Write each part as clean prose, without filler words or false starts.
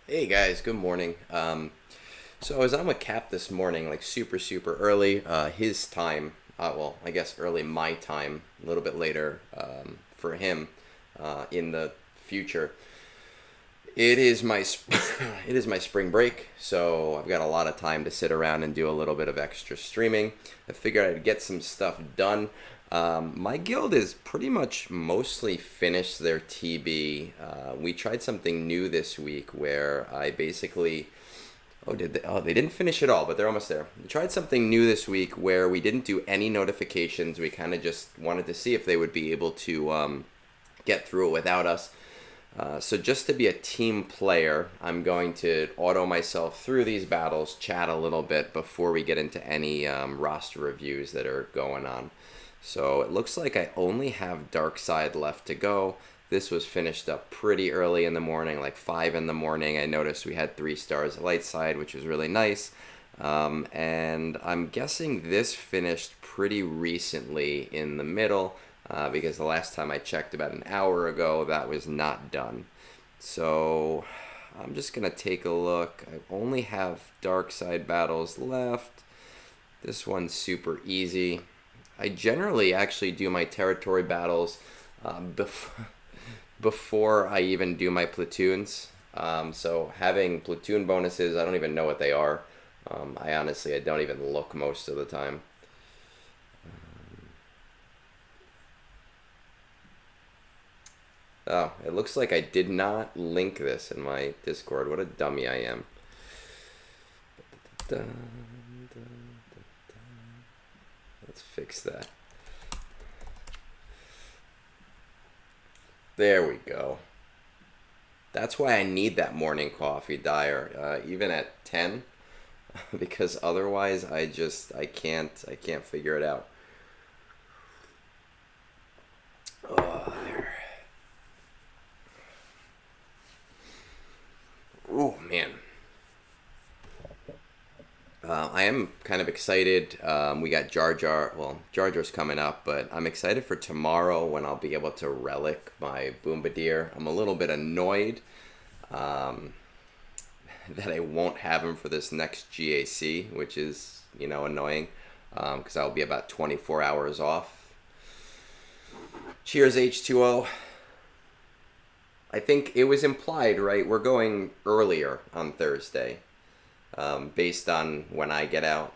Hey guys, good morning. So I was on with Cap this morning, like super early. His time, well, I guess early my time, a little bit later for him in the future. It is my it is my spring break, so I've got a lot of time to sit around and do a little bit of extra streaming. I figured I'd get some stuff done. My guild is pretty much mostly finished their TB. We tried something new this week where I basically they didn't finish it all, but they're almost there. We tried something new this week where we didn't do any notifications. We kind of just wanted to see if they would be able to get through it without us. So just to be a team player, I'm going to auto myself through these battles, chat a little bit before we get into any roster reviews that are going on. So it looks like I only have Dark Side left to go. This was finished up pretty early in the morning, like 5 in the morning. I noticed we had 3 stars at Light Side, which was really nice. And I'm guessing this finished pretty recently in the middle. Because the last time I checked about an hour ago, that was not done. So I'm just going to take a look. I only have Dark Side battles left. This one's super easy. I generally actually do my territory battles before I even do my platoons. So having platoon bonuses, I don't even know what they are. I don't even look most of the time. Oh, it looks like I did not link this in my Discord. What a dummy I am. Let's fix that. There we go. That's why I need that morning coffee, Dyer, even at 10, because otherwise I can't figure it out. Oh, there. Oh, man. I am kind of excited. We got Jar Jar. Well, Jar Jar's coming up, but I'm excited for tomorrow when I'll be able to relic my Bombardier. I'm a little bit annoyed that I won't have him for this next GAC, which is, annoying because I'll be about 24 hours off. Cheers, H2O. I think it was implied, right? We're going earlier on Thursday, based on when I get out.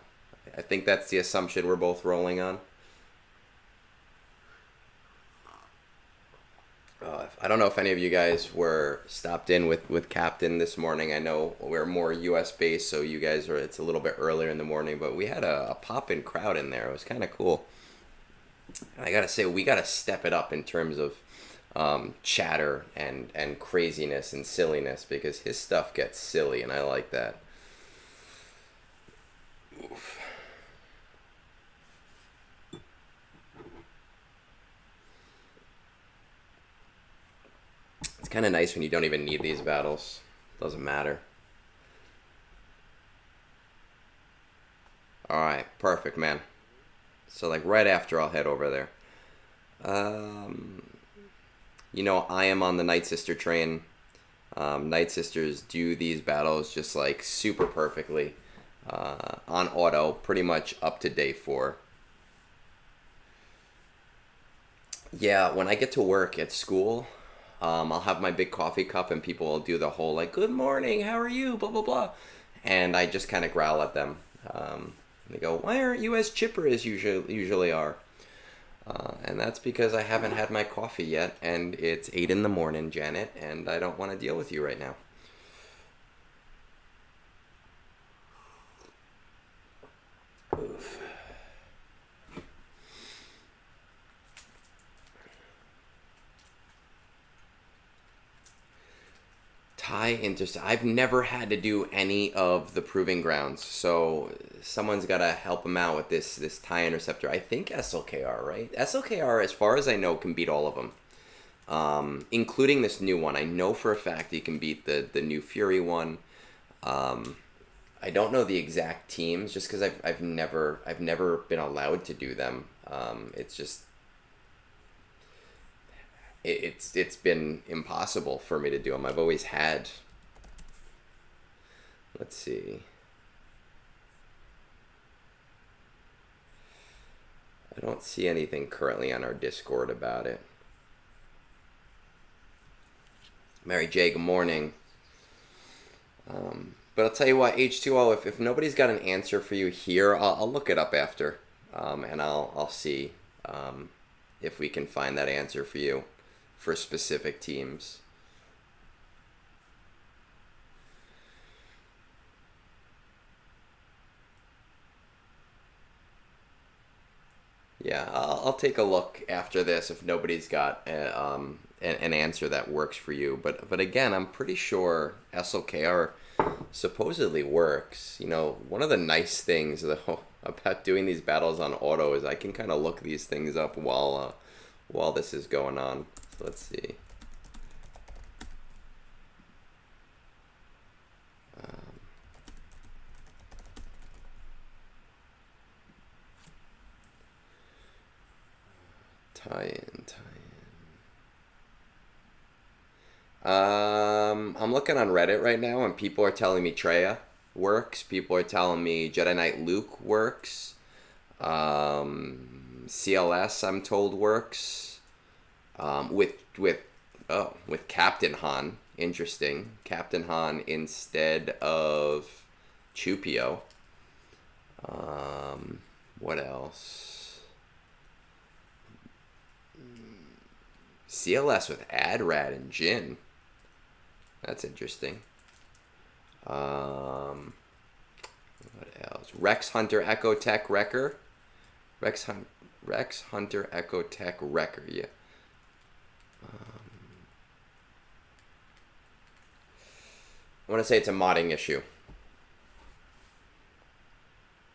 I think that's the assumption we're both rolling on. I don't know if any of you guys were stopped in with Captain this morning. I know we're more U.S. based, so you guys it's a little bit earlier in the morning, but we had a pop-in crowd in there. It was kind of cool. And I gotta say, we gotta step it up in terms of chatter and craziness and silliness, because his stuff gets silly and I like that. Oof. It's kind of nice when you don't even need these battles. Doesn't matter. Alright, perfect, man. So like right after I'll head over there. I am on the Night Sister train. Night Sisters do these battles just like super perfectly on auto, pretty much up to day 4. Yeah, when I get to work at school, I'll have my big coffee cup and people will do the whole like, good morning, how are you, blah, blah, blah. And I just kind of growl at them. They go, why aren't you as chipper as usually are? And that's because I haven't had my coffee yet, and it's 8 in the morning, Janet, and I don't want to deal with you right now. Oof. I've never had to do any of the proving grounds, so someone's got to help him out with this TIE Interceptor. I think SLKR, right? SLKR, as far as I know, can beat all of them, including this new one. I know for a fact he can beat the new Fury one. I don't know the exact teams, just because I've never been allowed to do them. It's just it's been impossible for me to do them. I've always had Let's see. I don't see anything currently on our Discord about it. Mary J, good morning. But I'll tell you what, H2O, if nobody's got an answer for you here, I'll look it up after, and I'll see if we can find that answer for you for specific teams. Yeah, I'll take a look after this if nobody's got an answer that works for you. But again, I'm pretty sure SLKR supposedly works. You know, one of the nice things though about doing these battles on auto is I can kind of look these things up while this is going on. So let's see. Tie-in. I'm looking on Reddit right now, and people are telling me Treya works. People are telling me Jedi Knight Luke works. CLS, I'm told, works. With Captain Han. Interesting. Captain Han instead of Chupio. What else? CLS with Adrad and Jin. That's interesting. What else? Rex Hunter Echo Tech Wrecker. Rex Hunter Echo Tech Wrecker, yeah. I want to say it's a modding issue.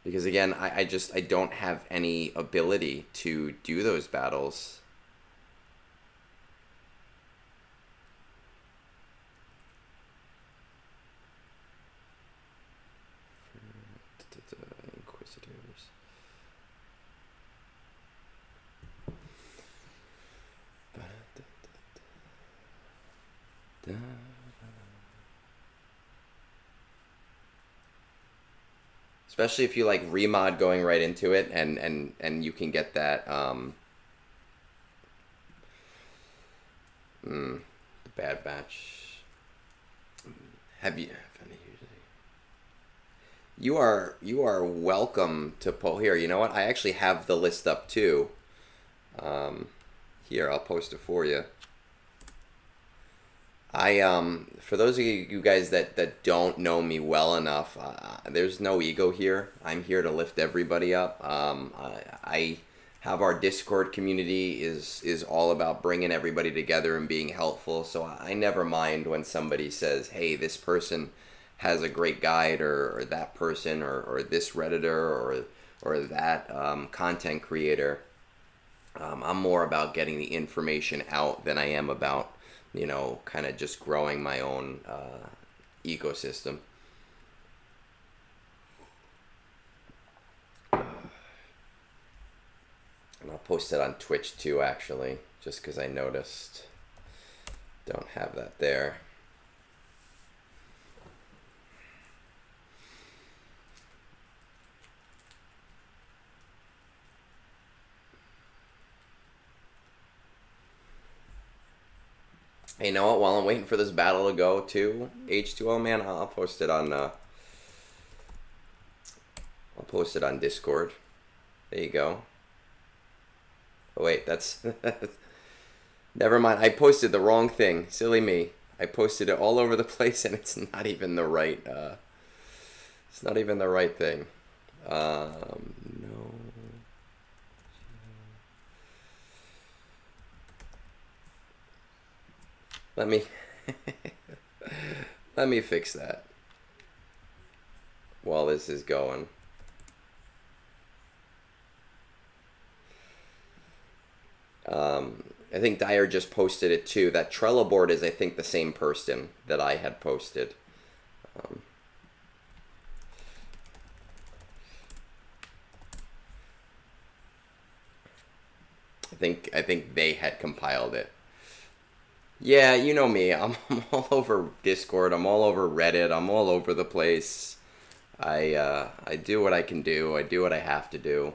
Because again, I don't have any ability to do those battles. Inquisitors. Especially if you like remod going right into it, and you can get that the Bad Batch. Have you? You are welcome to pull here. You know what? I actually have the list up too. Here, I'll post it for you. For those of you guys that don't know me well enough, there's no ego here. I'm here to lift everybody up. I have our Discord community is all about bringing everybody together and being helpful. So I never mind when somebody says, "Hey, this person has a great guide," or that person, or this Redditor, or that content creator. I'm more about getting the information out than I am about, you know, kind of just growing my own ecosystem. And I'll post it on Twitch too, actually, just because I noticed. Don't have that there. Hey, you know what? While I'm waiting for this battle to go to H2O, man, I'll post it on Discord. There you go. Oh wait, that's never mind. I posted the wrong thing. Silly me. I posted it all over the place, and it's not even the right. It's not even the right thing. No. Let me fix that while this is going. I think Dyer just posted it too. That Trello board is, I think, the same person that I had posted. I think they had compiled it. Yeah, you know me. I'm all over Discord. I'm all over Reddit. I'm all over the place. I do what I can do. I do what I have to do.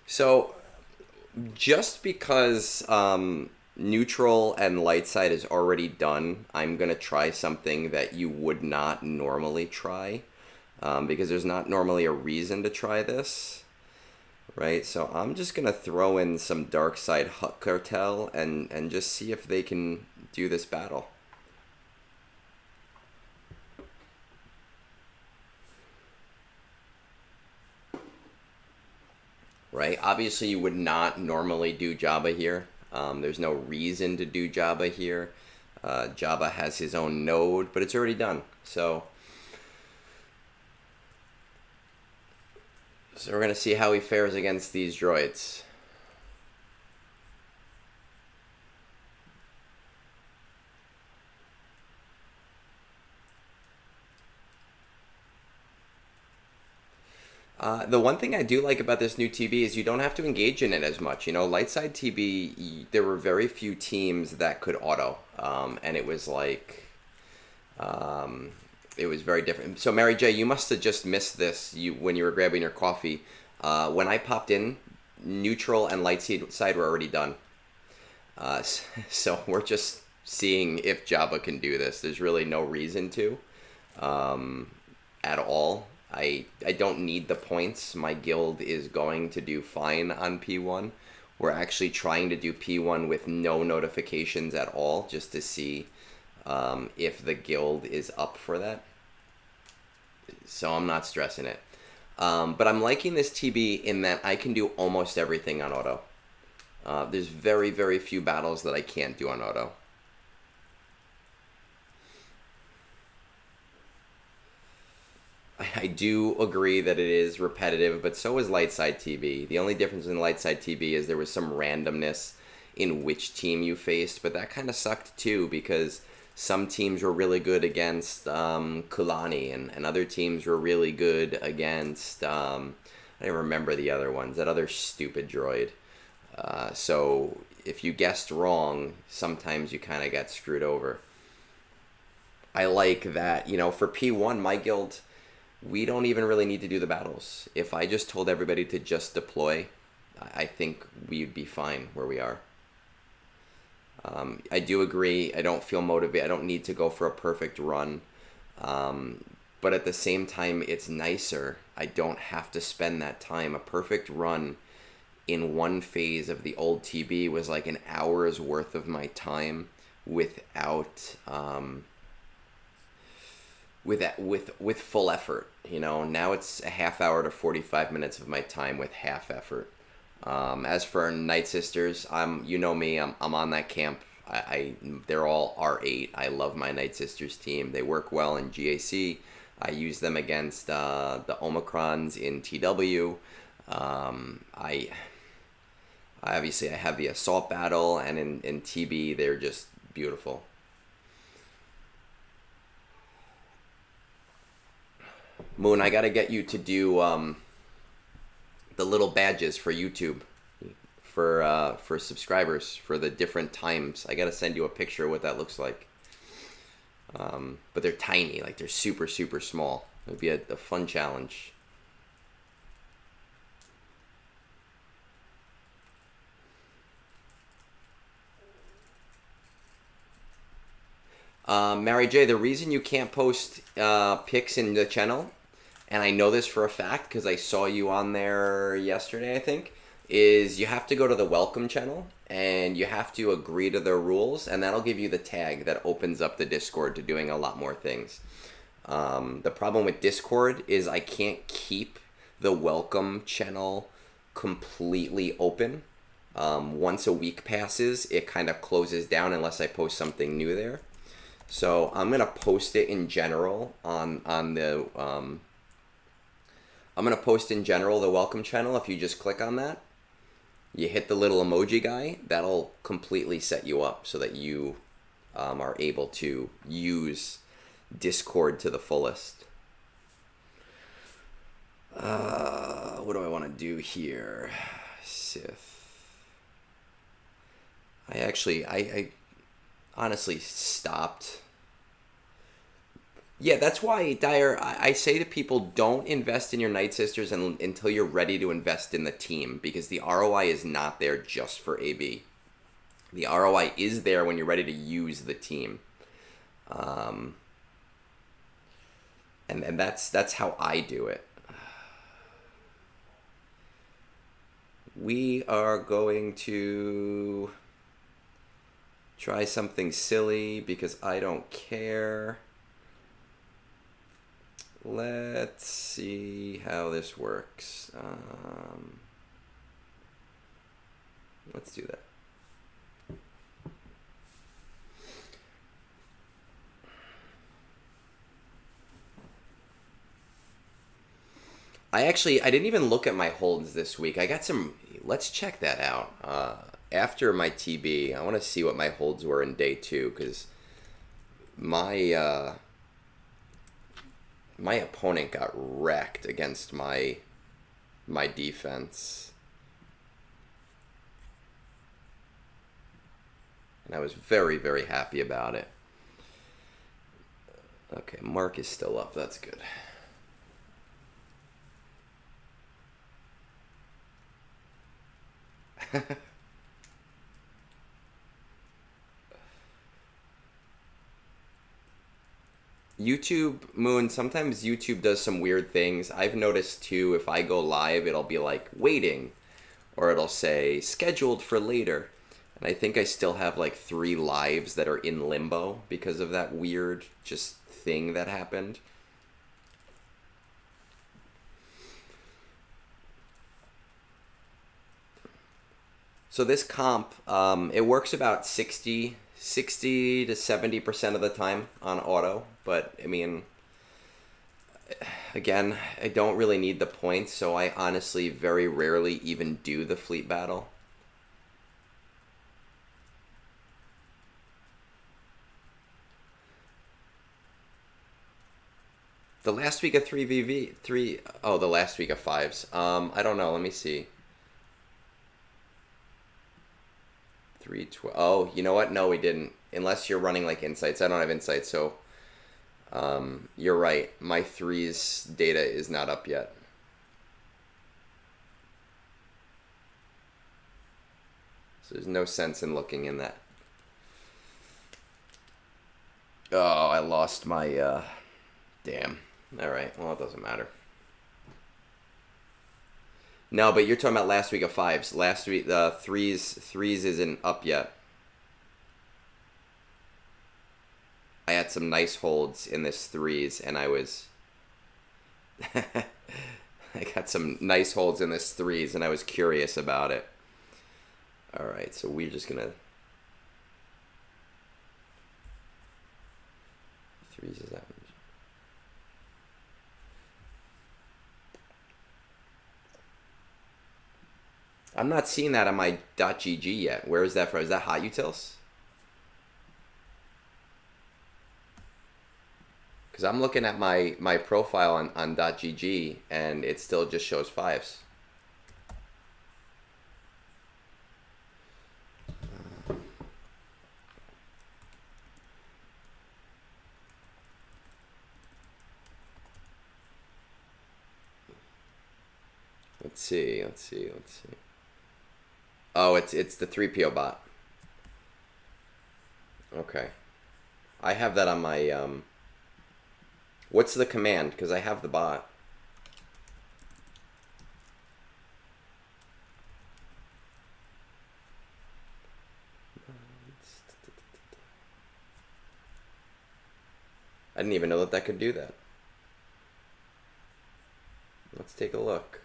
So just because neutral and light side is already done, I'm gonna try something that you would not normally try, because there's not normally a reason to try this. Right, so I'm just gonna throw in some dark side Hut Cartel and just see if they can do this battle. Right, obviously you would not normally do Jabba here. There's no reason to do Jabba here. Jabba has his own node, but it's already done. So we're gonna see how he fares against these droids. The one thing I do like about this new TB is you don't have to engage in it as much. You know, light side TB, there were very few teams that could auto, and it was like, it was very different. So Mary J, you must have just missed this. When you were grabbing your coffee. When I popped in, neutral and light side were already done. So we're just seeing if Jabba can do this. There's really no reason to, at all. I don't need the points. My guild is going to do fine on P1. We're actually trying to do P1 with no notifications at all, just to see if the guild is up for that. So I'm not stressing it. But I'm liking this TB in that I can do almost everything on auto. There's very, very few battles that I can't do on auto. I do agree that it is repetitive, but so is light side TB. The only difference in light side TB is there was some randomness in which team you faced, but that kind of sucked too, because some teams were really good against Kulani, and other teams were really good against, I don't remember the other ones, that other stupid droid. So if you guessed wrong, sometimes you kind of got screwed over. I like that, you know, for P1, my guild, we don't even really need to do the battles. If I just told everybody to just deploy, I think we'd be fine where we are. I do agree. I don't feel motivated. I don't need to go for a perfect run. But at the same time, it's nicer. I don't have to spend that time. A perfect run in one phase of the old TB was like an hour's worth of my time without with full effort. You know, now it's a half hour to 45 minutes of my time with half effort. As for Night Sisters, you know me, I'm on that camp. They're all R8. I love my Night Sisters team. They work well in GAC. I use them against the Omicrons in TW. I obviously I have the assault battle, and in TB they're just beautiful. Moon, I gotta get you to do the little badges for YouTube for subscribers for the different times. I gotta send you a picture of what that looks like. But they're tiny, like they're super, super small. It'd be a fun challenge. Mary J, the reason you can't post pics in the channel, and I know this for a fact because I saw you on there yesterday, I think, is you have to go to the welcome channel and you have to agree to their rules, and that'll give you the tag that opens up the Discord to doing a lot more things. The problem with Discord is I can't keep the welcome channel completely open. Once a week passes, it kind of closes down unless I post something new there. So I'm gonna post it in general on the I'm gonna post in general the welcome channel. If you just click on that, you hit the little emoji guy, that'll completely set you up so that you are able to use Discord to the fullest. What do I want to do here? Sith. I honestly stopped. Yeah, that's why, Dyer, I say to people, don't invest in your Night Sisters until you're ready to invest in the team, because the ROI is not there just for AB. The ROI is there when you're ready to use the team. And that's how I do it. We are going to try something silly because I don't care. Let's see how this works. Let's do that. I didn't even look at my holds this week. I got some, let's check that out. After my TB, I want to see what my holds were in day 2, because my opponent got wrecked against my defense. And I was very, very happy about it. Okay, Mark is still up. That's good. YouTube, Moon, sometimes YouTube does some weird things. I've noticed too, if I go live, it'll be like waiting, or it'll say scheduled for later. And I think I still have like 3 lives that are in limbo because of that weird just thing that happened. So this comp, it works about 60 to 70% of the time on auto. But, I mean, again, I don't really need the points, so I honestly very rarely even do the fleet battle. The last week of 3 oh, the last week of 5s. I don't know, let me see. 312. Oh, you know what? No, we didn't. Unless you're running like insights. I don't have insights, so you're right. My 3's data is not up yet. So there's no sense in looking in that. Oh, I lost my damn. All right. Well, it doesn't matter. No, but you're talking about last week of 5s. Last week, the 3s isn't up yet. I had some nice holds in this 3s, and I was... I got some nice holds in this 3s, and I was curious about it. Alright, so we're just gonna... 3s is that one. I'm not seeing that on my .gg yet. Where is that from? Is that Hot Utils? Because I'm looking at my profile on .gg, and it still just shows 5s. Let's see. Oh, it's the 3PO bot. Okay. I have that on my, what's the command? Because I have the bot. I didn't even know that could do that. Let's take a look.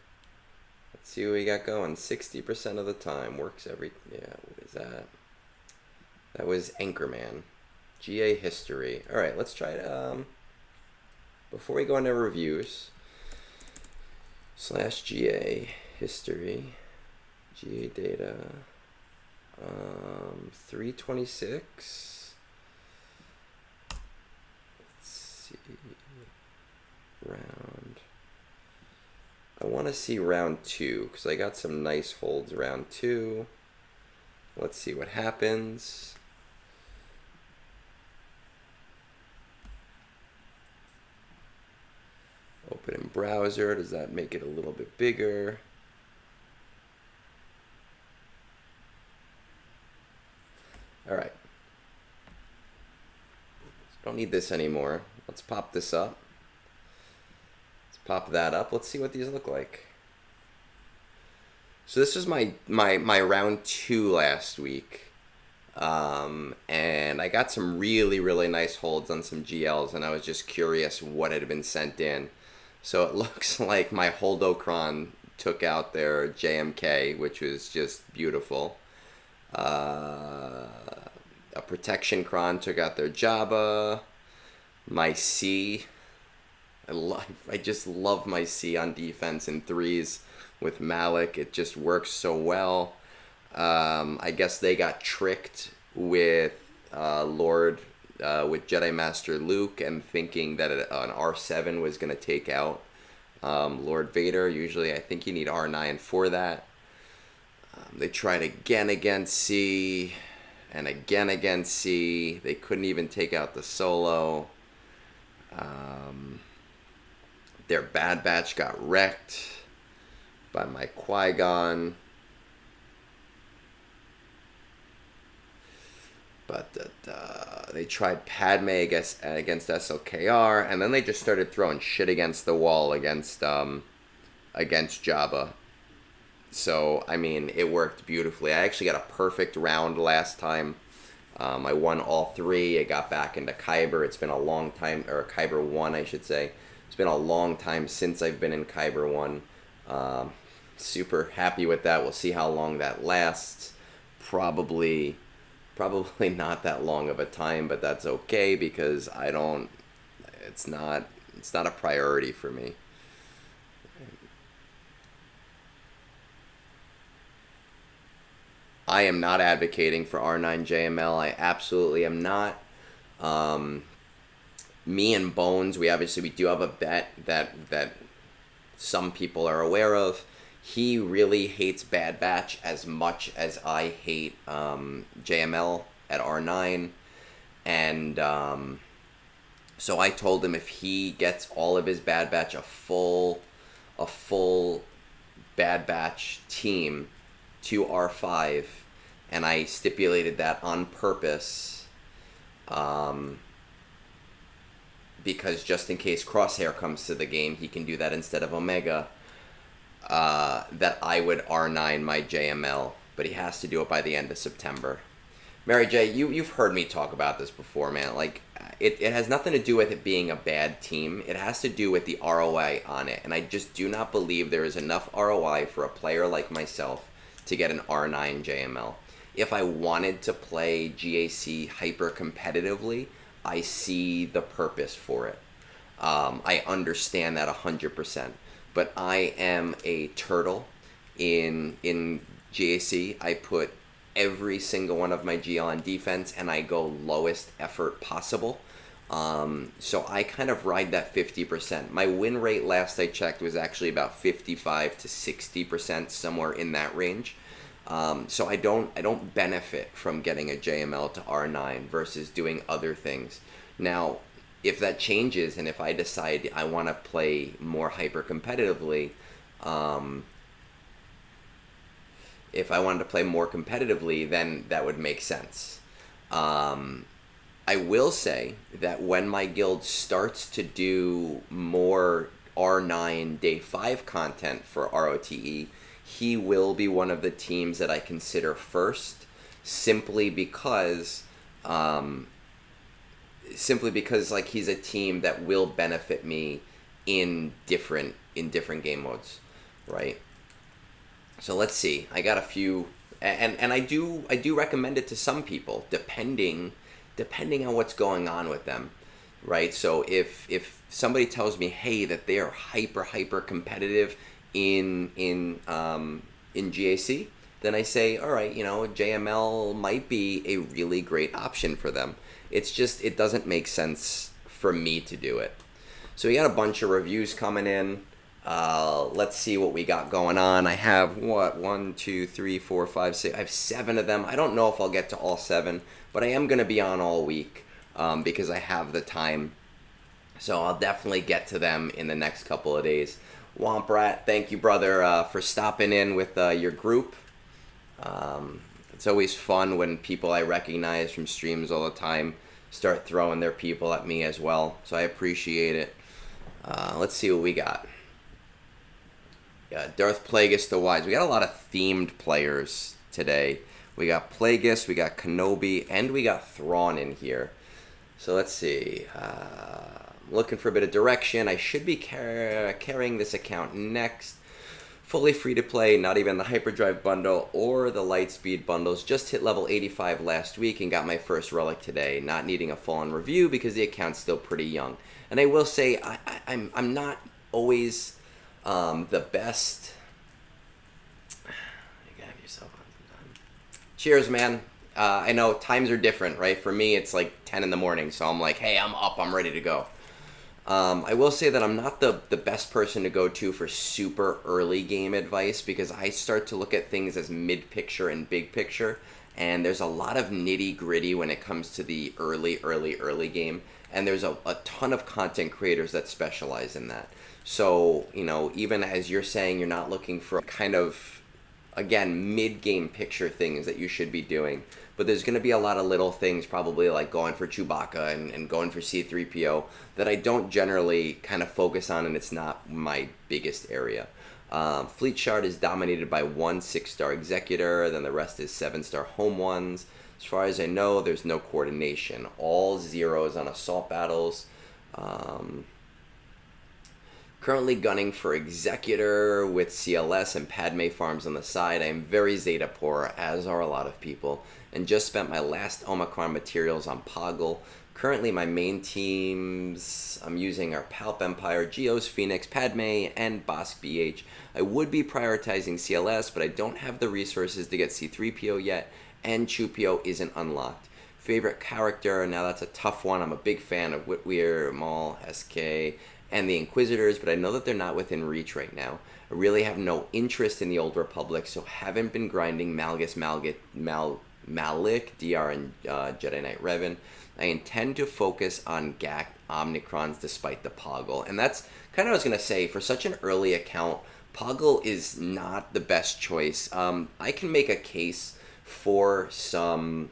Let's see what we got going. 60% of the time. Works every... Yeah, what is that? That was Anchorman. GA history. Alright, let's try to... before we go into reviews... /GA history. GA data. 326. Let's see... round... I want to see round 2, because I got some nice holds round 2. Let's see what happens. Open in browser. Does that make it a little bit bigger? All right. Don't need this anymore. Let's pop this up. Let's pop that up. Let's see what these look like. So this was my round 2 last week. And I got some really, really nice holds on some GLs, and I was just curious what had been sent in. So it looks like my Holdocron took out their JMK, which was just beautiful. A Protection Cron took out their Jabba. My C, I just love my C on defense in 3s with Malik. It just works so well. I guess they got tricked with with Jedi Master Luke and thinking that an R7 was going to take out Lord Vader. Usually I think you need R9 for that. They tried again against C and again against C. They couldn't even take out the Solo. Their Bad Batch got wrecked by my Qui-Gon. But they tried Padme against SLKR, and then they just started throwing shit against the wall against Jabba. So, I mean, it worked beautifully. I actually got a perfect round last time. I won all 3. I got back into Kyber. It's been a long time, or Kyber 1, I should say. It's been a long time since I've been in Kyber 1. Super happy with that. We'll see how long that lasts. Probably not that long of a time, but that's okay because it's not a priority for me. I am not advocating for R9 JML. I absolutely am not. Me and Bones, we do have a bet that some people are aware of. He really hates Bad Batch as much as I hate JML at R9. And so I told him if he gets all of his Bad Batch, a full Bad Batch team to R5, and I stipulated that on purpose because just in case Crosshair comes to the game, he can do that instead of Omega. That I would R9 my JML, but he has to do it by the end of September. Mary J, you've heard me talk about this before, man. Like, it has nothing to do with it being a bad team. It has to do with the ROI on it, and I just do not believe there is enough ROI for a player like myself to get an R9 JML. If I wanted to play GAC hyper competitively, I see the purpose for it. I understand that 100%. But I am a turtle in GAC. I put every single one of my GL on defense, and I go lowest effort possible. So I kind of ride that 50%. My win rate last I checked was actually about 55 to 60%, somewhere in that range. So I don't benefit from getting a JML to R9 versus doing other things. Now, if that changes and if I decide I want to play more hyper competitively, if I wanted to play more competitively, then that would make sense. I will say that when my guild starts to do more R9 Day 5 content for ROTE, he will be one of the teams that I consider first, simply because like he's a team that will benefit me in different game modes, right? So let's see. I got a few, and I do recommend it to some people, depending on what's going on with them, right? So if somebody tells me, hey, that they are hyper competitive in GAC, then I say, all right, JML might be a really great option for them. It's just, it doesn't make sense for me to do it. So we got a bunch of reviews coming in. Let's see what we got going on. I have, 1, 2, 3, 4, 5, 6. I have 7 of them. I don't know if I'll get to all 7, but I am going to be on all week because I have the time. So I'll definitely get to them in the next couple of days. Womp Rat, thank you, brother, for stopping in with your group. It's always fun when people I recognize from streams all the time start throwing their people at me as well. So I appreciate it. Let's see what we got. Yeah, Darth Plageuis the Wise. We got a lot of themed players today. We got Plageuis, we got Kenobi, and we got Thrawn in here. So let's see. Looking for a bit of direction. I should be carrying this account next. Fully free to play, not even the Hyperdrive bundle or the Lightspeed bundles. Just hit level 85 last week and got my first relic today. Not needing a full-on review because the account's still pretty young. And I will say, I'm not always the best. You gotta have yourself on some time. Cheers, man. I know times are different, right? For me, it's like 10 in the morning, so I'm like, hey, I'm up, I'm ready to go. I will say that I'm not the best person to go to for super early game advice because I start to look at things as mid-picture and big picture, and there's a lot of nitty-gritty when it comes to the early game, and there's a ton of content creators that specialize in that. So, you know, even as you're saying you're not looking for kind of, again, mid-game picture things that you should be doing, but there's going to be a lot of little things, probably like going for Chewbacca and going for C-3PO, that I don't generally kind of focus on, and it's not my biggest area. Fleet Shard is dominated by one 6-star Executor, then the rest is 7-star home ones. As far as I know, there's no coordination. All zeros on assault battles. Currently gunning for Executor with CLS and Padme farms on the side. I am very Zeta poor, as are a lot of people, and just spent my last Omicron materials on Poggle. Currently my main teams I'm using are Palp Empire, Geos, Phoenix, Padme, and Bosk BH. I would be prioritizing CLS, but I don't have the resources to get C-3PO yet, and Chewpio isn't unlocked. Favorite character, now that's a tough one. I'm a big fan of Whitweir, Maul, SK, and the Inquisitors, but I know that they're not within reach right now. I really have no interest in the Old Republic, so haven't been grinding Malgus, Malik, DR, and Jedi Knight Revan. I intend to focus on GAC Omnicrons despite the Poggle. And that's kind of what I was going to say. For such an early account, Poggle is not the best choice. I can make a case for some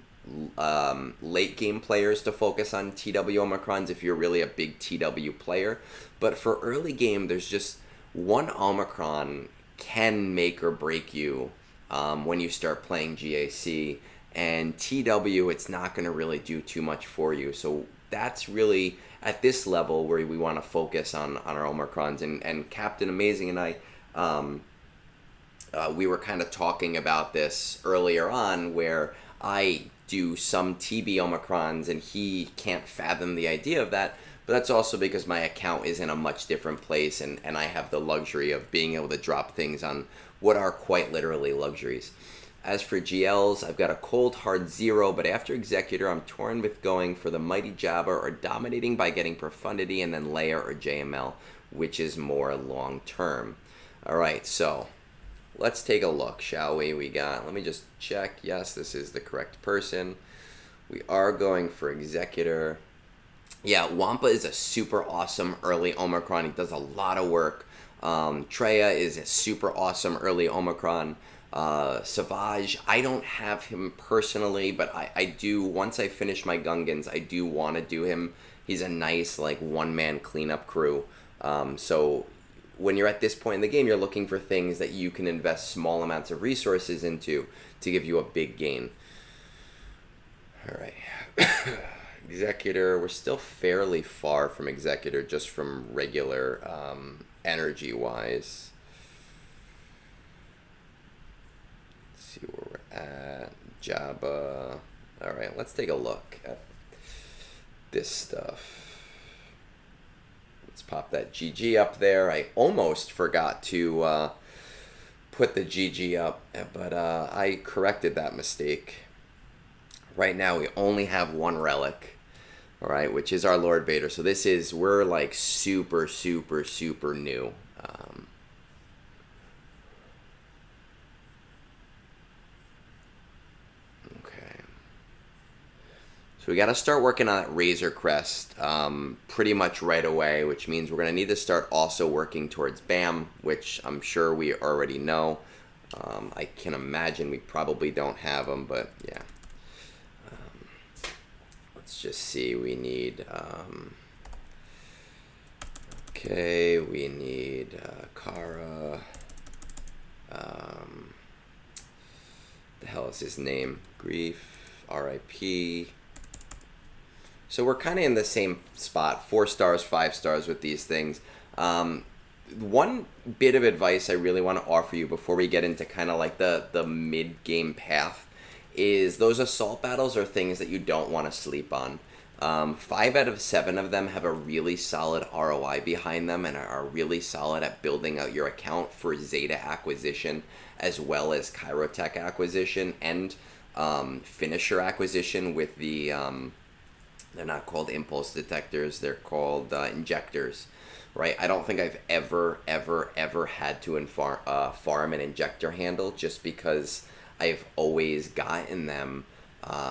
late game players to focus on TW Omicrons if you're really a big TW player. But for early game, there's just one Omicron can make or break you when you start playing GAC. And TW, it's not going to really do too much for you. So that's really, at this level, where we want to focus on our Omicrons. And Captain Amazing and I, we were kind of talking about this earlier on, where I do some TB Omicrons, and he can't fathom the idea of that. But that's also because my account is in a much different place, and I have the luxury of being able to drop things on what are quite literally luxuries. As for GLs, I've got a cold hard 0, but after Executor, I'm torn with going for the Mighty Jabba or dominating by getting Profundity and then Leia or JML, which is more long term. Alright, so let's take a look, shall we? Let me just check. Yes, this is the correct person. We are going for Executor. Yeah, Wampa is a super awesome early Omicron. He does a lot of work. Treya is a super awesome early Omicron. Savage, I don't have him personally, but I do, once I finish my Gungans, I do want to do him. He's a nice, like, one-man cleanup crew. So when you're at this point in the game, you're looking for things that you can invest small amounts of resources into to give you a big gain. Alright. Executor, we're still fairly far from Executor, just from regular energy-wise. See where we're at. Jabba. Alright, let's take a look at this stuff. Let's pop that GG up there. I almost forgot to put the GG up, but I corrected that mistake. Right now we only have one relic, alright, which is our Lord Vader. So this is, we're like super new. So we got to start working on that Razor Crest pretty much right away, which means we're going to need to start also working towards BAM, which I'm sure we already know. I can imagine we probably don't have them, but yeah. Let's just see. We need... okay, we need Kara. The hell is his name? Grief, R.I.P. So we're kind of in the same spot, 4 stars, 5 stars with these things. One bit of advice I really want to offer you before we get into kind of like the mid-game path is those assault battles are things that you don't want to sleep on. 5 out of 7 of them have a really solid ROI behind them and are really solid at building out your account for Zeta acquisition as well as Chirotech acquisition and finisher acquisition with the, they're not called impulse detectors, they're called injectors, right? I don't think I've ever had to farm an injector handle just because I've always gotten them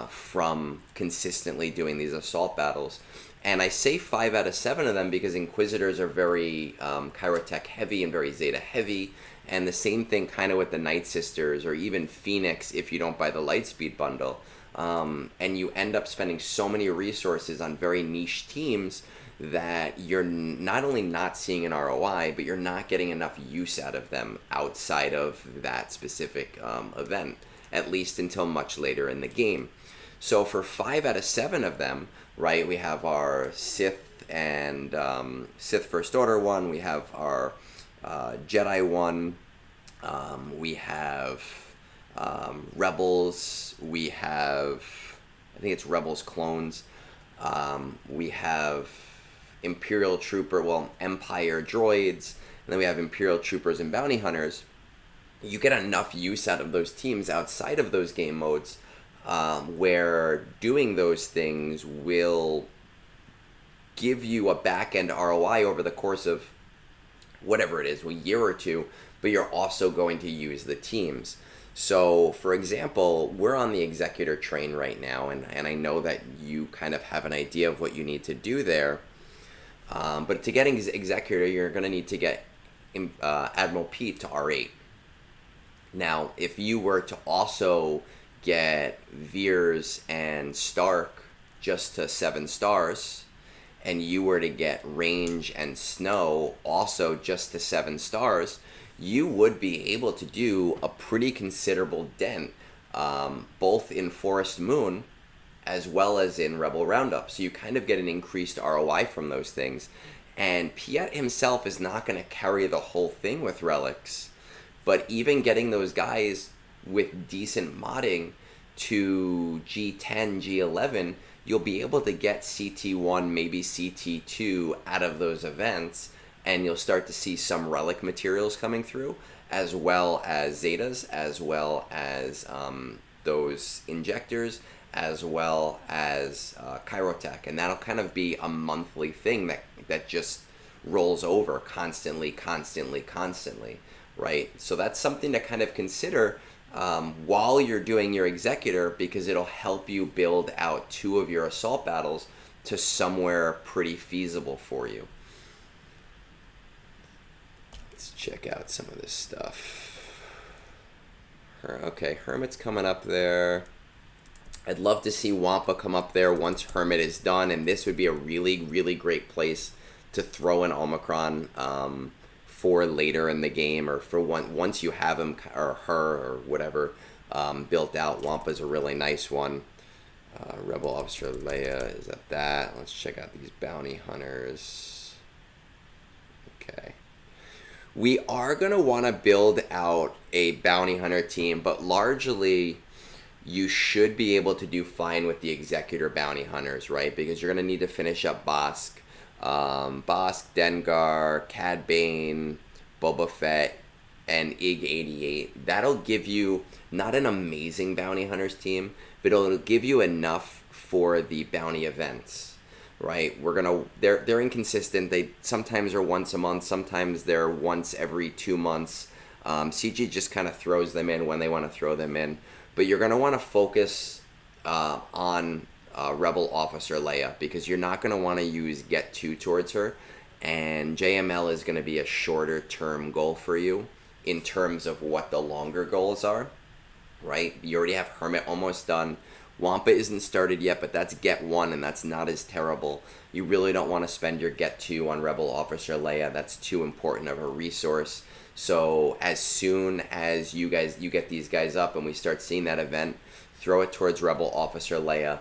from consistently doing these assault battles. And I say 5 out of 7 of them because Inquisitors are very Chirotech heavy and very Zeta heavy. And the same thing kind of with the Night Sisters or even Phoenix if you don't buy the Lightspeed bundle. And you end up spending so many resources on very niche teams that you're not only not seeing an ROI, but you're not getting enough use out of them outside of that specific event, at least until much later in the game. So for 5 out of 7 of them, right, we have our Sith and Sith First Order one, we have our Jedi one, we have Rebels, we have, I think it's Rebels clones, we have Imperial Trooper, well, Empire droids, and then we have Imperial Troopers and Bounty Hunters. You get enough use out of those teams outside of those game modes where doing those things will give you a back-end ROI over the course of whatever it is, a year or two, but you're also going to use the teams. So, for example, we're on the Executor train right now, and I know that you kind of have an idea of what you need to do there. But to get Executor, you're going to need to get Admiral Pete to R8. Now, if you were to also get Veers and Stark just to 7 stars, and you were to get Range and Snow also just to 7 stars, you would be able to do a pretty considerable dent, both in Forest Moon as well as in Rebel Roundup. So you kind of get an increased ROI from those things. And Piet himself is not going to carry the whole thing with relics. But even getting those guys with decent modding to G10, G11, you'll be able to get CT1, maybe CT2 out of those events, and you'll start to see some relic materials coming through, as well as Zetas, as well as those injectors, as well as Chirotech. And that'll kind of be a monthly thing that just rolls over constantly, right? So that's something to kind of consider while you're doing your Executor, because it'll help you build out 2 of your assault battles to somewhere pretty feasible for you. Let's check out some of this stuff. Okay, Hermit's coming up there. I'd love to see Wampa come up there once Hermit is done, and this would be a really, really great place to throw an Omicron for later in the game, or for once you have him or her or whatever built out. Wampa's a really nice one. Rebel Officer Leia is at that. Let's check out these Bounty Hunters. Okay. We are going to want to build out a Bounty Hunter team, but largely you should be able to do fine with the Executor Bounty Hunters, right? Because you're going to need to finish up Bossk, Dengar, Cad Bane, Boba Fett, and IG-88. That'll give you not an amazing Bounty Hunters team, but it'll give you enough for the bounty events, right? They're inconsistent. They sometimes are once a month, sometimes they're once every 2 months. CG just kind of throws them in when they want to throw them in. But you're going to want to focus on Rebel Officer Leia, because you're not going to want to use Get 2 towards her, and JML is going to be a shorter term goal for you in terms of what the longer goals are, right? You already have Hermit almost done. Wampa isn't started yet, but that's Get 1, and that's not as terrible. You really don't want to spend your Get 2 on Rebel Officer Leia. That's too important of a resource. So as soon as you get these guys up and we start seeing that event, throw it towards Rebel Officer Leia.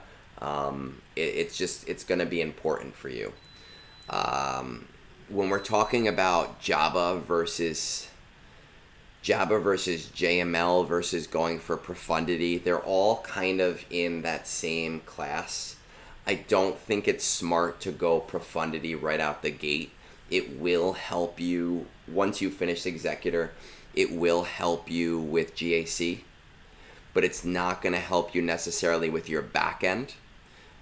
It's going to be important for you. When we're talking about Jabba versus JML versus going for profundity, they're all kind of in that same class. I don't think it's smart to go profundity right out the gate. It will help you once you finish Executor. It will help you with GAC, but it's not going to help you necessarily with your back end.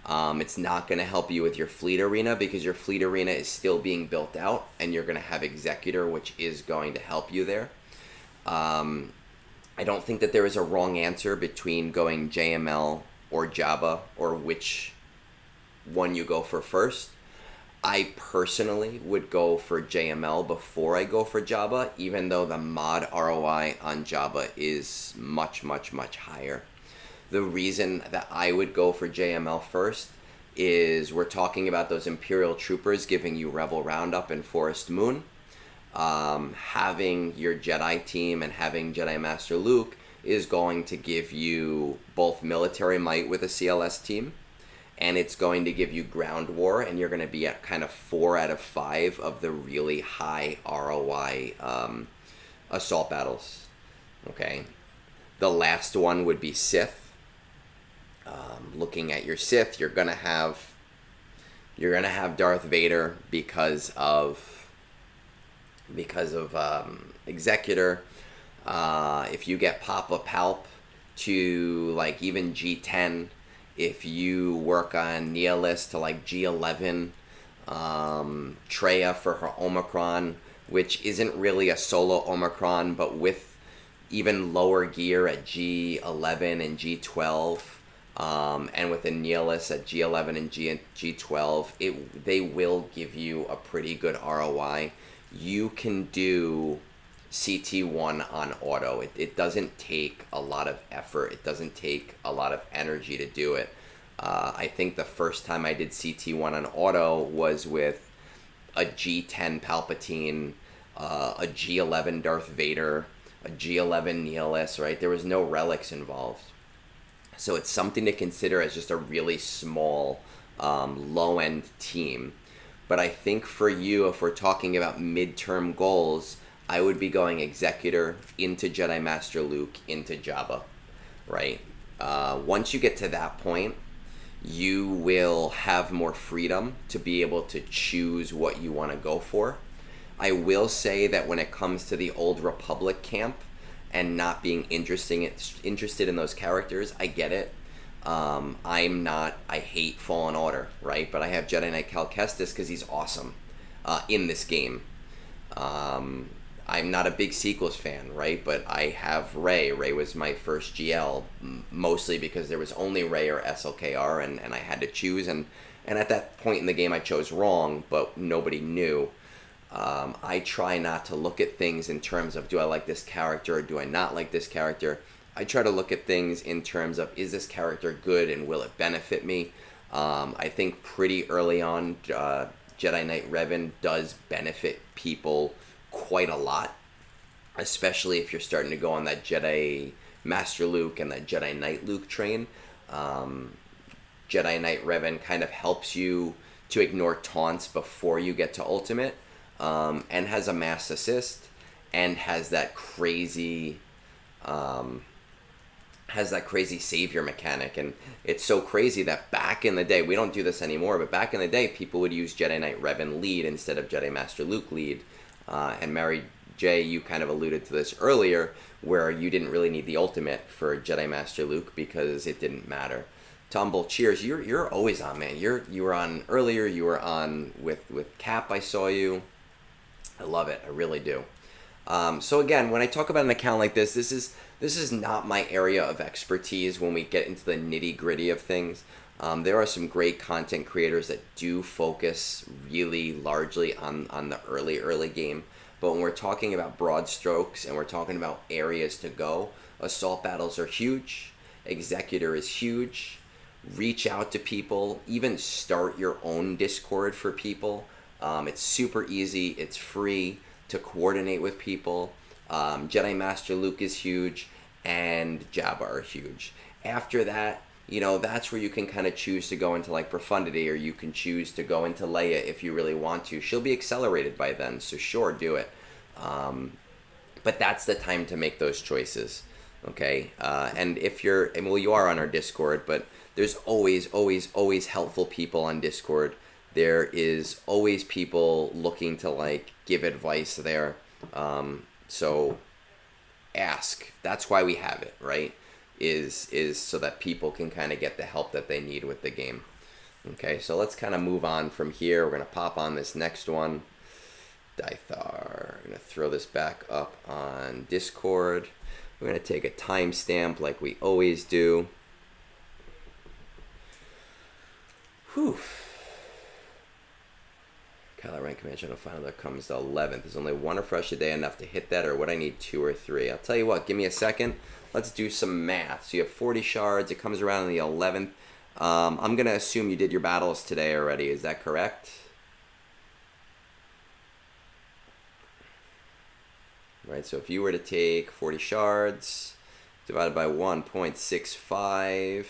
It's not going to help you with your fleet arena, because your fleet arena is still being built out, and you're going to have Executor, which is going to help you there. I don't think that there is a wrong answer between going JML or Jabba, or which one you go for first. I personally would go for JML before I go for Jabba, even though the mod ROI on Jabba is much, much, much higher. The reason that I would go for JML first is we're talking about those Imperial Troopers giving you Rebel Roundup and Forest Moon. Having your Jedi team and having Jedi Master Luke is going to give you both military might with a CLS team, and it's going to give you ground war, and you're going to be at kind of 4 out of 5 of the really high ROI assault battles. Okay, the last one would be Sith. Looking at your Sith, you're gonna have Darth Vader because of Executor. If you get Papa Palp to like even G10, if you work on Nihilus to like G11, Traya for her Omicron, which isn't really a solo Omicron, but with even lower gear at G11 and G12, and with a Nihilus at G11 and G12, they will give you a pretty good ROI. You can do CT1 on auto. It doesn't take a lot of effort. It doesn't take a lot of energy to do it. I think the first time I did CT1 on auto was with a G10 Palpatine, a G11 Darth Vader, a G11 Nihilus, right? There was no relics involved. So it's something to consider as just a really small, low-end team. But I think for you, if we're talking about midterm goals, I would be going Executor into Jedi Master Luke into Jabba, right? Once you get to that point, you will have more freedom to be able to choose what you want to go for. I will say that when it comes to the Old Republic camp and not being interested in those characters, I get it. I hate Fallen Order, right? But I have Jedi Knight Cal Kestis because he's awesome in this game. I'm not a big sequels fan, right? But I have Rey. Rey was my first GL, mostly because there was only Rey or SLKR, and I had to choose. And at that point in the game, I chose wrong, but nobody knew. I try not to look at things in terms of, do I like this character or do I not like this character? I try to look at things in terms of, is this character good and will it benefit me? I think pretty early on, Jedi Knight Revan does benefit people quite a lot, especially if you're starting to go on that Jedi Master Luke and that Jedi Knight Luke train. Jedi Knight Revan kind of helps you to ignore taunts before you get to Ultimate, and has a mass assist, and has that crazy savior mechanic. And it's so crazy that back in the day, we don't do this anymore, but back in the day, people would use Jedi Knight Revan lead instead of Jedi Master Luke lead. And Mary J, you kind of alluded to this earlier, where you didn't really need the ultimate for Jedi Master Luke because it didn't matter. Tom Bull, cheers. You're always on, man. You were on earlier. You were on with Cap. I saw you. I love it. I really do. So again, when I talk about an account like this is not my area of expertise when we get into the nitty gritty of things. There are some great content creators that do focus really largely on the early game. But when we're talking about broad strokes and we're talking about areas to go, assault battles are huge. Executor is huge. Reach out to people. Even start your own Discord for people. It's super easy. It's free to coordinate with people. Jedi Master Luke is huge, and Jabba are huge. After that, that's where you can kind of choose to go into like Profundity, or you can choose to go into Leia if you really want to. She'll be accelerated by then, so sure, do it. But that's the time to make those choices, okay? And if you are on our Discord, but there's always helpful people on Discord. There is always people looking to like give advice there. So ask. That's why we have it, right? Is so that people can kind of get the help that they need with the game. Okay, so let's kind of move on from here. We're going to pop on this next one. Diethar. I'm going to throw this back up on Discord. We're going to take a timestamp like we always do. Whew. Kylo Ren Command Channel Final comes the 11th. There's only one refresh a day enough to hit that, or would I need 2 or 3? I'll tell you what, give me a second. Let's do some math. So you have 40 shards. It comes around on the 11th. I'm going to assume you did your battles today already. Is that correct? Right, so if you were to take 40 shards divided by 1.65,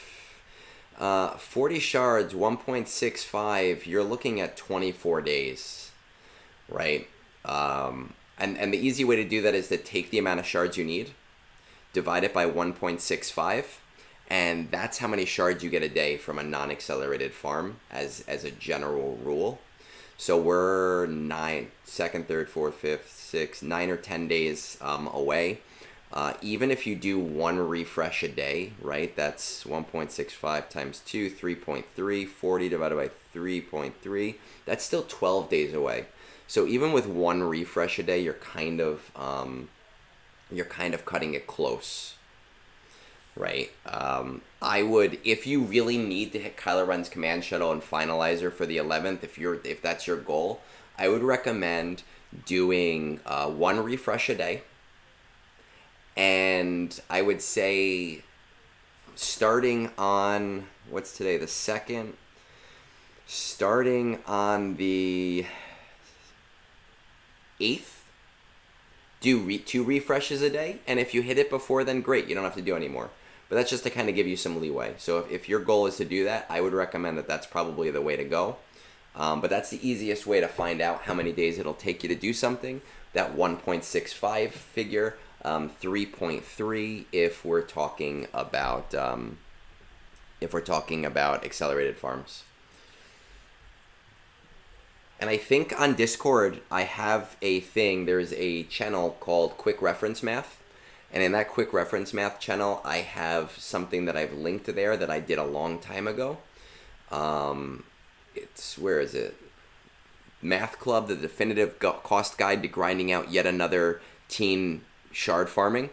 40 shards, 1.65, you're looking at 24 days, right? And the easy way to do that is to take the amount of shards you need, divide it by 1.65, and that's how many shards you get a day from a non-accelerated farm as a general rule. So we're 9, 2nd, 3rd, 4th, 5th, 6th, 9 or 10 days away. Even if you do 1 refresh a day, right, that's 1.65 times 2, 3.3, 40 divided by 3.3, that's still 12 days away. So even with 1 refresh a day, you're kind of cutting it close, right? I would, if you really need to hit Kylo Ren's command shuttle and finalizer for the 11th, if that's your goal, I would recommend doing 1 refresh a day. And I would say starting on, what's today, the 2nd? Starting on the 8th, do 2 refreshes a day. And if you hit it before, then great, you don't have to do any more. But that's just to kind of give you some leeway. So if your goal is to do that, I would recommend that that's probably the way to go. But that's the easiest way to find out how many days it'll take you to do something. That 1.65 figure. 3.3 if we're talking about accelerated farms. And I think on Discord I have a thing. There's a channel called Quick Reference Math, and in that Quick Reference Math channel I have something that I've linked there that I did a long time ago. It's, where is it? Math Club, the definitive cost guide to grinding out yet another teen shard farming,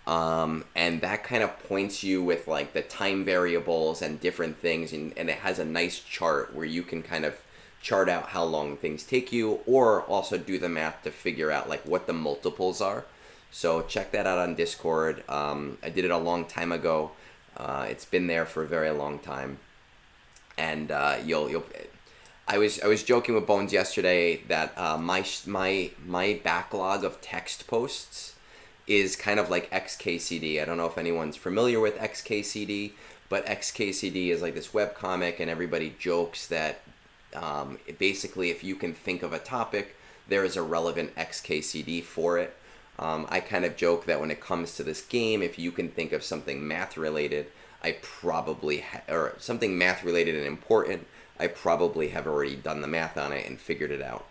and that kind of points you with like the time variables and different things, and it has a nice chart where you can kind of chart out how long things take you, or also do the math to figure out like what the multiples are. So check that out on Discord. I did it a long time ago. It's been there for a very long time, and you'll I was joking with Bones yesterday that my backlog of text posts is kind of like XKCD. I don't know if anyone's familiar with XKCD, but XKCD is like this webcomic, and everybody jokes that basically if you can think of a topic, there is a relevant XKCD for it. I kind of joke that when it comes to this game, if you can think of something math related, or something math related and important, I probably have already done the math on it and figured it out.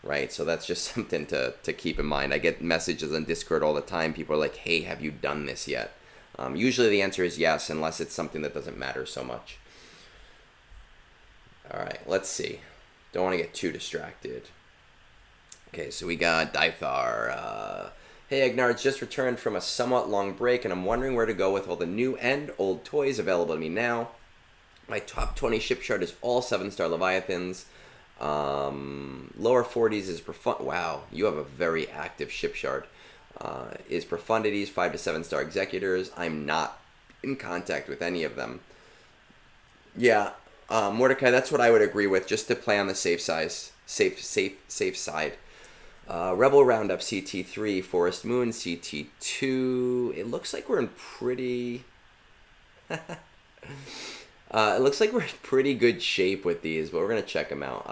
Right, so that's just something to keep in mind. I get messages on Discord all the time. People are like, hey, have you done this yet? Usually the answer is yes, unless it's something that doesn't matter so much. All right, let's see. Don't want to get too distracted. Okay, so we got Diethar. Hey, Egnards, just returned from a somewhat long break, and I'm wondering where to go with all the new and old toys available to me now. My top 20 ship shard is all 7-star Leviathans. Lower 40s is wow, you have a very active ship shard. Is Profundities, 5 to 7-star Executors. I'm not in contact with any of them. Yeah, Mordecai, that's what I would agree with, just to play on the safe side. Rebel Roundup CT3, Forest Moon CT2. It looks like we're in pretty... it looks like we're in pretty good shape with these, but we're going to check them out.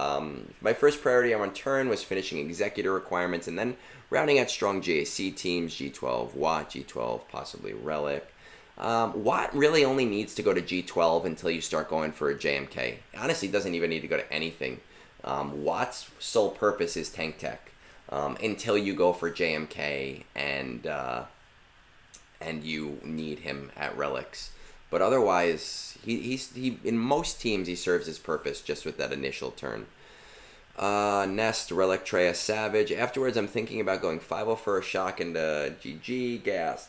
My first priority on turn was finishing Executor requirements and then rounding out strong JAC teams, G12, Watt, G12, possibly Relic. Watt really only needs to go to G12 until you start going for a JMK. Honestly, doesn't even need to go to anything. Watt's sole purpose is tank tech until you go for JMK and you need him at relics. But otherwise, he in most teams he serves his purpose just with that initial turn. Nest, Relic, Treya, Savage. Afterwards, I'm thinking about going 5-0 for a shock into GG gas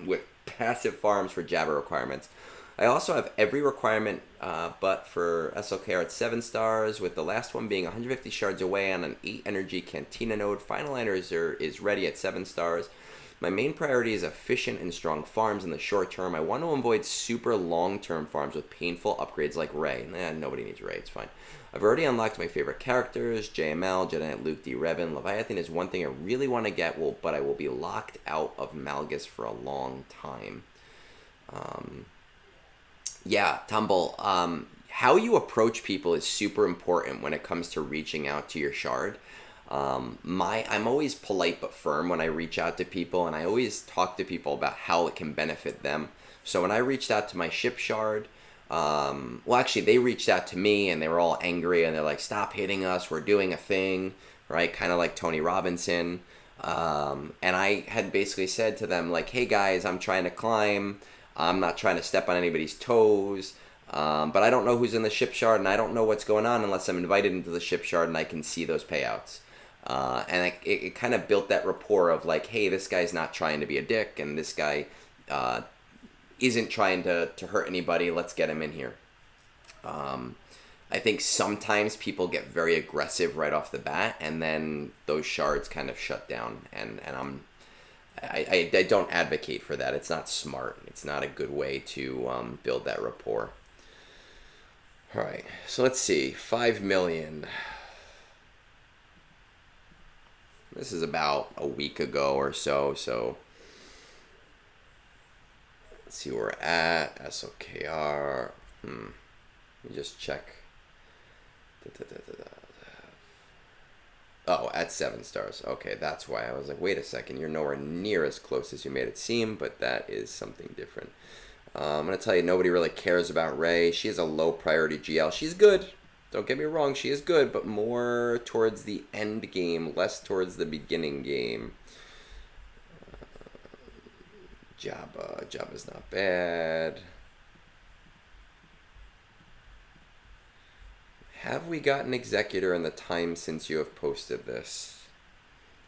with passive farms for Jabber requirements. I also have every requirement but for SLKR at 7 stars, with the last one being 150 shards away on an 8 energy Cantina node. Finalizer is ready at 7 stars. My main priority is efficient and strong farms in the short term. I want to avoid super long-term farms with painful upgrades like Rey. Nobody needs Rey, it's fine. I've already unlocked my favorite characters, JML, Jedi Knight Luke, D. Revan. Leviathan is one thing I really want to get, but I will be locked out of Malgus for a long time. Yeah, Tumble, how you approach people is super important when it comes to reaching out to your shard. I'm always polite but firm when I reach out to people, and I always talk to people about how it can benefit them. So when I reached out to my ship shard, well, actually, they reached out to me, and they were all angry, and they're like, stop hitting us, we're doing a thing, right? Kind of like Tony Robinson. And I had basically said to them, like, hey, guys, I'm trying to climb. I'm not trying to step on anybody's toes. But I don't know who's in the ship shard, and I don't know what's going on unless I'm invited into the ship shard and I can see those payouts. And it kind of built that rapport of like, hey, this guy's not trying to be a dick, and this guy isn't trying to hurt anybody. Let's get him in here. I think sometimes people get very aggressive right off the bat, and then those shards kind of shut down. And I don't advocate for that. It's not smart. It's not a good way to build that rapport. All right, so let's see. 5 million. This is about a week ago or so. So let's see where we're at. SOKR. Let me just check. Oh, at 7 stars. Okay, that's why I was like, wait a second, you're nowhere near as close as you made it seem, but that is something different. I'm going to tell you, nobody really cares about Rey. She is a low priority GL. She's good. Don't get me wrong, she is good, but more towards the end game, less towards the beginning game. Jabba's not bad. Have we got an Executor in the time since you have posted this?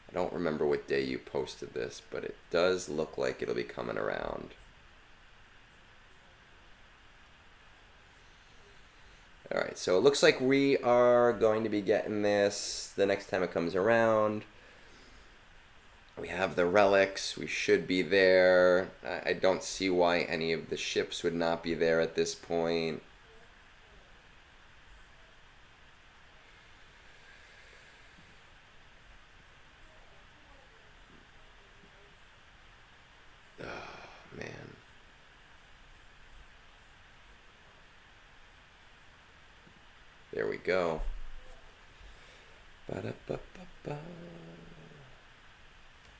I don't remember what day you posted this, but it does look like it'll be coming around. Alright, so it looks like we are going to be getting this the next time it comes around. We have the relics. We should be there. I don't see why any of the ships would not be there at this point. Oh, man. There we go. Ba-da-ba-ba-ba.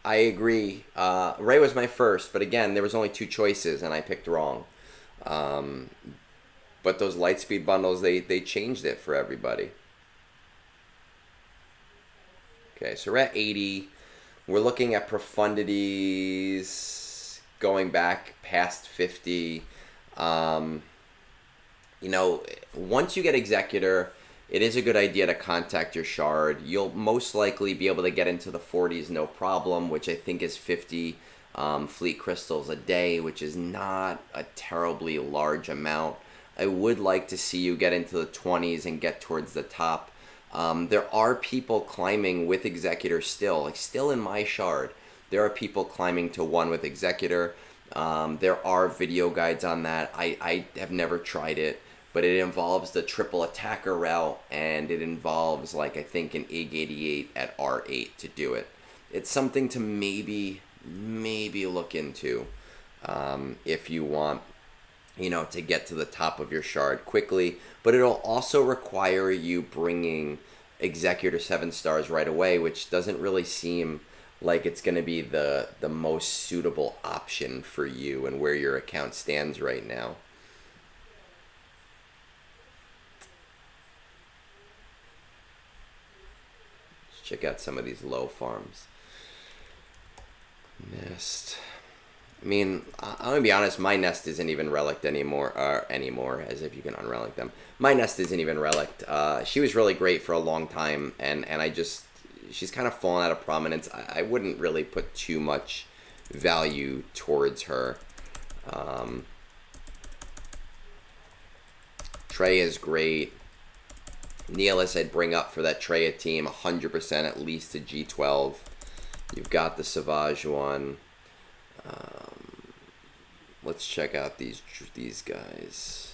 I agree. Rey was my first, but again, there was only 2 choices, and I picked wrong. But those Lightspeed bundles, they changed it for everybody. Okay, so we're at 80. We're looking at profundities going back past 50. You know, once you get Executor, it is a good idea to contact your shard. You'll most likely be able to get into the 40s no problem, which I think is 50 fleet crystals a day, which is not a terribly large amount. I would like to see you get into the 20s and get towards the top. There are people climbing with Executor still. Like, still in my shard, there are people climbing to 1 with Executor. There are video guides on that. I have never tried it, but it involves the triple attacker route, and it involves, like, I think an Ig-88 at R8 to do it. It's something to maybe look into if you want, you know, to get to the top of your shard quickly. But it'll also require you bringing Executor 7 stars right away, which doesn't really seem like it's going to be the most suitable option for you and where your account stands right now. Let's check out some of these low farms. Nest. I mean, I'm going to be honest, my nest isn't even relicked anymore, as if you can unrelic them. My nest isn't even relicked. She was really great for a long time, and she's kind of fallen out of prominence. I wouldn't really put too much value towards her. Trey is great. Nihilus I'd bring up for that Treya team, 100% at least to G12. You've got the Savage one. Let's check out these guys.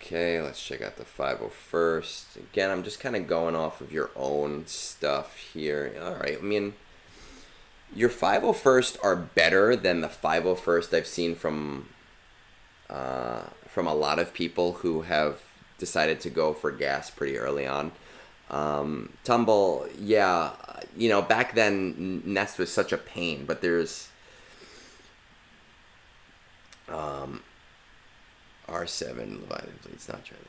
Okay, let's check out the 501st. Again, I'm just kind of going off of your own stuff here. All right, I mean, your 501st are better than the 501st I've seen from a lot of people who have decided to go for gas pretty early on. Tumble, yeah, you know, back then Nest was such a pain, but there's R7 Leviathan, it's not trying to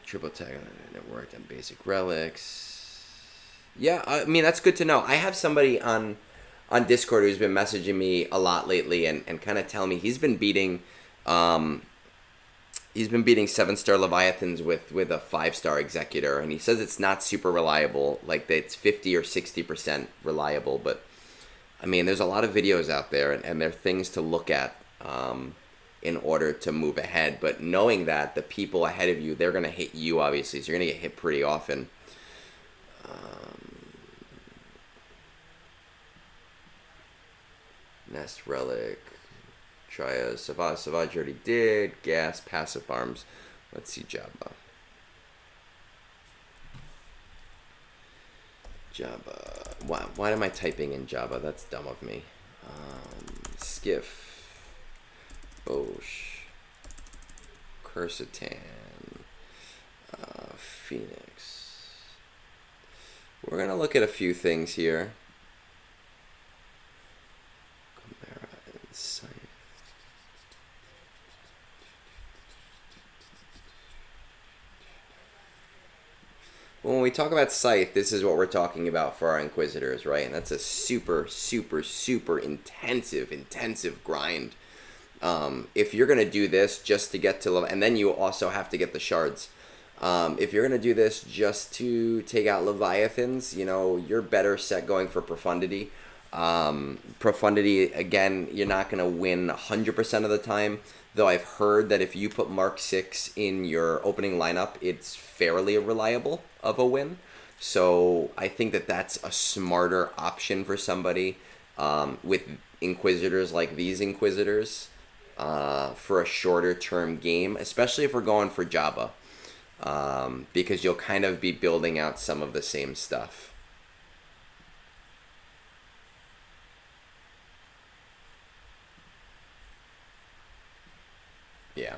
triple tag, it worked on basic relics. Yeah, I mean, that's good to know. I have somebody on Discord who's been messaging me a lot lately and kind of telling me he's been beating 7-star Leviathans with a 5-star Executor, and he says it's not super reliable, like it's 50 or 60% reliable, but I mean, there's a lot of videos out there, and there are things to look at in order to move ahead, but knowing that the people ahead of you, they're going to hit you, obviously, so you're going to get hit pretty often. Nest Relic. Try a Savage already did. Gas, passive arms. Let's see Jabba. Why am I typing in Jabba? That's dumb of me. Skiff. Bosch. Cursitan. Phoenix. We're going to look at a few things here. Chimera and Science. When we talk about Scythe, this is what we're talking about for our Inquisitors, right? And that's a super, super, super intensive grind. If you're going to do this just to get to level, and then you also have to get the shards. If you're going to do this just to take out Leviathans, you know, you're better set going for Profundity. Profundity, again, you're not going to win 100% of the time, though I've heard that if you put Mark 6 in your opening lineup, it's fairly reliable of a win. So I think that that's a smarter option for somebody with Inquisitors like these Inquisitors for a shorter term game, especially if we're going for Jabba, because you'll kind of be building out some of the same stuff. Yeah.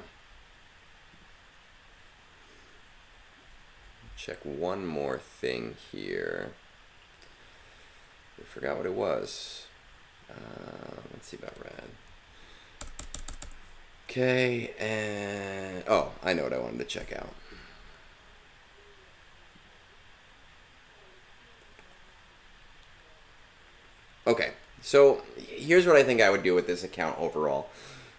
Check one more thing here. I forgot what it was. Let's see about Rad. Okay, and oh, I know what I wanted to check out. Okay, so here's what I think I would do with this account overall.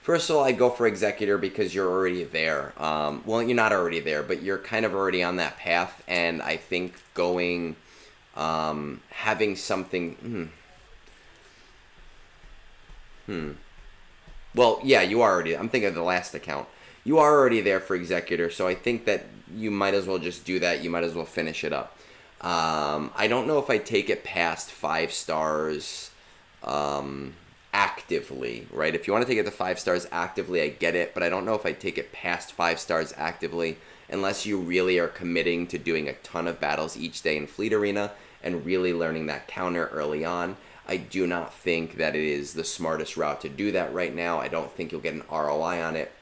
First of all, I'd go for Executor because you're already there. Well, you're not already there, but you're kind of already on that path. And I think going, having something... Well, yeah, you are already. I'm thinking of the last account. You are already there for Executor, so I think that you might as well just do that. You might as well finish it up. I don't know if I take it past 5 stars actively, right? If you want to take it to 5 stars actively, I get it, but I don't know if I take it past 5 stars actively unless you really are committing to doing a ton of battles each day in Fleet Arena and really learning that counter early on. I do not think that it is the smartest route to do that right now. I don't think you'll get an ROI on it.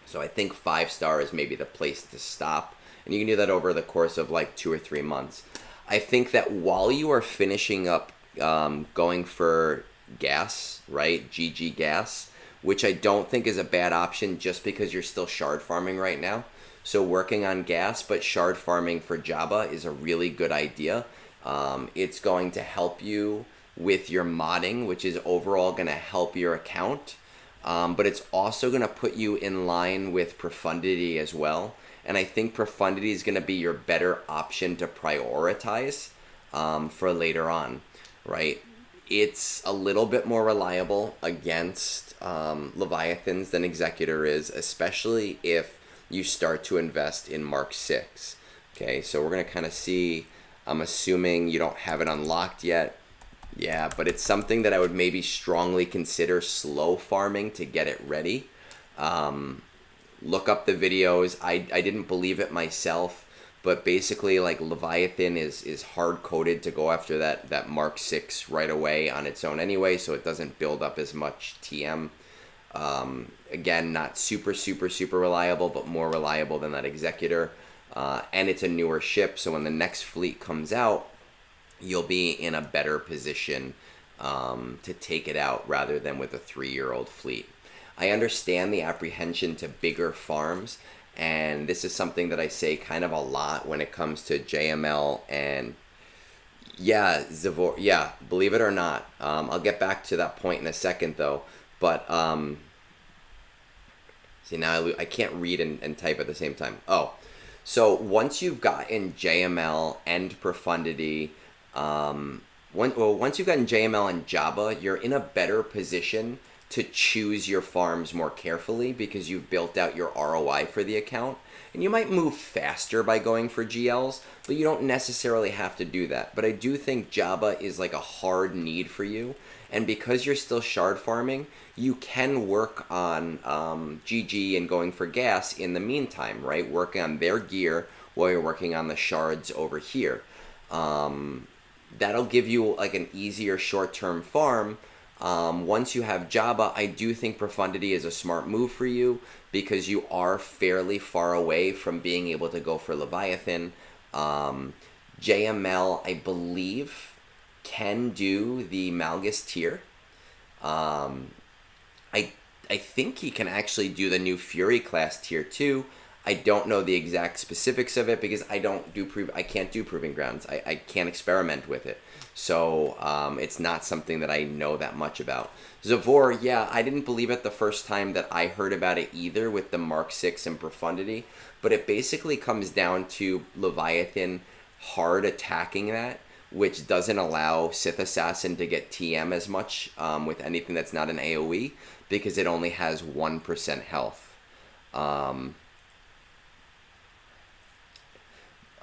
So I think 5 stars may be the place to stop. And you can do that over the course of like 2 or 3 months. I think that while you are finishing up going for gas, right? GG gas, which I don't think is a bad option just because you're still shard farming right now. So working on gas, but shard farming for Jabba is a really good idea. It's going to help you with your modding, which is overall going to help your account. But it's also going to put you in line with profundity as well. And I think profundity is going to be your better option to prioritize for later on, right? It's a little bit more reliable against Leviathans than Executor is, especially if you start to invest in Mark 6. Okay, so we're going to kind of see, I'm assuming you don't have it unlocked yet. Yeah, but it's something that I would maybe strongly consider slow farming to get it ready. Look up the videos. I didn't believe it myself, but basically like Leviathan is hard-coded to go after that Mark 6 right away on its own anyway, so it doesn't build up as much TM. Again, not super reliable, but more reliable than that Executor. And it's a newer ship, so when the next fleet comes out, you'll be in a better position to take it out rather than with a 3-year-old fleet. I understand the apprehension to bigger farms, and this is something that I say kind of a lot when it comes to JML and Zavor. Yeah, believe it or not. I'll get back to that point in a second though, but see now I can't read and type at the same time. Oh, so once you've gotten JML and profundity, once you've gotten JML and Jabba, you're in a better position to choose your farms more carefully because you've built out your ROI for the account. And you might move faster by going for GLs, but you don't necessarily have to do that. But I do think Jabba is like a hard need for you. And because you're still shard farming, you can work on GG and going for gas in the meantime, right? Working on their gear while you're working on the shards over here. That'll give you like an easier short-term farm. Once you have Jabba, I do think profundity is a smart move for you because you are fairly far away from being able to go for Leviathan. JML, I believe, can do the Malgus tier. I think he can actually do the new Fury class tier too. I don't know the exact specifics of it because I can't do Proving Grounds. I can't experiment with it. So it's not something that I know that much about. Zavor, yeah, I didn't believe it the first time that I heard about it either with the Mark 6 and Profundity. But it basically comes down to Leviathan hard attacking that, which doesn't allow Sith Assassin to get TM as much with anything that's not an AoE because it only has 1% health.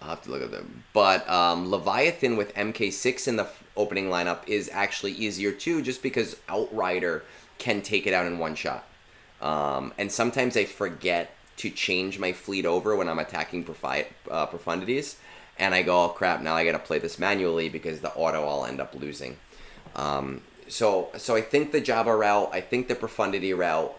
I'll have to look at them. But Leviathan with MK6 in the opening lineup is actually easier too, just because Outrider can take it out in one shot. And sometimes I forget to change my fleet over when I'm attacking Profundities. And I go, oh crap, now I gotta play this manually because the auto I'll end up losing. So I think the Jabba route, I think the Profundity route,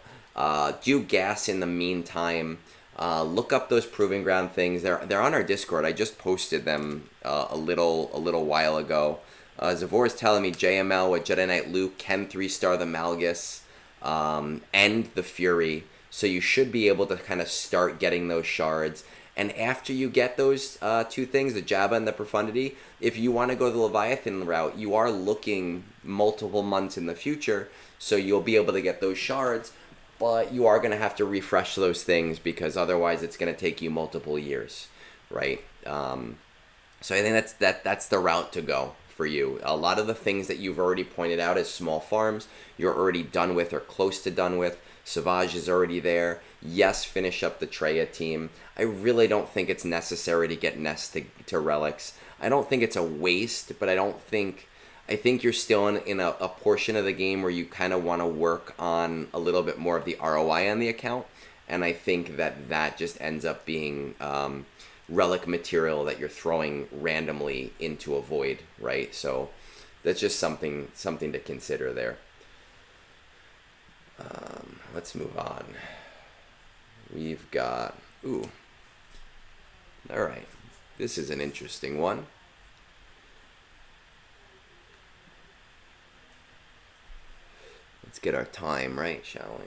do gas in the meantime. Look up those Proving Ground things. They're on our Discord. I just posted them a little while ago. Zavor is telling me JML with Jedi Knight Luke can 3-star the Malgus and the Fury. So you should be able to kind of start getting those shards. And after you get those two things, the Jabba and the Profundity, if you want to go the Leviathan route, you are looking multiple months in the future. So you'll be able to get those shards. But you are going to have to refresh those things because otherwise it's going to take you multiple years, right? So I think that's the route to go for you. A lot of the things that you've already pointed out as small farms, you're already done with or close to done with. Savage is already there. Yes, finish up the Treya team. I really don't think it's necessary to get Nest to relics. I don't think it's a waste, but I think you're still in a portion of the game where you kind of want to work on a little bit more of the ROI on the account. And I think that just ends up being relic material that you're throwing randomly into a void, right? So that's just something to consider there. Let's move on. We've got, all right. This is an interesting one. Let's get our time right, shall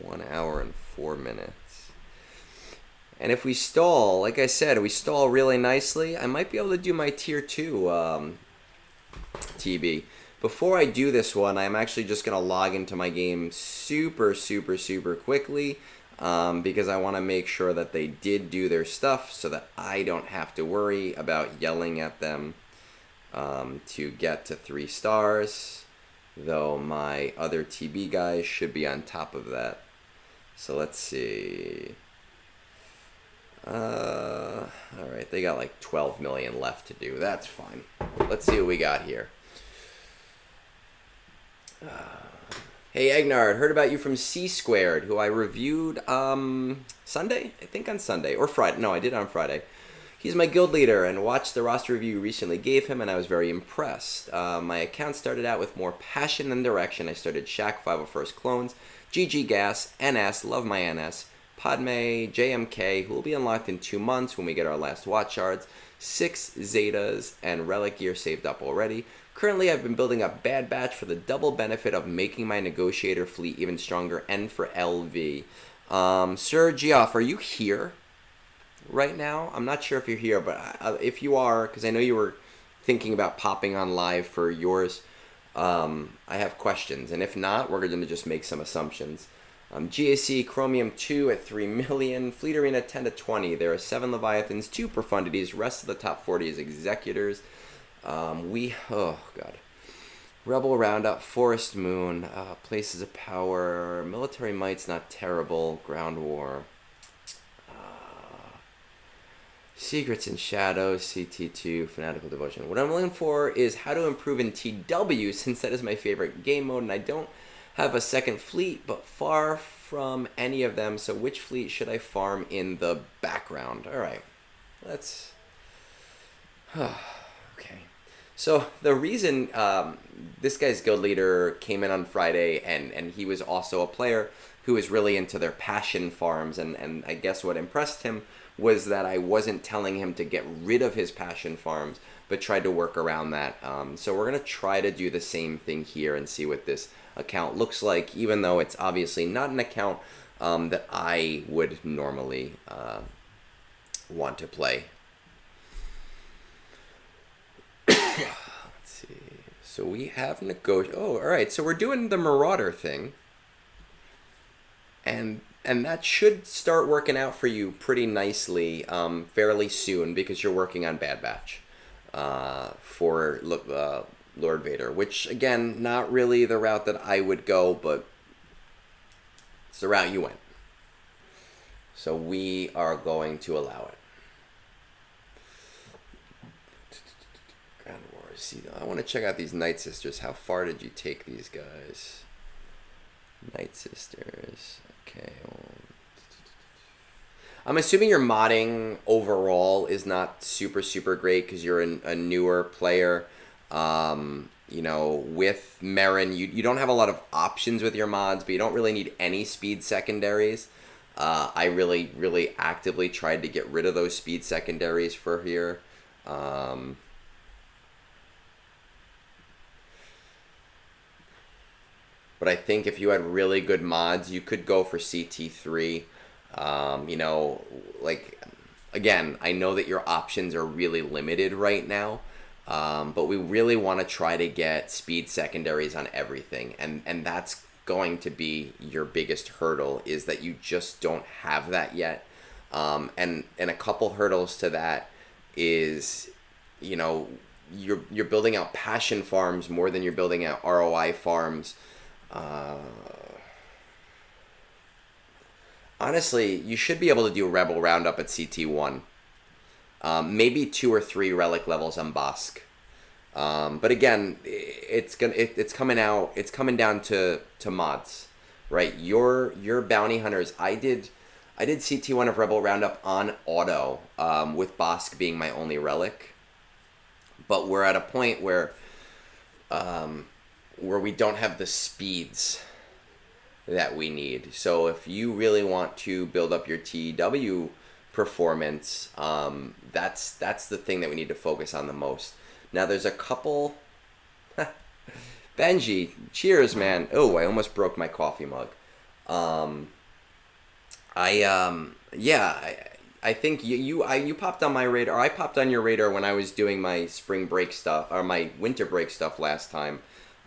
we? 1 hour and 4 minutes. And if we stall, like I said, we stall really nicely, I might be able to do my tier 2 TB. Before I do this one, I'm actually just going to log into my game super quickly because I want to make sure that they did do their stuff so that I don't have to worry about yelling at them to get to 3 stars, though my other TB guys should be on top of that. So let's see. Alright, they got like 12 million left to do. That's fine. Let's see what we got here. Hey Egnard, heard about you from C Squared, who I reviewed Sunday? I think on Sunday. Or Friday. No, I did on Friday. He's my guild leader and watched the roster review you recently gave him, and I was very impressed. My account started out with more passion than direction. I started Shaq 501st Clones, GG Gas, NS, love my NS, Padme, JMK, who will be unlocked in 2 months when we get our last watch shards, 6 Zetas, and relic gear saved up already. Currently, I've been building up Bad Batch for the double benefit of making my negotiator fleet even stronger, and for LV. Sir Geoff, are you here right now? I'm not sure if you're here, but if you are, because I know you were thinking about popping on live for yours, I have questions. And if not, we're going to just make some assumptions. GAC Chromium 2 at 3 million, Fleet Arena 10 to 20. There are 7 Leviathans, 2 Profundities, rest of the top 40 is Executors. Oh god. Rebel Roundup, Forest Moon, Places of Power, Military Might's not terrible, Ground War, Secrets and Shadows, CT2, Fanatical Devotion. What I'm looking for is how to improve in TW, since that is my favorite game mode, and I don't have a second fleet, but far from any of them, so which fleet should I farm in the background? Alright, let's... okay. So the reason this guy's guild leader came in on Friday, and he was also a player who was really into their passion farms, and I guess what impressed him was that I wasn't telling him to get rid of his passion farms, but tried to work around that. So we're going to try to do the same thing here and see what this account looks like, even though it's obviously not an account that I would normally want to play. Let's see. So we have Oh, all right. So we're doing the Marauder thing, and that should start working out for you pretty nicely fairly soon, because you're working on Bad Batch for Lord Vader, which again, not really the route that I would go, but it's the route you went. So we are going to allow it. See, I want to check out these Night Sisters. How far did you take these guys? Night Sisters. Okay. I'm assuming your modding overall is not super great because you're a newer player. You know, with Merrin, you don't have a lot of options with your mods, but you don't really need any speed secondaries. I really actively tried to get rid of those speed secondaries for here. But I think if you had really good mods, you could go for CT3. You know, like, again, I know that your options are really limited right now, but we really want to try to get speed secondaries on everything. And that's going to be your biggest hurdle, is that you just don't have that yet. And a couple hurdles to that is, you know, you're building out passion farms more than you're building out ROI farms. Honestly, you should be able to do Rebel Roundup at CT1. Maybe 2 or 3 relic levels on Bosk. But again, it's coming out. It's coming down to mods, right? Your bounty hunters. I did CT1 of Rebel Roundup on auto, with Bosk being my only relic. But we're at a point where we don't have the speeds that we need. So if you really want to build up your TW performance, that's the thing that we need to focus on the most. Now there's a couple. Benji, cheers, man. Oh, I almost broke my coffee mug. I think you popped on my radar. I popped on your radar when I was doing my spring break stuff or my winter break stuff last time.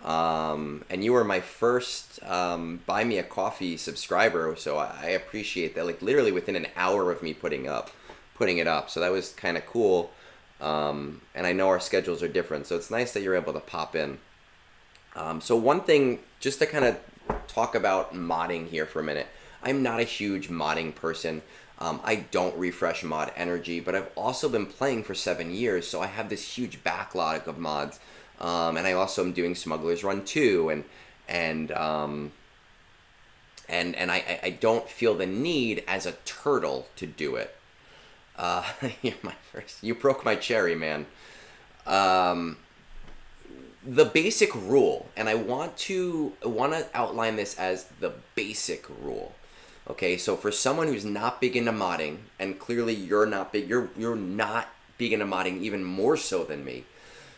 And you were my first buy me a coffee subscriber, so I appreciate that. Like literally within an hour of me putting it up, so that was kind of cool. And I know our schedules are different, so it's nice that you're able to pop in. So one thing, just to kind of talk about modding here for a minute. I'm not a huge modding person. I don't refresh mod energy, but I've also been playing for 7 years, so I have this huge backlog of mods. And I also am doing Smuggler's Run 2, and I don't feel the need as a turtle to do it. You're my first. You broke my cherry, man. The basic rule, and I want to outline this as the basic rule. Okay, so for someone who's not big into modding, and clearly you're not big into modding even more so than me.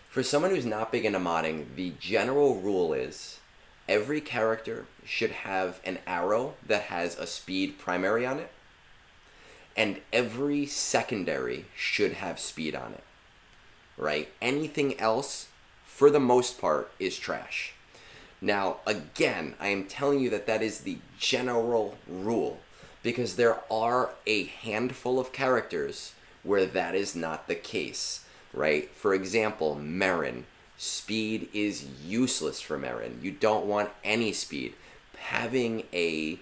For someone who's not big into modding, the general rule is every character should have an arrow that has a speed primary on it, and every secondary should have speed on it, right? Anything else, for the most part, is trash. Now, again, I am telling you that is the general rule, because there are a handful of characters where that is not the case, right? For example, Merrin. Speed is useless for Merrin. You don't want any speed. Having a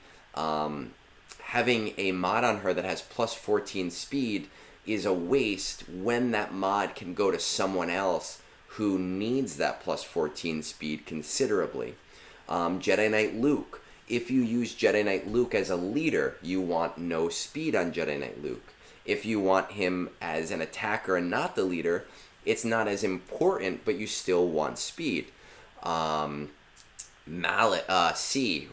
mod on her that has plus 14 speed is a waste when that mod can go to someone else who needs that plus 14 speed considerably. Jedi Knight Luke. If you use Jedi Knight Luke as a leader, you want no speed on Jedi Knight Luke. If you want him as an attacker and not the leader, it's not as important, but you still want speed. C,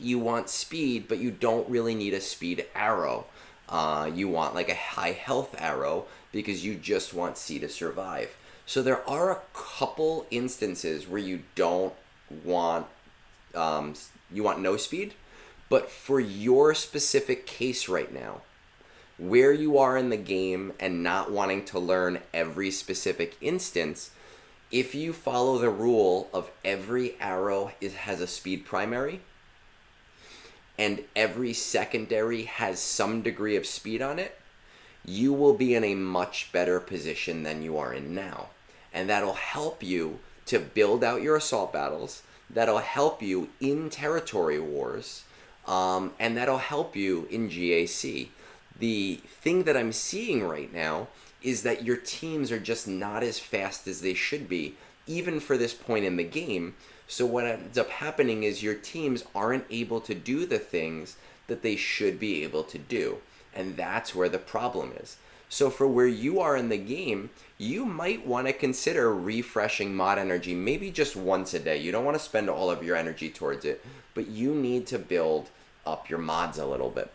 you want speed, but you don't really need a speed arrow. You want like a high health arrow because you just want C to survive. So there are a couple instances where you don't want, you want no speed, but for your specific case right now, where you are in the game and not wanting to learn every specific instance, if you follow the rule of every arrow has a speed primary and every secondary has some degree of speed on it, you will be in a much better position than you are in now. And that'll help you to build out your assault battles, that'll help you in territory wars, and that'll help you in GAC. The thing that I'm seeing right now is that your teams are just not as fast as they should be, even for this point in the game. So what ends up happening is your teams aren't able to do the things that they should be able to do. And that's where the problem is. So for where you are in the game, you might want to consider refreshing mod energy maybe just once a day. You don't want to spend all of your energy towards it, but you need to build up your mods a little bit.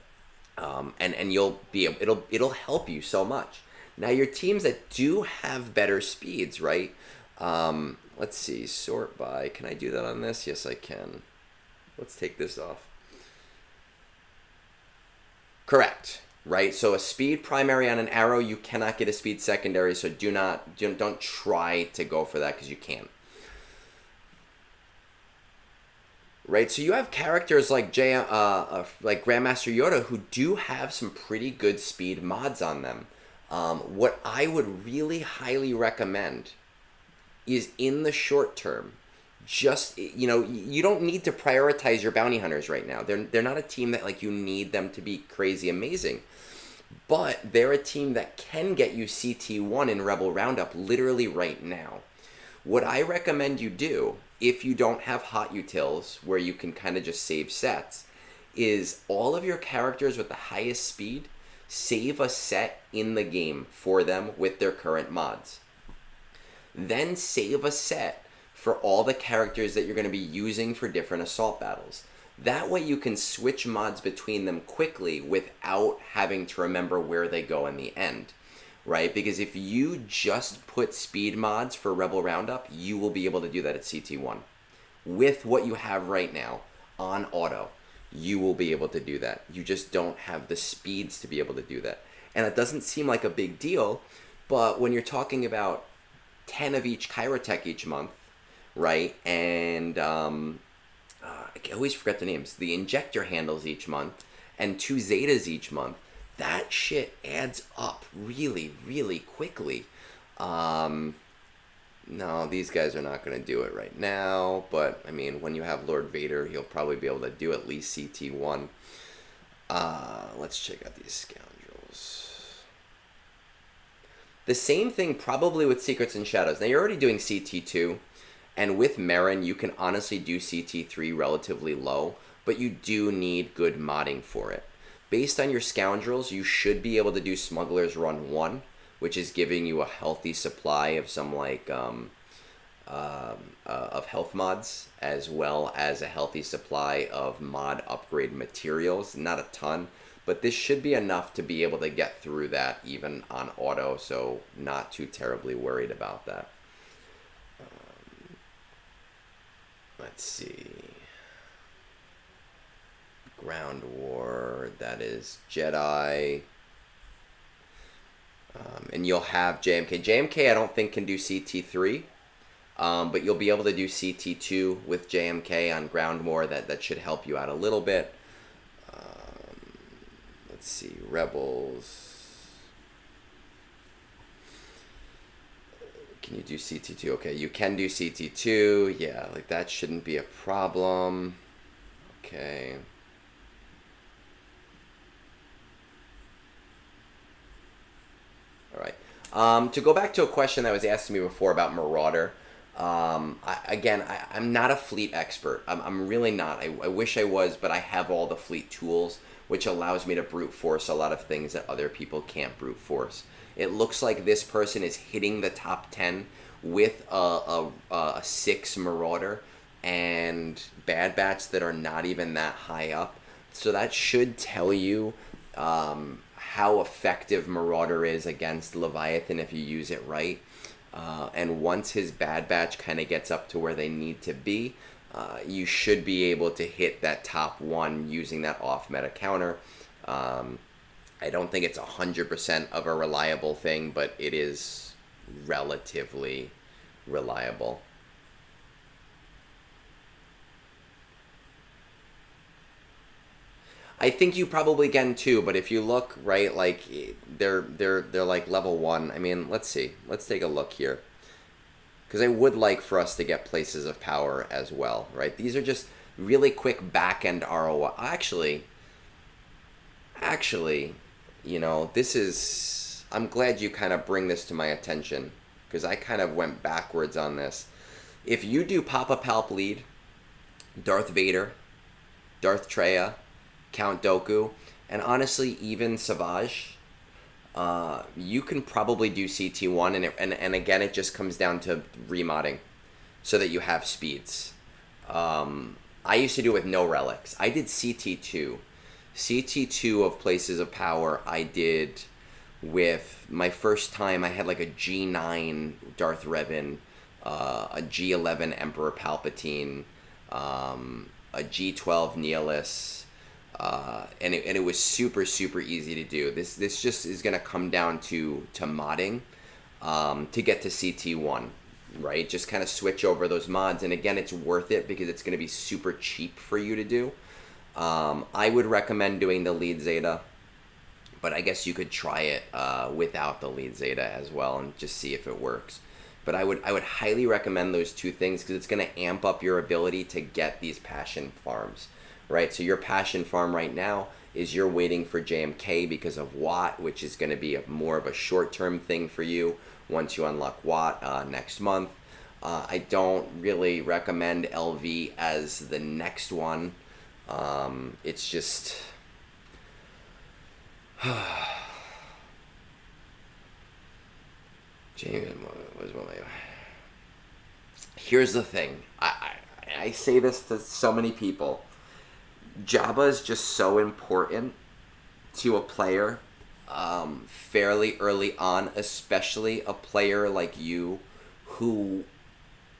And you'll be it'll help you so much. Now your teams that do have better speeds, right? Let's see, sort by. Can I do that on this? Yes, I can. Let's take this off. Correct, right? So a speed primary on an arrow, you cannot get a speed secondary. So don't try to go for that because you can't. Right, so you have characters like like Grandmaster Yoda who do have some pretty good speed mods on them. What I would really highly recommend is in the short term, just, you don't need to prioritize your bounty hunters right now. They're not a team that like you need them to be crazy amazing, but they're a team that can get you CT1 in Rebel Roundup literally right now. What I recommend you do, if you don't have hot utils where you can kind of just save sets, is all of your characters with the highest speed, save a set in the game for them with their current mods. Then save a set for all the characters that you're going to be using for different assault battles. That way you can switch mods between them quickly without having to remember where they go in the end, right? Because if you just put speed mods for Rebel Roundup, you will be able to do that at CT1. With what you have right now on auto, you will be able to do that. You just don't have the speeds to be able to do that. And it doesn't seem like a big deal, but when you're talking about 10 of each Kyrotech each month, right? And I always forget the names. The injector handles each month and 2 Zetas each month. That shit adds up really, really quickly. No, these guys are not going to do it right now. But, I mean, when you have Lord Vader, he'll probably be able to do at least CT1. Let's check out these scoundrels. The same thing probably with Secrets and Shadows. Now, you're already doing CT2. And with Merrin, you can honestly do CT3 relatively low. But you do need good modding for it. Based on your scoundrels, you should be able to do Smuggler's Run 1, which is giving you a healthy supply of some like of health mods, as well as a healthy supply of mod upgrade materials. Not a ton, but this should be enough to be able to get through that even on auto, so not too terribly worried about that. Let's see. Ground War, that is Jedi. And you'll have JMK. JMK I don't think can do CT3, but you'll be able to do CT2 with JMK on Ground War. That should help you out a little bit. Let's see, Rebels. Can you do CT2? Okay, you can do CT2. Yeah, like that shouldn't be a problem. Okay. All right. To go back to a question that was asked to me before about Marauder, I'm not a fleet expert. I'm really not. I wish I was, but I have all the fleet tools, which allows me to brute force a lot of things that other people can't brute force. It looks like this person is hitting the top 10 with a 6 Marauder and Bad Batch that are not even that high up. So that should tell you how effective Marauder is against Leviathan if you use it right. And once his Bad Batch kind of gets up to where they need to be, you should be able to hit that top 1 using that off-meta counter. I don't think it's 100% of a reliable thing, but it is relatively reliable. I think you probably can too, but if you look, right, like they're like level 1. I mean, let's see. Let's take a look here. Because I would like for us to get places of power as well, right? These are just really quick back-end ROI. Actually, this is... I'm glad you kind of bring this to my attention, because I kind of went backwards on this. If you do Papa Palp lead, Darth Vader, Darth Traya, Count Dooku, and honestly even Savage, you can probably do CT1, and again it just comes down to remodding so that you have speeds. I used to do it with no relics. I did CT2 of Places of Power. I did with my first time. I had like a G9 Darth Revan, a G11 Emperor Palpatine, a G12 Nihilus. And it was super easy to do. This just is going to come down to modding to get to CT1, right? Just kind of switch over those mods, and again, it's worth it because it's going to be super cheap for you to do. I would recommend doing the lead Zeta, But I guess you could try it without the lead Zeta as well and just see if it works. But I would highly recommend those two things because it's going to amp up your ability to get these passion farms, right? So your passion farm right now is you're waiting for JMK because of Watt, which is going to be more of a short-term thing for you once you unlock Watt next month. I don't really recommend LV as the next one. It's just... Here's the thing. I say this to so many people. Jabba is just so important to a player fairly early on, especially a player like you who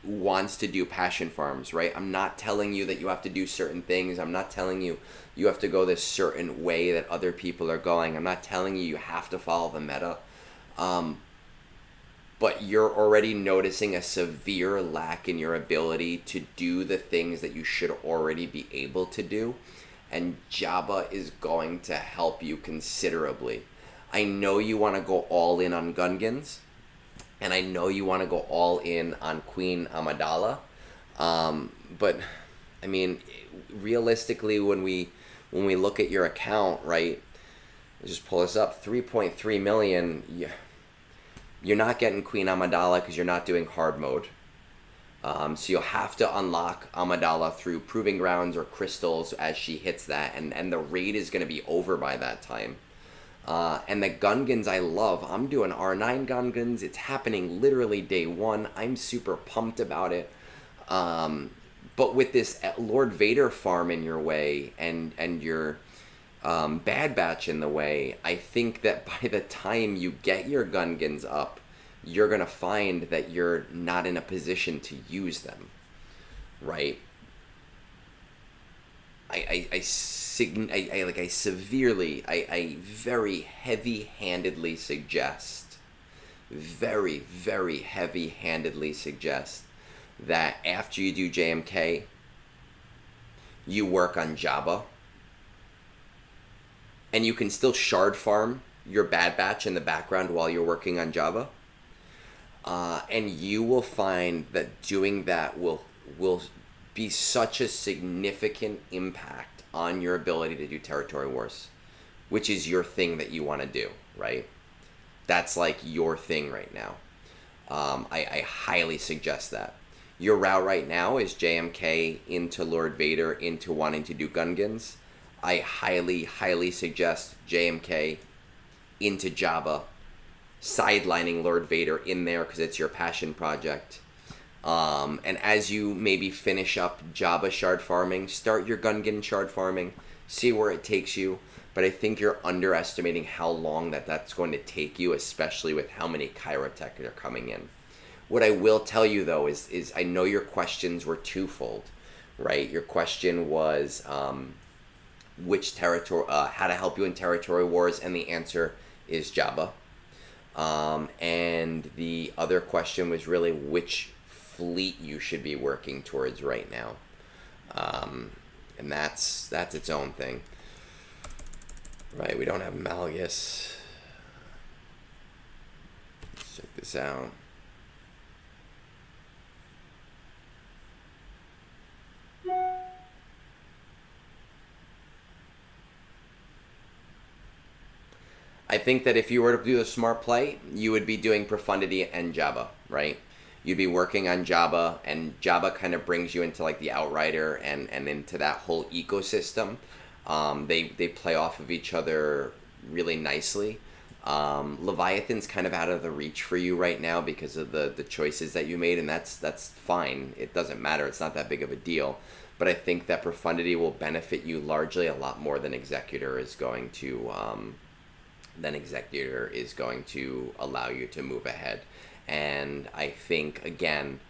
wants to do passion farms, right? I'm not telling you that you have to do certain things. I'm not telling you you have to go this certain way that other people are going. I'm not telling you you have to follow the meta. But you're already noticing a severe lack in your ability to do the things that you should already be able to do. And Jabba is going to help you considerably. I know you want to go all in on Gungans. And I know you want to go all in on Queen Amidala. But, I mean, realistically, when we look at your account, right, just pull this up, 3.3 million, you're not getting Queen Amidala because you're not doing hard mode. So you'll have to unlock Amidala through Proving Grounds or Crystals as she hits that, and the raid is going to be over by that time. And the Gungans I love. I'm doing R9 Gungans. It's happening literally day one. I'm super pumped about it. But with this Lord Vader farm in your way and your Bad Batch in the way, I think that by the time you get your Gungans up, you're going to find that you're not in a position to use them, right? I very heavy-handedly suggest that after you do JMK, you work on Jabba, and you can still shard farm your Bad Batch in the background while you're working on Jabba, and you will find that doing that will be such a significant impact on your ability to do territory wars, which is your thing that you want to do, right? That's like your thing right now. I highly suggest that. Your route right now is JMK into Lord Vader into wanting to do Gungans. I highly suggest JMK into Jabba, sidelining Lord Vader in there because it's your passion project. And as you maybe finish up Jabba shard farming, start your Gungan shard farming, see where it takes you. But I think you're underestimating how long that's going to take you, especially with how many Kyrotech are coming in. What I will tell you, though, is I know your questions were twofold, right? Your question was which territory, how to help you in territory wars, and the answer is Jabba. And the other question was really which fleet you should be working towards right now. And that's its own thing. Right, we don't have Malgus. Let's check this out. I think that if you were to do a smart play, you would be doing Profundity and Jabba, right? You'd be working on Jabba, and Jabba kind of brings you into like the Outrider and into that whole ecosystem. They play off of each other really nicely. Leviathan's kind of out of the reach for you right now because of the choices that you made, and that's fine. It doesn't matter. It's not that big of a deal. But I think that Profundity will benefit you largely a lot more than Executor is going to allow you to move ahead. And I think, again,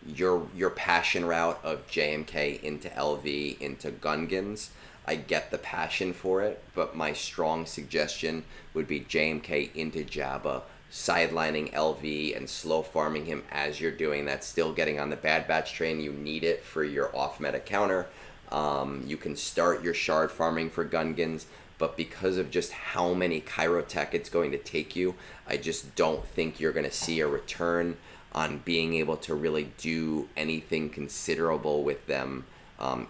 your passion route of JMK into LV into Gungans, I get the passion for it, but my strong suggestion would be JMK into Jabba, sidelining LV and slow farming him as you're doing that, still getting on the Bad Batch train. You need it for your off-meta counter. You can start your shard farming for Gungans, but because of just how many Chirotech it's going to take you, I just don't think you're going to see a return on being able to really do anything considerable with them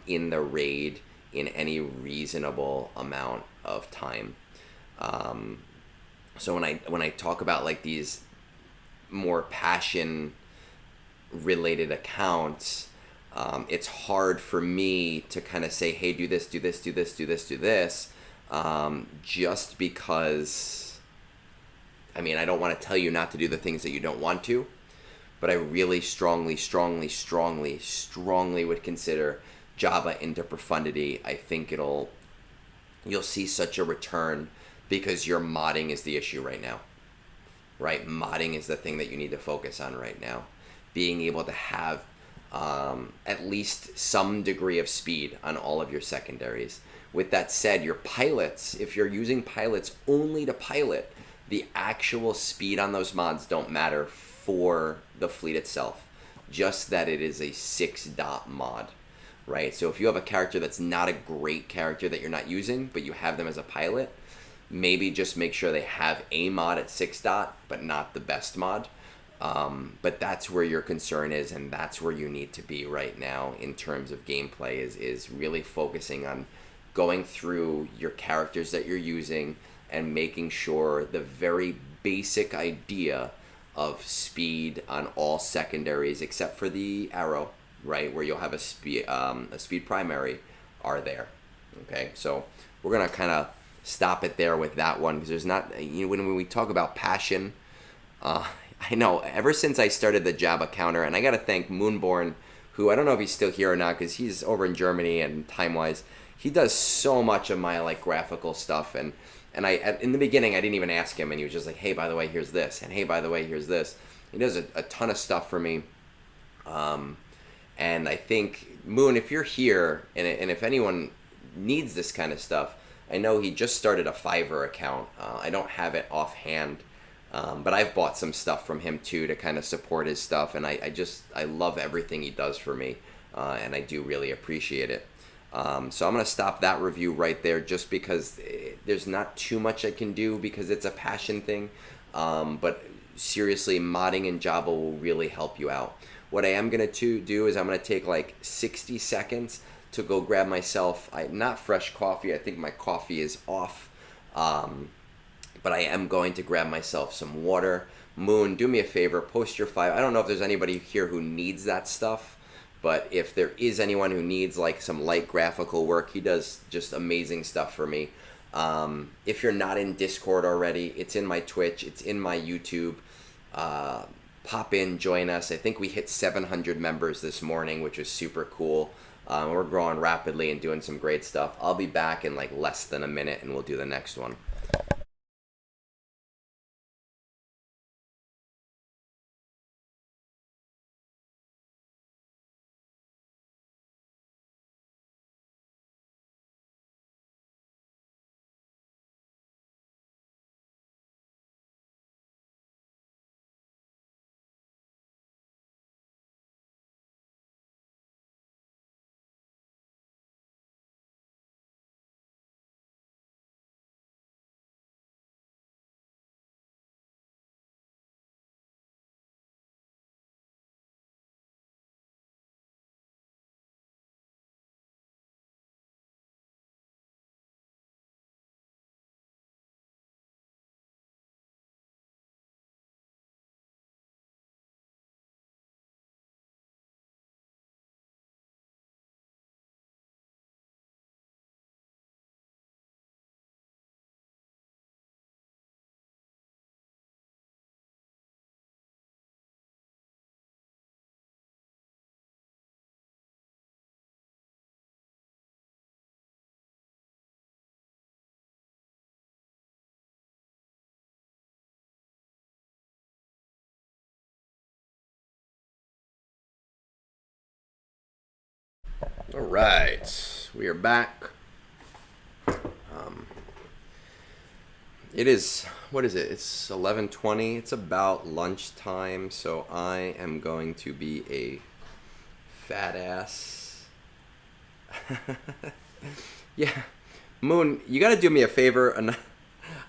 in the raid in any reasonable amount of time. So when I talk about like these more passion related accounts, it's hard for me to kind of say, hey, do this, do this, do this, do this, do this, just because, I mean, I don't want to tell you not to do the things that you don't want to, but I really strongly would consider Jabba into Profundity. I think you'll see such a return because your modding is the issue right now, right? Modding is the thing that you need to focus on right now. Being able to have at least some degree of speed on all of your secondaries. With that said, your pilots, if you're using pilots only to pilot, the actual speed on those mods don't matter for the fleet itself. Just that it is a 6-dot mod, right? So if you have a character that's not a great character that you're not using, but you have them as a pilot, maybe just make sure they have a mod at 6-dot, but not the best mod. But that's where your concern is, and that's where you need to be right now in terms of gameplay, is really focusing on going through your characters that you're using and making sure the very basic idea of speed on all secondaries except for the arrow, right, where you'll have a speed primary, are there. Okay, so we're gonna kind of stop it there with that one, because there's not, when we talk about passion, I know ever since I started the Jabba counter, and I gotta thank Moonborn, who I don't know if he's still here or not, because he's over in Germany, and time-wise he does so much of my like graphical stuff, and I in the beginning I didn't even ask him, and he was just like, hey, by the way, here's this, and hey, by the way, here's this. He does a ton of stuff for me, and I think, Moon, if you're here, and if anyone needs this kind of stuff, I know he just started a Fiverr account. I don't have it offhand, but I've bought some stuff from him too to kind of support his stuff, and I love everything he does for me, and I do really appreciate it. So I'm going to stop that review right there, just because there's not too much I can do because it's a passion thing. But seriously, modding in Jabba will really help you out. What I am going to do is I'm going to take like 60 seconds to go grab myself, not fresh coffee, I think my coffee is off, but I am going to grab myself some water. Moon, do me a favor, post your 5. I don't know if there's anybody here who needs that stuff, but if there is anyone who needs like some light graphical work, he does just amazing stuff for me. If you're not in Discord already, it's in my Twitch, it's in my YouTube. Pop in, join us. I think we hit 700 members this morning, which is super cool. We're growing rapidly and doing some great stuff. I'll be back in like less than a minute, and we'll do the next one. All right, we are back. It is, what is it? It's 11:20. It's about lunchtime, so I am going to be a fat ass. Yeah, Moon, you got to do me a favor. And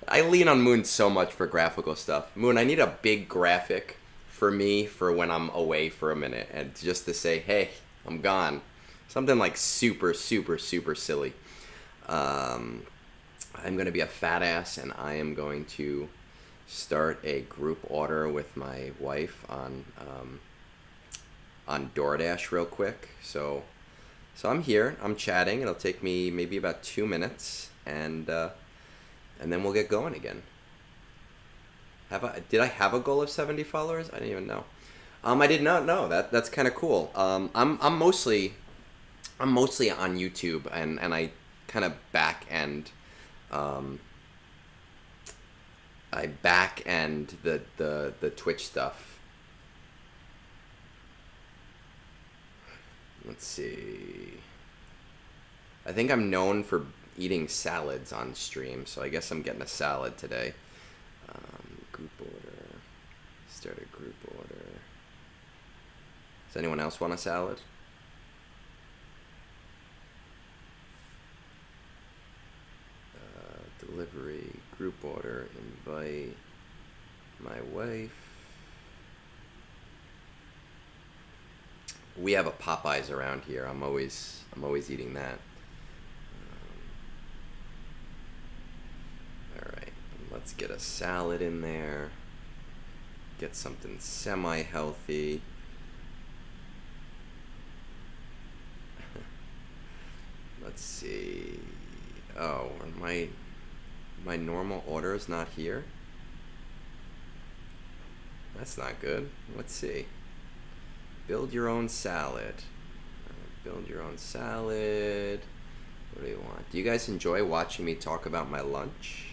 I lean on Moon so much for graphical stuff. Moon, I need a big graphic for me for when I'm away for a minute, and just to say, hey, I'm gone. Something like super, super, super silly. I'm going to be a fat ass, and I am going to start a group order with my wife on DoorDash real quick. So I'm here. I'm chatting. It'll take me maybe about 2 minutes, and then we'll get going again. Did I have a goal of 70 followers? I didn't even know. I did not know. That's kind of cool. I'm mostly on YouTube, and I kind of back end the Twitch stuff. Let's see. I think I'm known for eating salads on stream, so I guess I'm getting a salad today. Group order. Start a group order. Does anyone else want a salad? Delivery, group order, invite my wife. We have a Popeyes around here. I'm always eating that. All right, let's get a salad in there. Get something semi-healthy. Let's see. Oh, my normal order is not here. That's not good. Let's see. Build your own salad. Build your own salad. What do you want? Do you guys enjoy watching me talk about my lunch?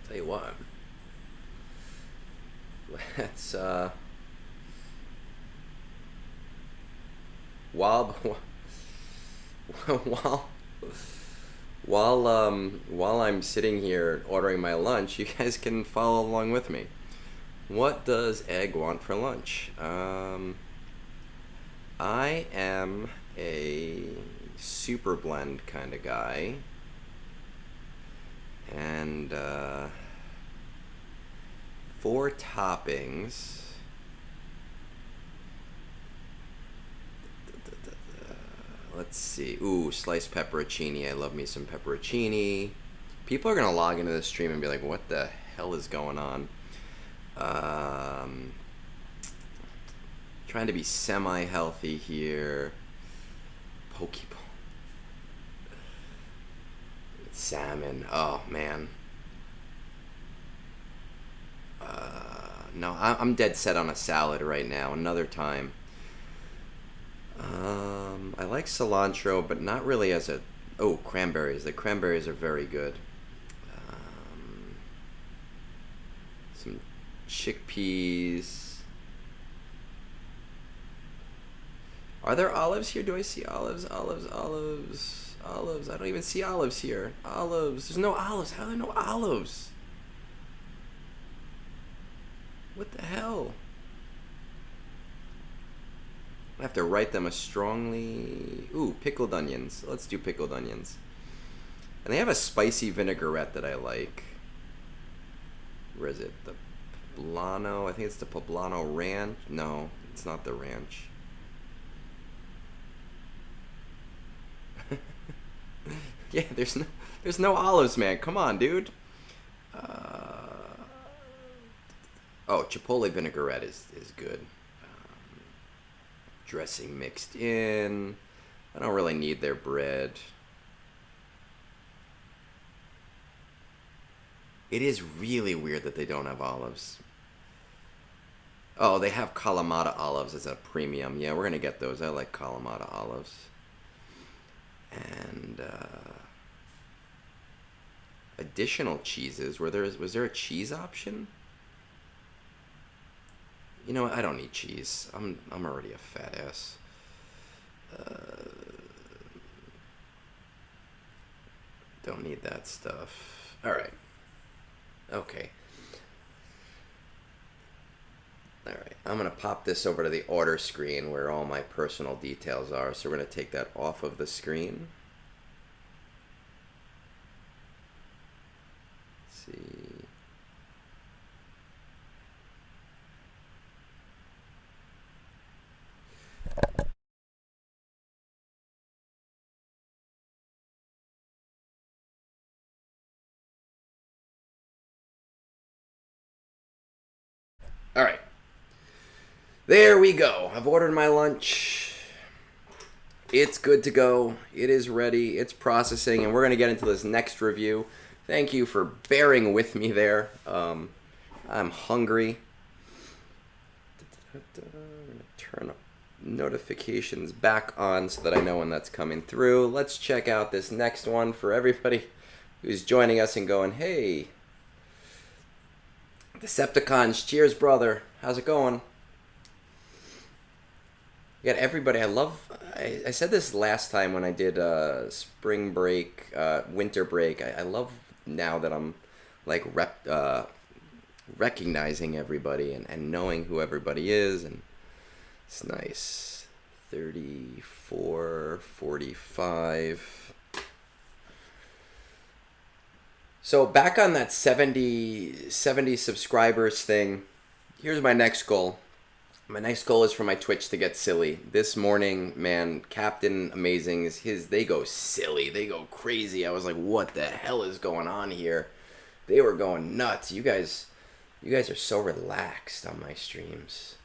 Tell you what. Let's while I'm sitting here ordering my lunch, you guys can follow along with me. What does Egg want for lunch? I am a super blend kind of guy, and 4 toppings. Let's see. Ooh, sliced pepperoncini. I love me some pepperoncini. People are gonna log into this stream and be like, "What the hell is going on?" Trying to be semi-healthy here. Pokeball. Salmon. Oh man. No, I'm dead set on a salad right now. Another time. I like cilantro, but not really as a... Oh, cranberries. The cranberries are very good. Some chickpeas. Are there olives here? Do I see olives? Olives. I don't even see olives here. Olives. There's no olives. How are there no olives? What the hell? I have to write them a strongly... Ooh, pickled onions. Let's do pickled onions. And they have a spicy vinaigrette that I like. Where is it? The Poblano. I think it's the Poblano Ranch. No, it's not the ranch. Yeah, there's no olives, man. Come on, dude. Oh, chipotle vinaigrette is good. Dressing mixed in. I don't really need their bread. It is really weird that they don't have olives. Oh, they have Kalamata olives as a premium. Yeah, we're going to get those. I like Kalamata olives. And additional cheeses. Was there a cheese option? You know what? I don't need cheese. I'm already a fat ass. Don't need that stuff. All right. Okay. All right. I'm going to pop this over to the order screen where all my personal details are. So we're going to take that off of the screen. There we go. I've ordered my lunch. It's good to go. It is ready. It's processing, and we're going to get into this next review. Thank you for bearing with me there. I'm hungry. I'm going to turn notifications back on so that I know when that's coming through. Let's check out this next one for everybody who's joining us and going, hey, Decepticons, cheers, brother. How's it going? You got everybody. I said this last time when I did spring break, winter break. I love now that I'm like recognizing everybody and knowing who everybody is, and it's nice. 34, 45. So back on that 70 subscribers thing, here's my next goal. My next goal is for my Twitch to get silly. This morning, man, Captain Amazing's, they go silly. They go crazy. I was like, what the hell is going on here? They were going nuts. You guys are so relaxed on my streams.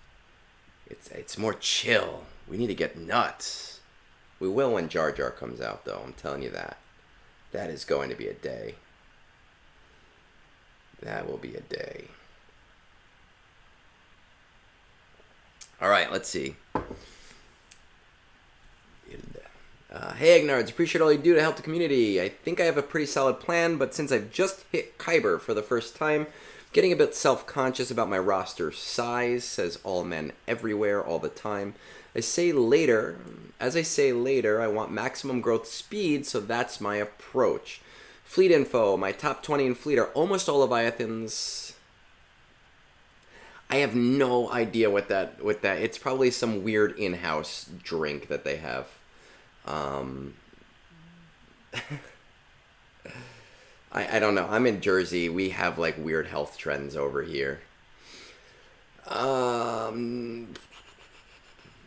It's more chill. We need to get nuts. We will when Jar Jar comes out, though. I'm telling you that. That is going to be a day. That will be a day. All right, let's see. Hey, Egnards, appreciate all you do to help the community. I think I have a pretty solid plan, but since I've just hit Kyber for the first time, getting a bit self-conscious about my roster size, says all men everywhere all the time. As I say later, I want maximum growth speed, so that's my approach. Fleet info, my top 20 in fleet are almost all Leviathans. I have no idea what that. It's probably some weird in-house drink that they have. I don't know. I'm in Jersey. We have like weird health trends over here.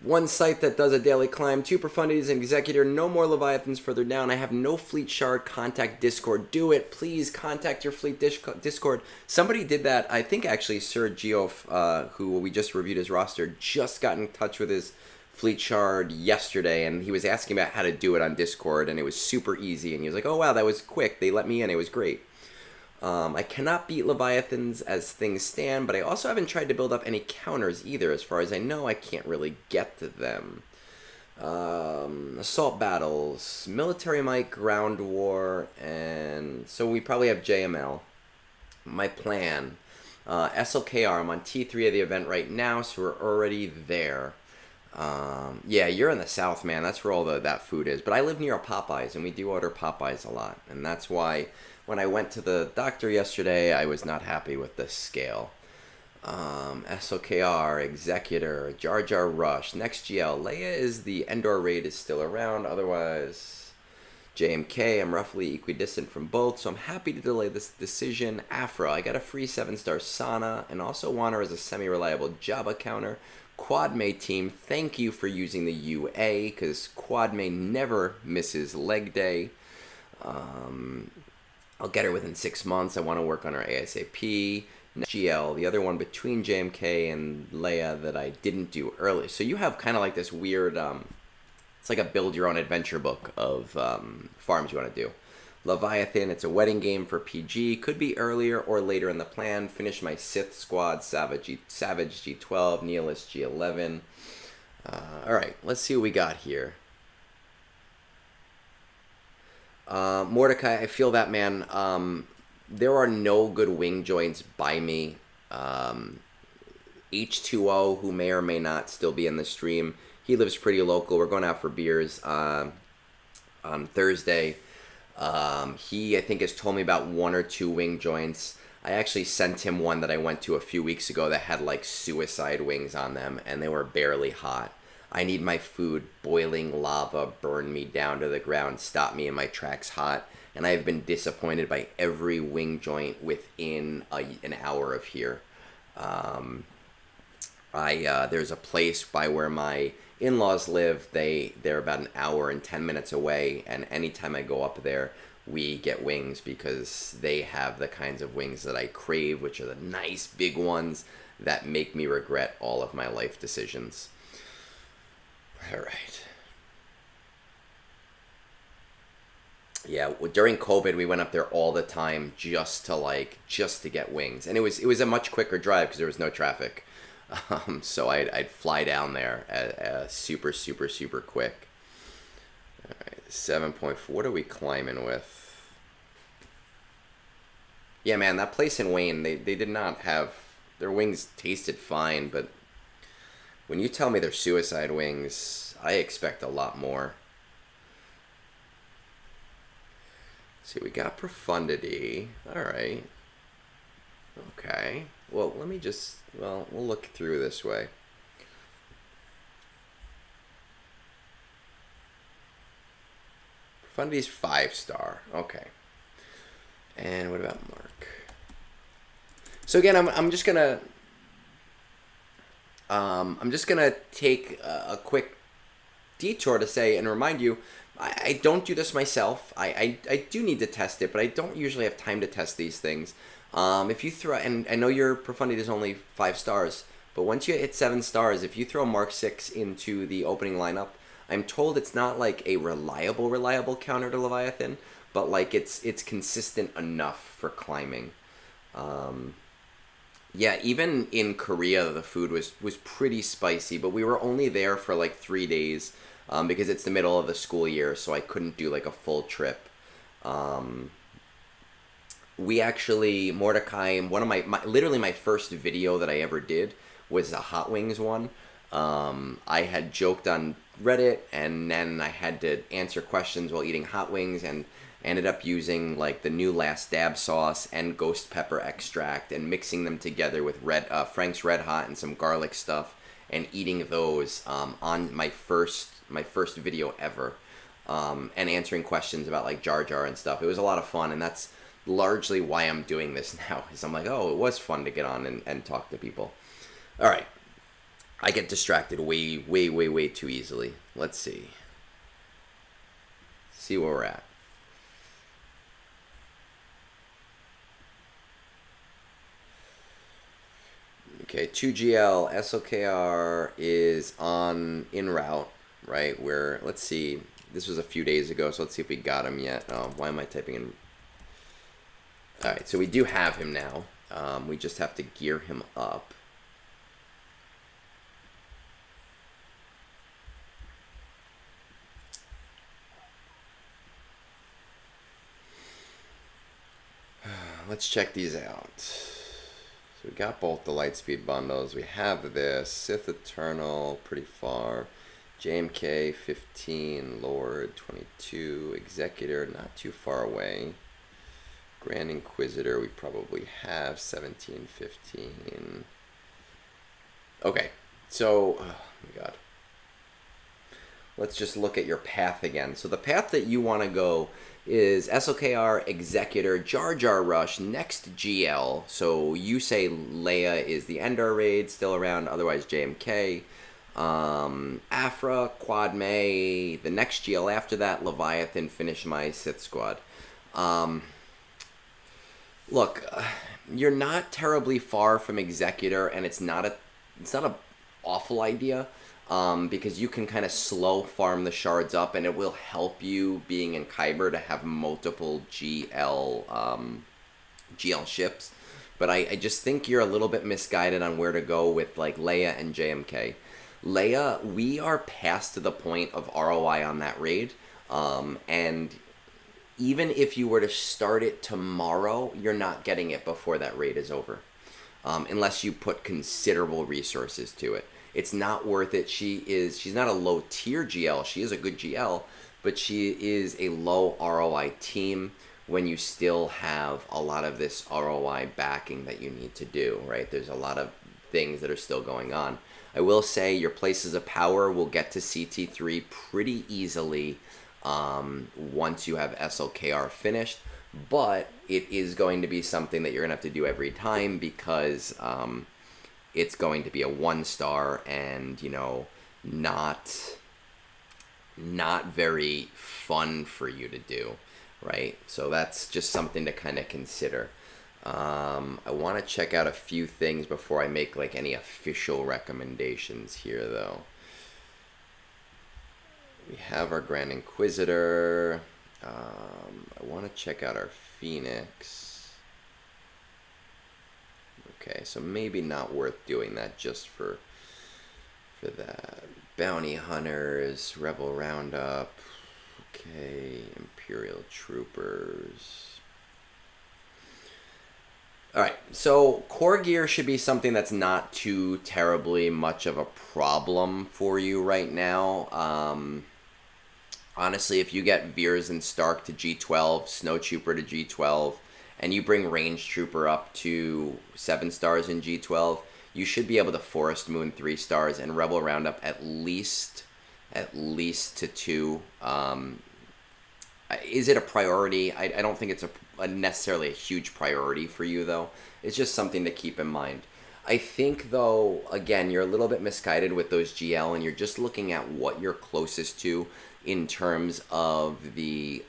One site that does a daily climb, 2 profundities, an executor, no more Leviathans further down. I have no fleet shard. Contact Discord. Do it. Please contact your fleet Discord. Somebody did that. I think actually Sir Geoff, who we just reviewed his roster, just got in touch with his fleet shard yesterday, and he was asking about how to do it on Discord, and it was super easy, and he was like, oh wow, that was quick. They let me in. It was great. I cannot beat Leviathans as things stand, but I also haven't tried to build up any counters either. As far as I know, I can't really get to them. Assault battles, military might, ground war, and so we probably have JML. My plan. SLKR, I'm on T3 of the event right now, so we're already there. Yeah, you're in the south, man. That's where all that food is. But I live near a Popeyes, and we do order Popeyes a lot, and that's why when I went to the doctor yesterday, I was not happy with the scale. SOKR, Executor, Jar Jar Rush, Next GL. Leia is the Endor raid is still around. Otherwise, JMK, I'm roughly equidistant from both, so I'm happy to delay this decision. Afra, I got a free 7-star Sana, and also want her as a semi-reliable Jabba counter. Quadmay team, thank you for using the UA, because Quadmay never misses leg day. I'll get her within 6 months. I want to work on her ASAP. GL, the other one between JMK and Leia that I didn't do earlier. So you have kind of like this weird, it's like a build your own adventure book of farms you want to do. Leviathan, it's a wedding game for PG. Could be earlier or later in the plan. Finish my Sith squad, Savage G12, Nihilist G11. Alright, let's see what we got here. Mordecai, I feel that, man. There are no good wing joints by me. H2O, who may or may not still be in the stream, he lives pretty local. We're going out for beers on Thursday. He, I think, has told me about 1 or 2 wing joints. I actually sent him one that I went to a few weeks ago that had like suicide wings on them, and they were barely hot. I need my food, boiling lava, burn me down to the ground, stop me in my tracks hot. And I have been disappointed by every wing joint within an hour of here. There's a place by where my in-laws live. They're about an hour and 10 minutes away. And anytime I go up there, we get wings because they have the kinds of wings that I crave, which are the nice big ones that make me regret all of my life decisions. All right. Yeah, during COVID, we went up there all the time just to get wings, and it was a much quicker drive because there was no traffic. So I'd fly down there super super quick. All right, 7.4. What are we climbing with? Yeah, man, that place in Wayne, they did not have, their wings tasted fine, but when you tell me they're suicide wings, I expect a lot more. See, we got profundity. All right. Okay. Well, we'll look through this way. Profundity's 5-star. Okay. And what about Mark? So again, I'm just gonna take a quick detour to say and remind you, I don't do this myself. I do need to test it, but I don't usually have time to test these things. If you throw, and I know your profundity is only 5 stars, but once you hit 7 stars, if you throw Mark 6 into the opening lineup, I'm told it's not like a reliable counter to Leviathan, but like it's consistent enough for climbing. Yeah, even in Korea, the food was pretty spicy, but we were only there for like 3 days. Because it's the middle of the school year, so I couldn't do like a full trip. We actually, Mordecai, one of literally my first video that I ever did was a Hot Wings one. I had joked on Reddit, and then I had to answer questions while eating hot wings, and ended up using like the new Last Dab sauce and ghost pepper extract and mixing them together with Frank's Red Hot and some garlic stuff, and eating those on my first video ever, and answering questions about like Jar Jar and stuff. It was a lot of fun, and that's largely why I'm doing this now, is I'm like, oh, it was fun to get on and talk to people. All right, I get distracted way too easily. Let's see where we're at. Okay, 2GL SOKR is en route, right? Where, let's see, this was a few days ago, so let's see if we got him yet. Oh, why am I typing in? All right, so we do have him now. We just have to gear him up. Let's check these out. So we got both the Lightspeed bundles. We have this Sith Eternal, pretty far. JMK 15, Lord 22, Executor not too far away. Grand Inquisitor we probably have 17, 15. Okay, so oh my god. Let's just look at your path again. So the path that you want to go is SOKR, Executor, Jar Jar Rush, next GL. So you say Leia is the Endor raid, still around, otherwise JMK. Afra, Quad May, the next GL after that, Leviathan, finish my Sith squad. Look, you're not terribly far from Executor, and it's not a awful idea. Because you can kind of slow farm the shards up, and it will help you, being in Kyber, to have multiple GL ships. But I just think you're a little bit misguided on where to go with like Leia and JMK. Leia, we are past the point of ROI on that raid, and even if you were to start it tomorrow, you're not getting it before that raid is over, unless you put considerable resources to it. It's not worth it. She's not a low tier GL. She is a good GL, but she is a low ROI team when you still have a lot of this ROI backing that you need to do, right? There's a lot of things that are still going on. I will say your places of power will get to CT3 pretty easily once you have SLKR finished, but it is going to be something that you're going to have to do every time, because it's going to be a 1-star and, you know, not very fun for you to do, right? So that's just something to kind of consider. I want to check out a few things before I make like any official recommendations here, though. We have our Grand Inquisitor. I want to check out our Phoenix. Okay, so maybe not worth doing that just for that. Bounty Hunters, Rebel Roundup. Okay, Imperial Troopers. Alright, so core gear should be something that's not too terribly much of a problem for you right now. Honestly, if you get Veers and Stark to G12, Snow Trooper to G12, and you bring Range Trooper up to 7 stars in G12, you should be able to Forest Moon 3 stars and Rebel Roundup at least to 2. Is it a priority? I don't think it's a necessarily a huge priority for you, though. It's just something to keep in mind. I think, though, again, you're a little bit misguided with those GL, and you're just looking at what you're closest to in terms of the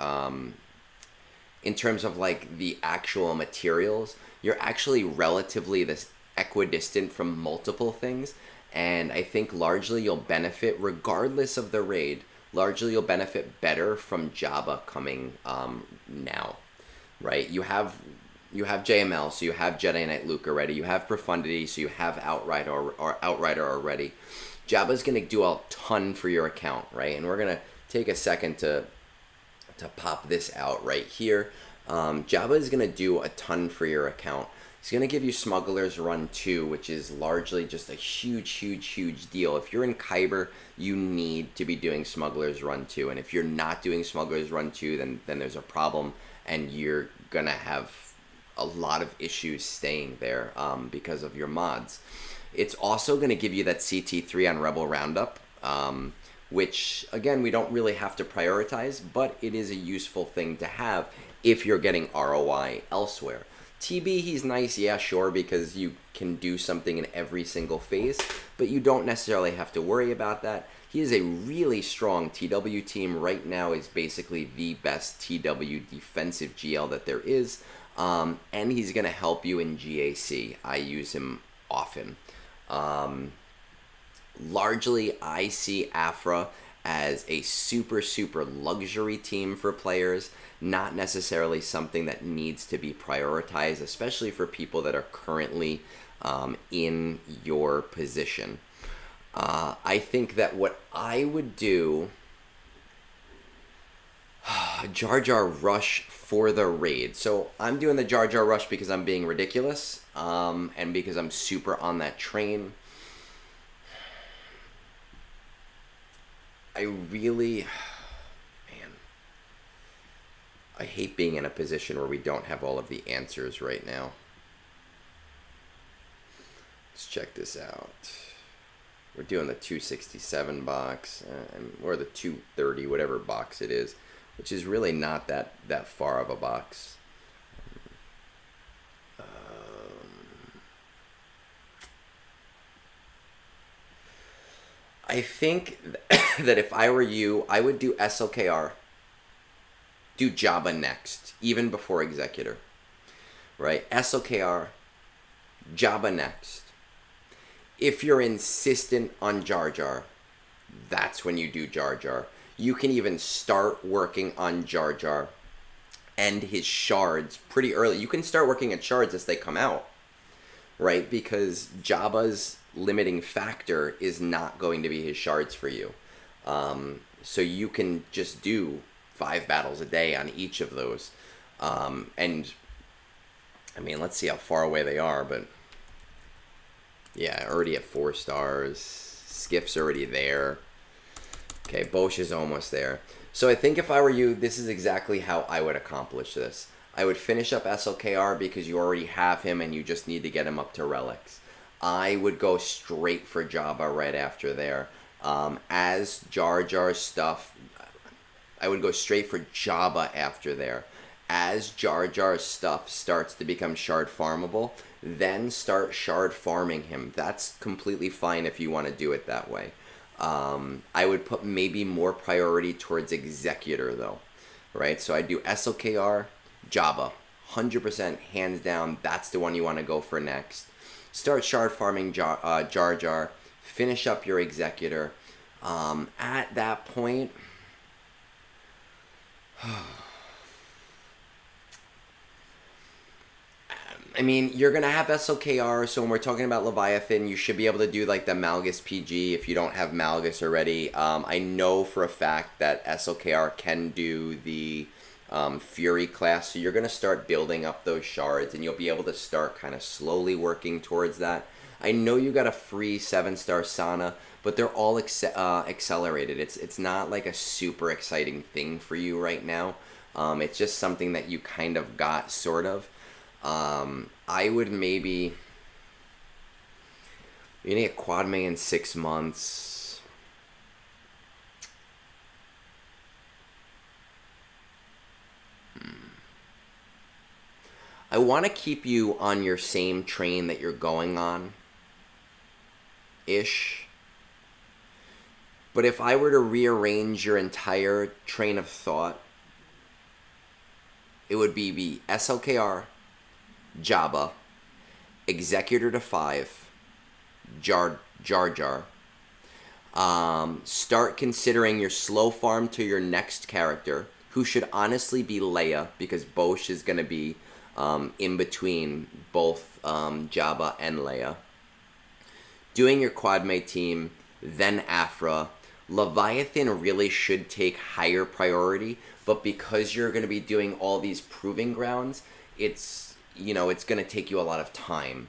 like the actual materials. You're actually relatively this equidistant from multiple things, and I think largely you'll benefit regardless of the raid. Largely you'll benefit better from Jabba coming now, right? You have JML, so you have Jedi Knight Luke already. You have Profundity, so you have Outrider already. Jabba's gonna do a ton for your account, right? And we're gonna take a second to pop this out right here. Jabba is gonna do a ton for your account. He's going to give you Smuggler's Run 2, which is largely just a huge deal. If you're in Kyber, you need to be doing Smuggler's Run 2. And if you're not doing Smuggler's Run 2, then there's a problem, and you're going to have a lot of issues staying there because of your mods. It's also going to give you that CT3 on Rebel Roundup, which, again, we don't really have to prioritize, but it is a useful thing to have if you're getting ROI elsewhere. TB, he's nice, yeah, sure, because you can do something in every single phase, but you don't necessarily have to worry about that. He is a really strong TW team. Right now is basically the best TW defensive GL that there is, and he's going to help you in GAC. I use him often. Largely, I see Afra as a super luxury team for players, not necessarily something that needs to be prioritized, especially for people that are currently in your position. I think that what I would do, Jar Jar Rush for the raid. So I'm doing the Jar Jar Rush because I'm being ridiculous, and because I'm super on that train. I hate being in a position where we don't have all of the answers right now. Let's check this out. We're doing the 267 box, or the 230, whatever box it is, which is really not that far of a box. I think that if I were you, I would do SLKR. Do Jabba next, even before Executor. Right? SLKR, Jabba next. If you're insistent on Jar Jar, that's when you do Jar Jar. You can even start working on Jar Jar and his shards pretty early. You can start working at shards as they come out, right? Because Jabba's limiting factor is not going to be his shards for you. So you can just do 5 battles a day on each of those. And, I mean, let's see how far away they are, but yeah, already at 4 stars. Skiff's already there. Okay, Bosch is almost there. So I think if I were you, this is exactly how I would accomplish this. I would finish up SLKR because you already have him and you just need to get him up to relics. I would go straight for Jabba right after there. As Jar Jar stuff, I would go straight for Jabba after there. As Jar Jar stuff starts to become shard farmable, then start shard farming him. That's completely fine if you want to do it that way. I would put maybe more priority towards Executor though, right? So I do SLKR, Jabba, 100% hands down, that's the one you want to go for next. Start shard farming Jar Jar. Finish up your Executor. At that point, I mean, you're going to have SLKR, so when we're talking about Leviathan, you should be able to do like the Malgus PG if you don't have Malgus already. I know for a fact that SLKR can do the Fury class, so you're going to start building up those shards, and you'll be able to start kind of slowly working towards that. I know you got a free 7-star Sana, but they're all accelerated. It's not like a super exciting thing for you right now. It's just something that you kind of got, sort of. I would maybe... You're going to get Quad May in 6 months. I want to keep you on your same train that you're going on. Ish. But if I were to rearrange your entire train of thought, it would be SLKR, Jabba, Executor to 5, Jar Jar. Start considering your slow farm to your next character, who should honestly be Leia, because Bosch is going to be in between both Jabba and Leia. Doing your Quad May team, then Afra. Leviathan really should take higher priority, but because you're going to be doing all these proving grounds, it's going to take you a lot of time.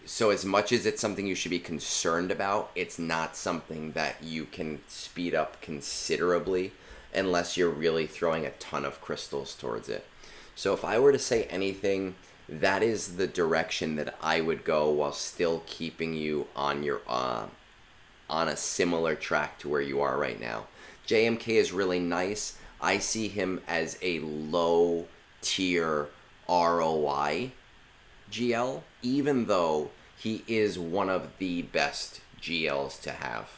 So as much as it's something you should be concerned about, it's not something that you can speed up considerably unless you're really throwing a ton of crystals towards it. So if I were to say anything, that is the direction that I would go, while still keeping you on your on a similar track to where you are right now. JMK is really nice. I see him as a low tier ROI GL, even though he is one of the best GLs to have.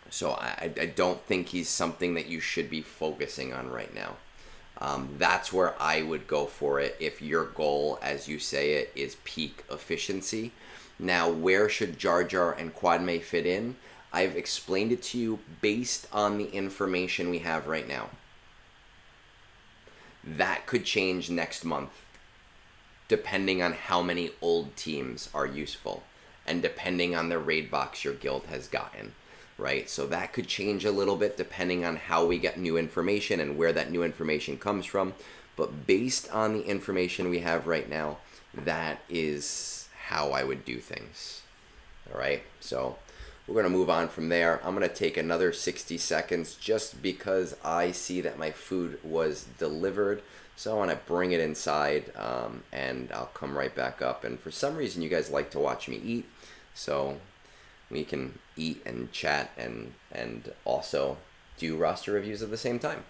So I don't think he's something that you should be focusing on right now. That's where I would go for it if your goal, as you say it, is peak efficiency. Now, where should Jar Jar and Quad May fit in? I've explained it to you based on the information we have right now. That could change next month, depending on how many old teams are useful, and depending on the raid box your guild has gotten. Right? So that could change a little bit depending on how we get new information and where that new information comes from. But based on the information we have right now, that is how I would do things. All right? So we're going to move on from there. I'm going to take another 60 seconds just because I see that my food was delivered. So I want to bring it inside, and I'll come right back up. And for some reason, you guys like to watch me eat. So we can eat and chat and also do roster reviews at the same time.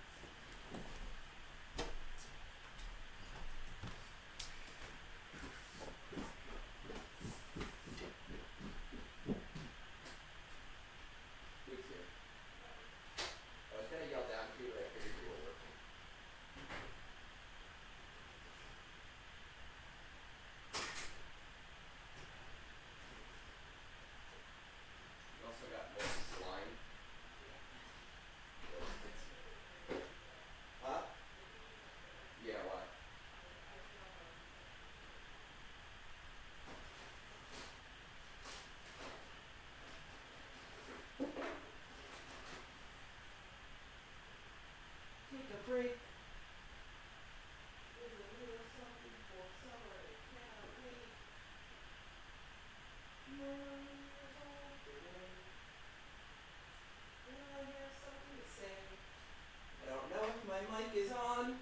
Is on.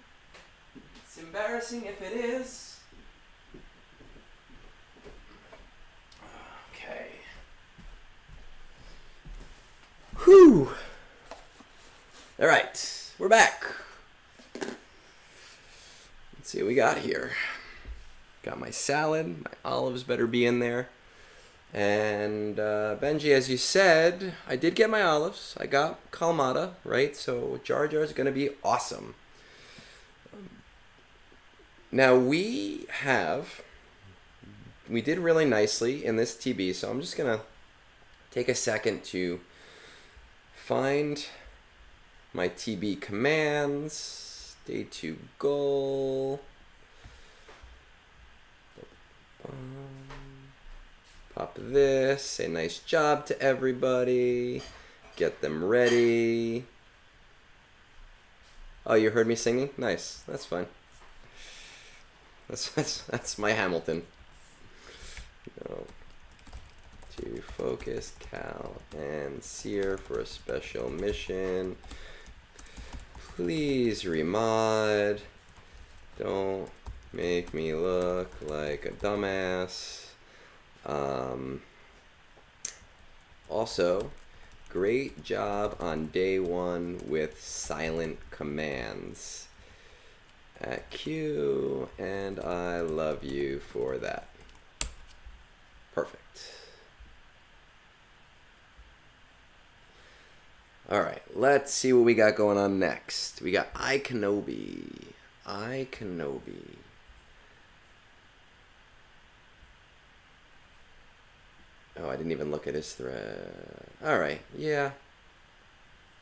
It's embarrassing if it is. Okay. Whew. All right, we're back. Let's see what we got here. Got my salad. My olives better be in there. And Benji, as you said, I did get my olives. I got Kalmata, right? So Jar Jar is going to be awesome. Now we did really nicely in this TB, so I'm just gonna take a second to find my TB commands. Day 2 goal. Pop this. Say nice job to everybody. Get them ready. Oh, you heard me singing? Nice. That's fine. That's my Hamilton. Go to focus Cal and Seer for a special mission. Please remod. Don't make me look like a dumbass. Also, great job on day 1 with silent commands at Q, and I love you for that. Perfect. Alright, let's see what we got going on next. We got iKenobi. iKenobi. Oh, I didn't even look at his thread. Alright, yeah.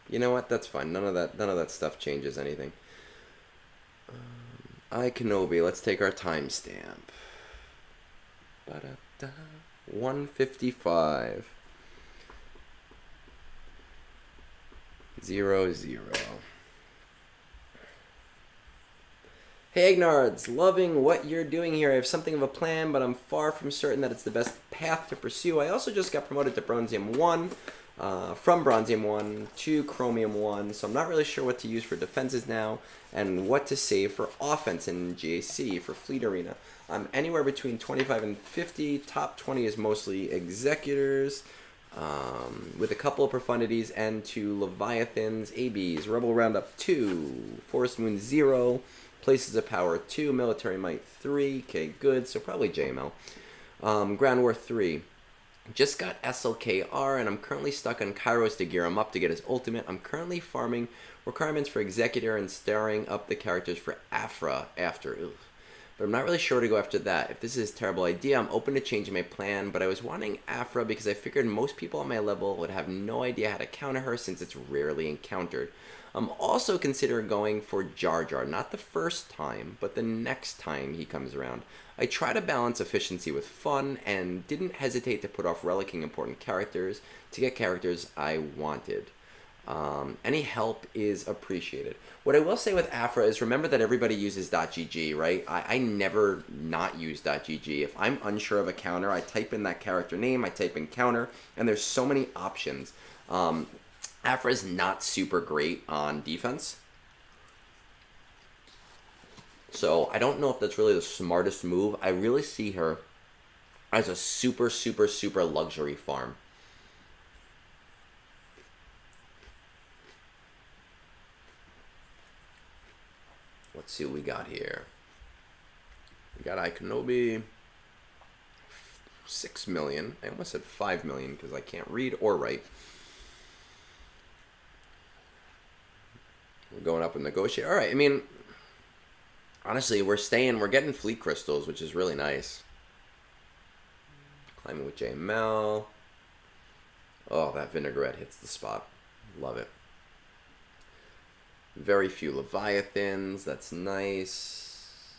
You know what? That's fine. None of that stuff changes anything. iKenobi, let's take our timestamp. 155. 00. Hey Egnards, loving what you're doing here. I have something of a plan, but I'm far from certain that it's the best path to pursue. I also just got promoted to Bronzium 1, from Bronzium 1 to Chromium 1, so I'm not really sure what to use for defenses now, and what to save for offense in GAC for Fleet Arena. I'm anywhere between 25 and 50. Top 20 is mostly Executors, with a couple of Profundities and 2 Leviathans, ABs, Rebel Roundup 2, Forest Moon 0, Places of Power 2, Military Might 3, okay, good, so probably JML. Ground War 3. Just got SLKR, and I'm currently stuck on Kairos to gear him up to get his ultimate. I'm currently farming requirements for Executor and staring up the characters for Afra after. Ugh. But I'm not really sure to go after that. If this is a terrible idea, I'm open to changing my plan, but I was wanting Afra because I figured most people on my level would have no idea how to counter her since it's rarely encountered. I'm also considering going for Jar Jar, not the first time, but the next time he comes around. I try to balance efficiency with fun and didn't hesitate to put off relicking important characters to get characters I wanted. Any help is appreciated. What I will say with Afra is remember that everybody uses .gg, right? I never not use .gg. If I'm unsure of a counter, I type in that character name, I type in counter, and there's so many options. Afra is not super great on defense. So I don't know if that's really the smartest move. I really see her as a super, super, super luxury farm. Let's see what we got here. We got iKenobi. 6 million. I almost said 5 million because I can't read or write. We're going up and negotiate. All right, I mean, honestly, we're getting fleet crystals, which is really nice. Climbing with JML. Oh, that vinaigrette hits the spot. Love it. Very few Leviathans. That's nice.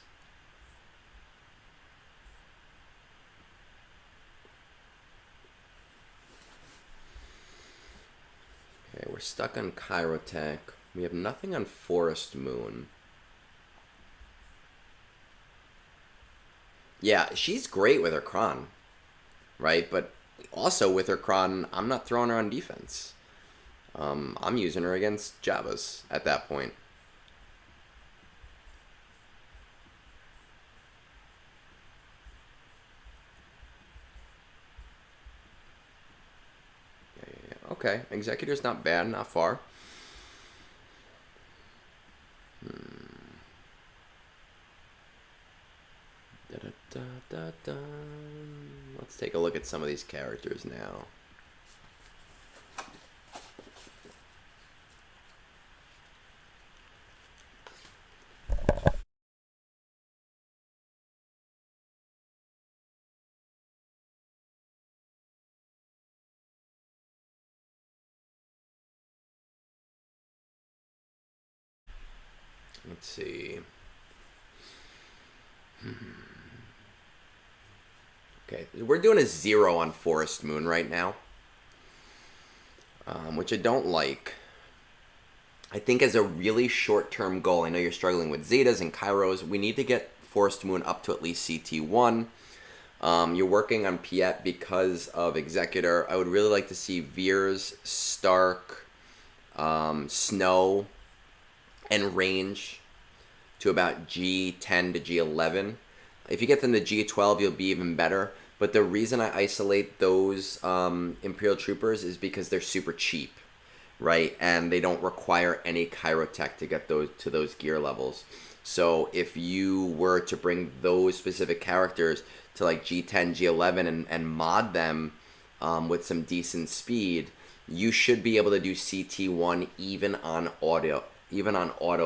Okay, we're stuck on Chirotech. We have nothing on Forest Moon. Yeah, she's great with her Kron, right? But also with her Kron, I'm not throwing her on defense. I'm using her against Jabbas at that point. Yeah. Okay, Executor's not bad, not far. Let's take a look at some of these characters now. Let's see. Okay, we're doing a 0 on Forest Moon right now, which I don't like. I think as a really short-term goal, I know you're struggling with Zetas and Kairos, we need to get Forest Moon up to at least CT1. You're working on Piet because of Executor. I would really like to see Veers, Stark, Snow, and Range to about G10 to G11. If you get them to G12, you'll be even better. But the reason I isolate those Imperial Troopers is because they're super cheap, right? And they don't require any Chirotech to get those to those gear levels. So if you were to bring those specific characters to like G10, G11 and mod them with some decent speed, you should be able to do CT1 even on auto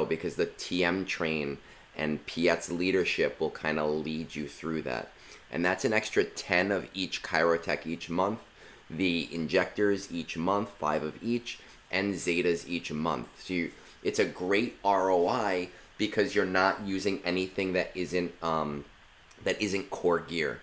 because the TM train and Piet's leadership will kind of lead you through that. And that's an extra 10 of each Chirotech each month, the injectors each month, 5 of each, and Zetas each month. So it's a great ROI because you're not using anything that isn't core gear.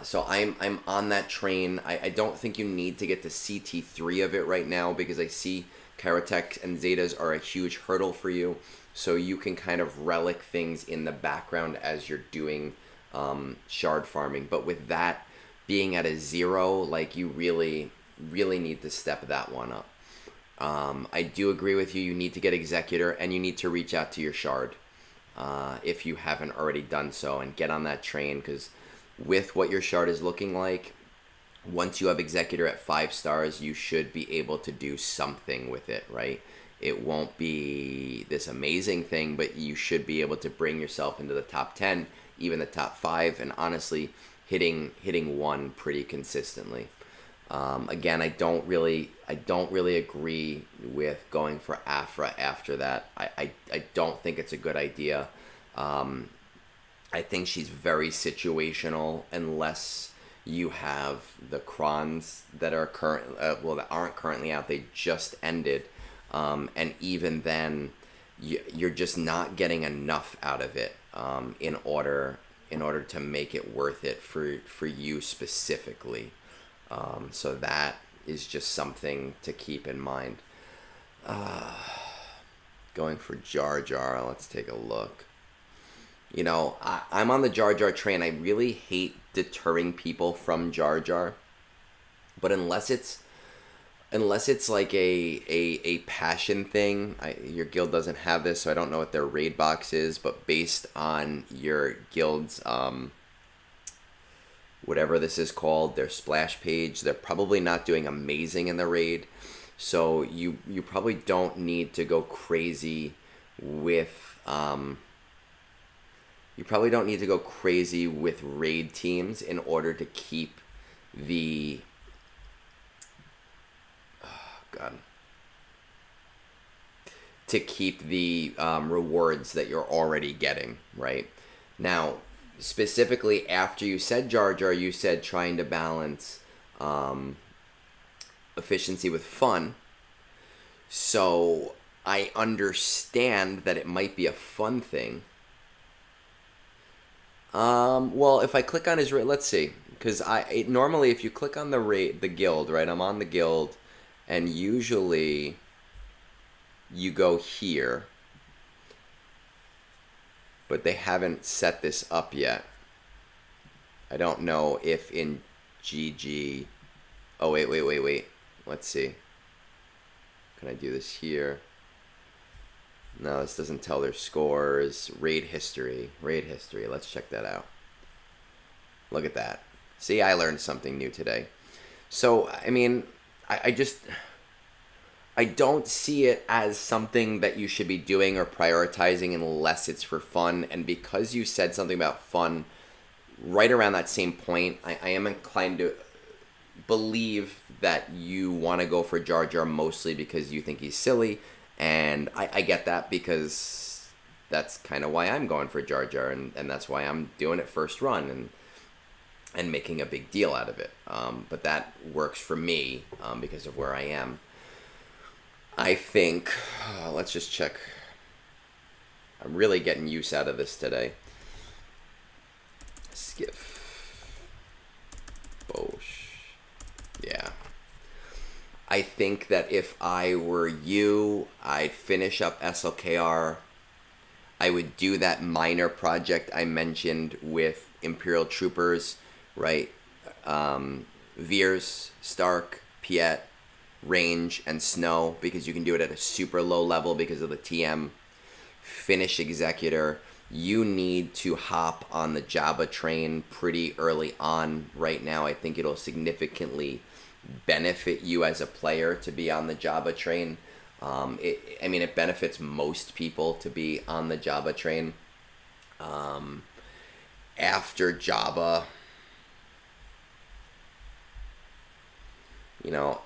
So I'm on that train. I don't think you need to get to CT3 of it right now because I see Chirotech and Zetas are a huge hurdle for you. So you can kind of relic things in the background as you're doing shard farming. But with that being at a 0, like you really need to step that one up. I do agree with you. You need to get Executor and you need to reach out to your shard if you haven't already done so and get on that train because with what your shard is looking like, once you have Executor at 5 stars, you should be able to do something with it, right? It won't be this amazing thing, but you should be able to bring yourself into the top 10, even the top 5, and honestly, hitting 1 pretty consistently. Again, I don't really agree with going for Afra after that. I don't think it's a good idea. I think she's very situational unless you have the Krons that are that aren't currently out. They just ended, and even then, you're just not getting enough out of it in order to make it worth it for you specifically. So that is just something to keep in mind. Going for Jar Jar, let's take a look. You know, I'm on the Jar Jar train. I really hate deterring people from Jar Jar, but unless it's like a passion thing, your guild doesn't have this, so I don't know what their raid box is. But based on your guild's whatever this is called, their splash page, they're probably not doing amazing in the raid. So you probably don't need to go crazy with raid teams in order to keep the rewards that you're already getting, right? Now, specifically after you said Jar Jar, you said trying to balance efficiency with fun. So I understand that it might be a fun thing. Well, if I click on his raid, let's see, because normally if you click on the guild, right? I'm on the guild, and usually you go here, but they haven't set this up yet. I don't know if in GG. Oh wait. Let's see. Can I do this here? No, this doesn't tell their scores. Raid history. Let's check that out. Look at that. See, I learned something new today. So, I mean, I don't see it as something that you should be doing or prioritizing unless it's for fun. And because you said something about fun right around that same point, I am inclined to believe that you want to go for Jar Jar mostly because you think he's silly. And I get that because that's kind of why I'm going for Jar Jar, and that's why I'm doing it first run and making a big deal out of it. But that works for me because of where I am. I think, let's just check. I'm really getting use out of this today. Skiff. Bosch. Yeah. I think that if I were you, I'd finish up SLKR. I would do that minor project I mentioned with Imperial Troopers, right? Veers, Stark, Piet, Range, and Snow, because you can do it at a super low level because of the TM. Finish Executor. You need to hop on the Jabba train pretty early on right now. I think it'll significantly benefit you as a player to be on the Jabba train. It benefits most people to be on the Jabba train. After Jabba,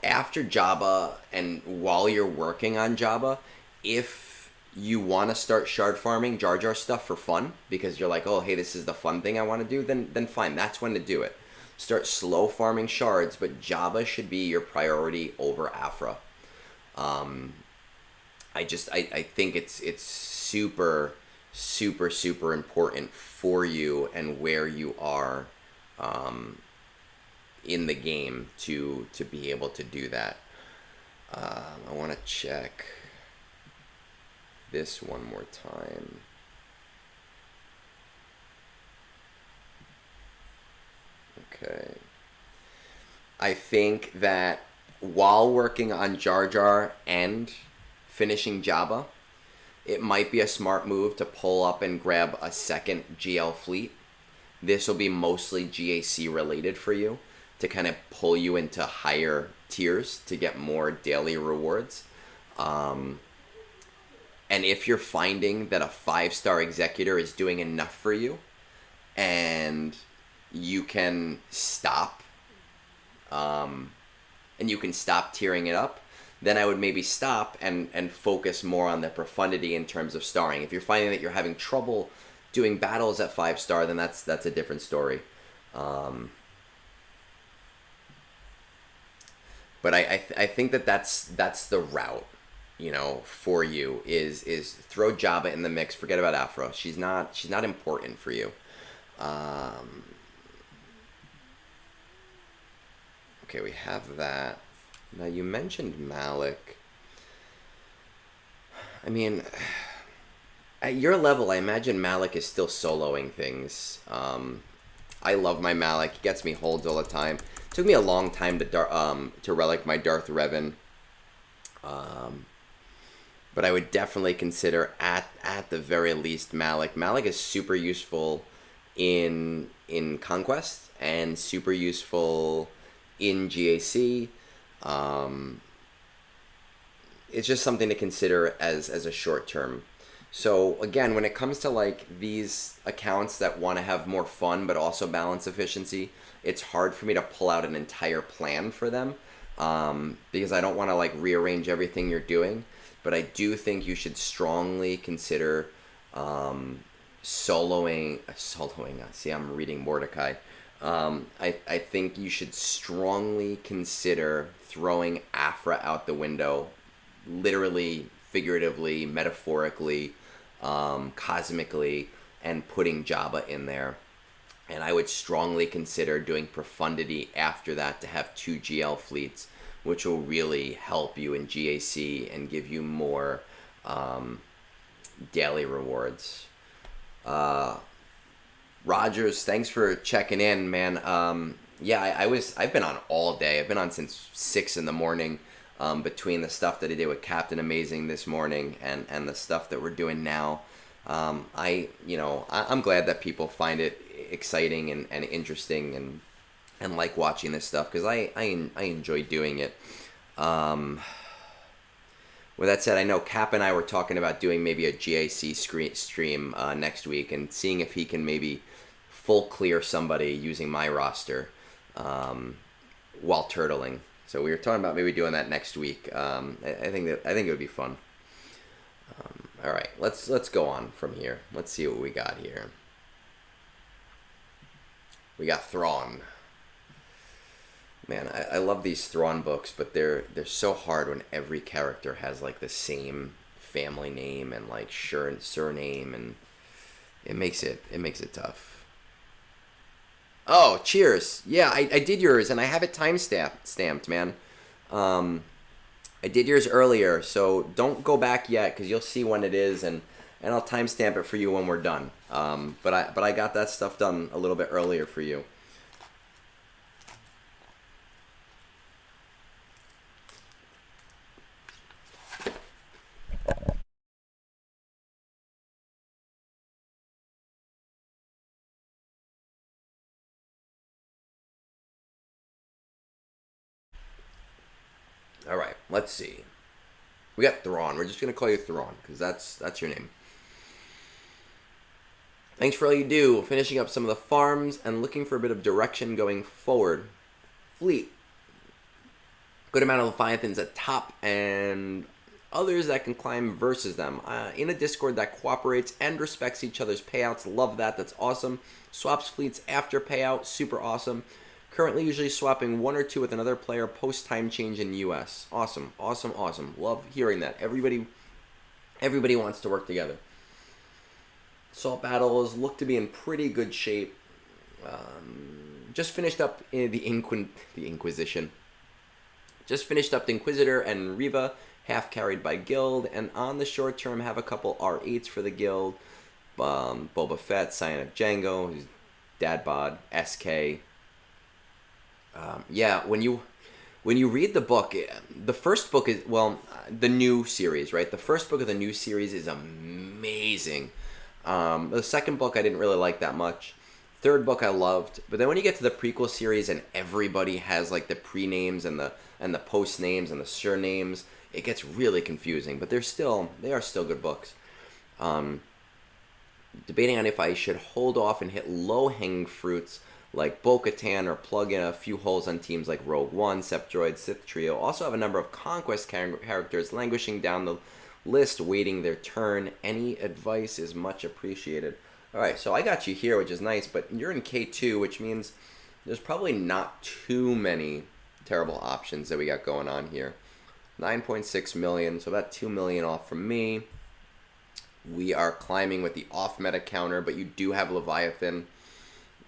after Jabba and while you're working on Jabba, if you want to start shard farming Jar Jar stuff for fun, because you're like, oh, hey, this is the fun thing I want to do, then fine, that's when to do it. Start slow farming shards, but Jabba should be your priority over Afra. I think it's super, super, super important for you and where you are in the game to be able to do that. I want to check this one more time. Okay. I think that while working on Jar Jar and finishing Jabba, it might be a smart move to pull up and grab a second GL fleet. This will be mostly GAC related for you to kind of pull you into higher tiers to get more daily rewards. And if you're finding that a 5-star Executor is doing enough for you and you can stop tearing it up, then I would maybe stop and focus more on the profundity in terms of starring. If you're finding that you're having trouble doing battles at 5-star, then that's a different story. But I think that's the route, for you is throw Jabba in the mix. Forget about Afra. She's not important for you. Okay, we have that. Now, you mentioned Malik. I mean, at your level, I imagine Malik is still soloing things. I love my Malik. He gets me holds all the time. It took me a long time to relic my Darth Revan. But I would definitely consider at the very least Malik. Malik is super useful in Conquest and super useful in GAC. It's just something to consider as a short term. So again, when it comes to like these accounts that want to have more fun but also balance efficiency, it's hard for me to pull out an entire plan for them because I don't want to like rearrange everything you're doing. But I do think you should strongly consider soloing. See, I'm reading Mordecai. I think you should strongly consider throwing Afra out the window, literally, figuratively, metaphorically, cosmically, and putting Jabba in there. And I would strongly consider doing Profundity after that to have 2 GL fleets, which will really help you in GAC and give you more daily rewards. Rogers, thanks for checking in, man. I've been on all day. I've been on since 6 in the morning, between the stuff that I did with Captain Amazing this morning and the stuff that we're doing now. I'm glad that people find it exciting and interesting and like watching this stuff, because I enjoy doing it. With that said, I know Cap and I were talking about doing maybe a GAC stream next week and seeing if he can maybe full clear somebody using my roster while turtling. So we were talking about maybe doing that next week. I think it would be fun. All right, let's go on from here. Let's see what we got here. We got Thrawn. Man, I love these Thrawn books, but they're so hard when every character has like the same family name and like surname, and it makes it tough. Oh, cheers. Yeah, I did yours, and I have it stamped, man. I did yours earlier, so don't go back yet, because you'll see when it is, and I'll timestamp it for you when we're done. But I got that stuff done a little bit earlier for you. All right, let's see. We got Thrawn. We're just gonna call you Thrawn because that's your name. Thanks for all you do. Finishing up some of the farms and looking for a bit of direction going forward. Fleet. Good amount of Leviathans at top and others that can climb versus them. In a Discord that cooperates and respects each other's payouts. Love that. That's awesome. Swaps fleets after payout. Super awesome. Currently usually swapping 1 or 2 with another player post time change in US. Awesome. Awesome. Awesome. Love hearing that. Everybody wants to work together. Assault battles look to be in pretty good shape. Just finished up in the Inquisition. Just finished up the Inquisitor and Riva, half carried by Guild, and on the short term have a couple R8s for the Guild. Boba Fett, Scion of Django, Dad Bod, SK. Yeah, when you read the book, the first book is, well, the new series, right? The first book of the new series is amazing. The second book I didn't really like that much. Third book I loved, but then when you get to the prequel series and everybody has like the pre-names and the post names and the surnames, it gets really confusing. But they are still good books. Debating on if I should hold off and hit low-hanging fruits like Bo-Katan or plug in a few holes on teams like Rogue One, Septroid, Sith Trio. Also have a number of Conquest characters languishing down the list, waiting their turn. Any advice is much appreciated. Alright, so I got you here, which is nice, but you're in K2, which means there's probably not too many terrible options that we got going on here. 9.6 million, so about 2 million off from me. We are climbing with the off-meta counter, but you do have Leviathan.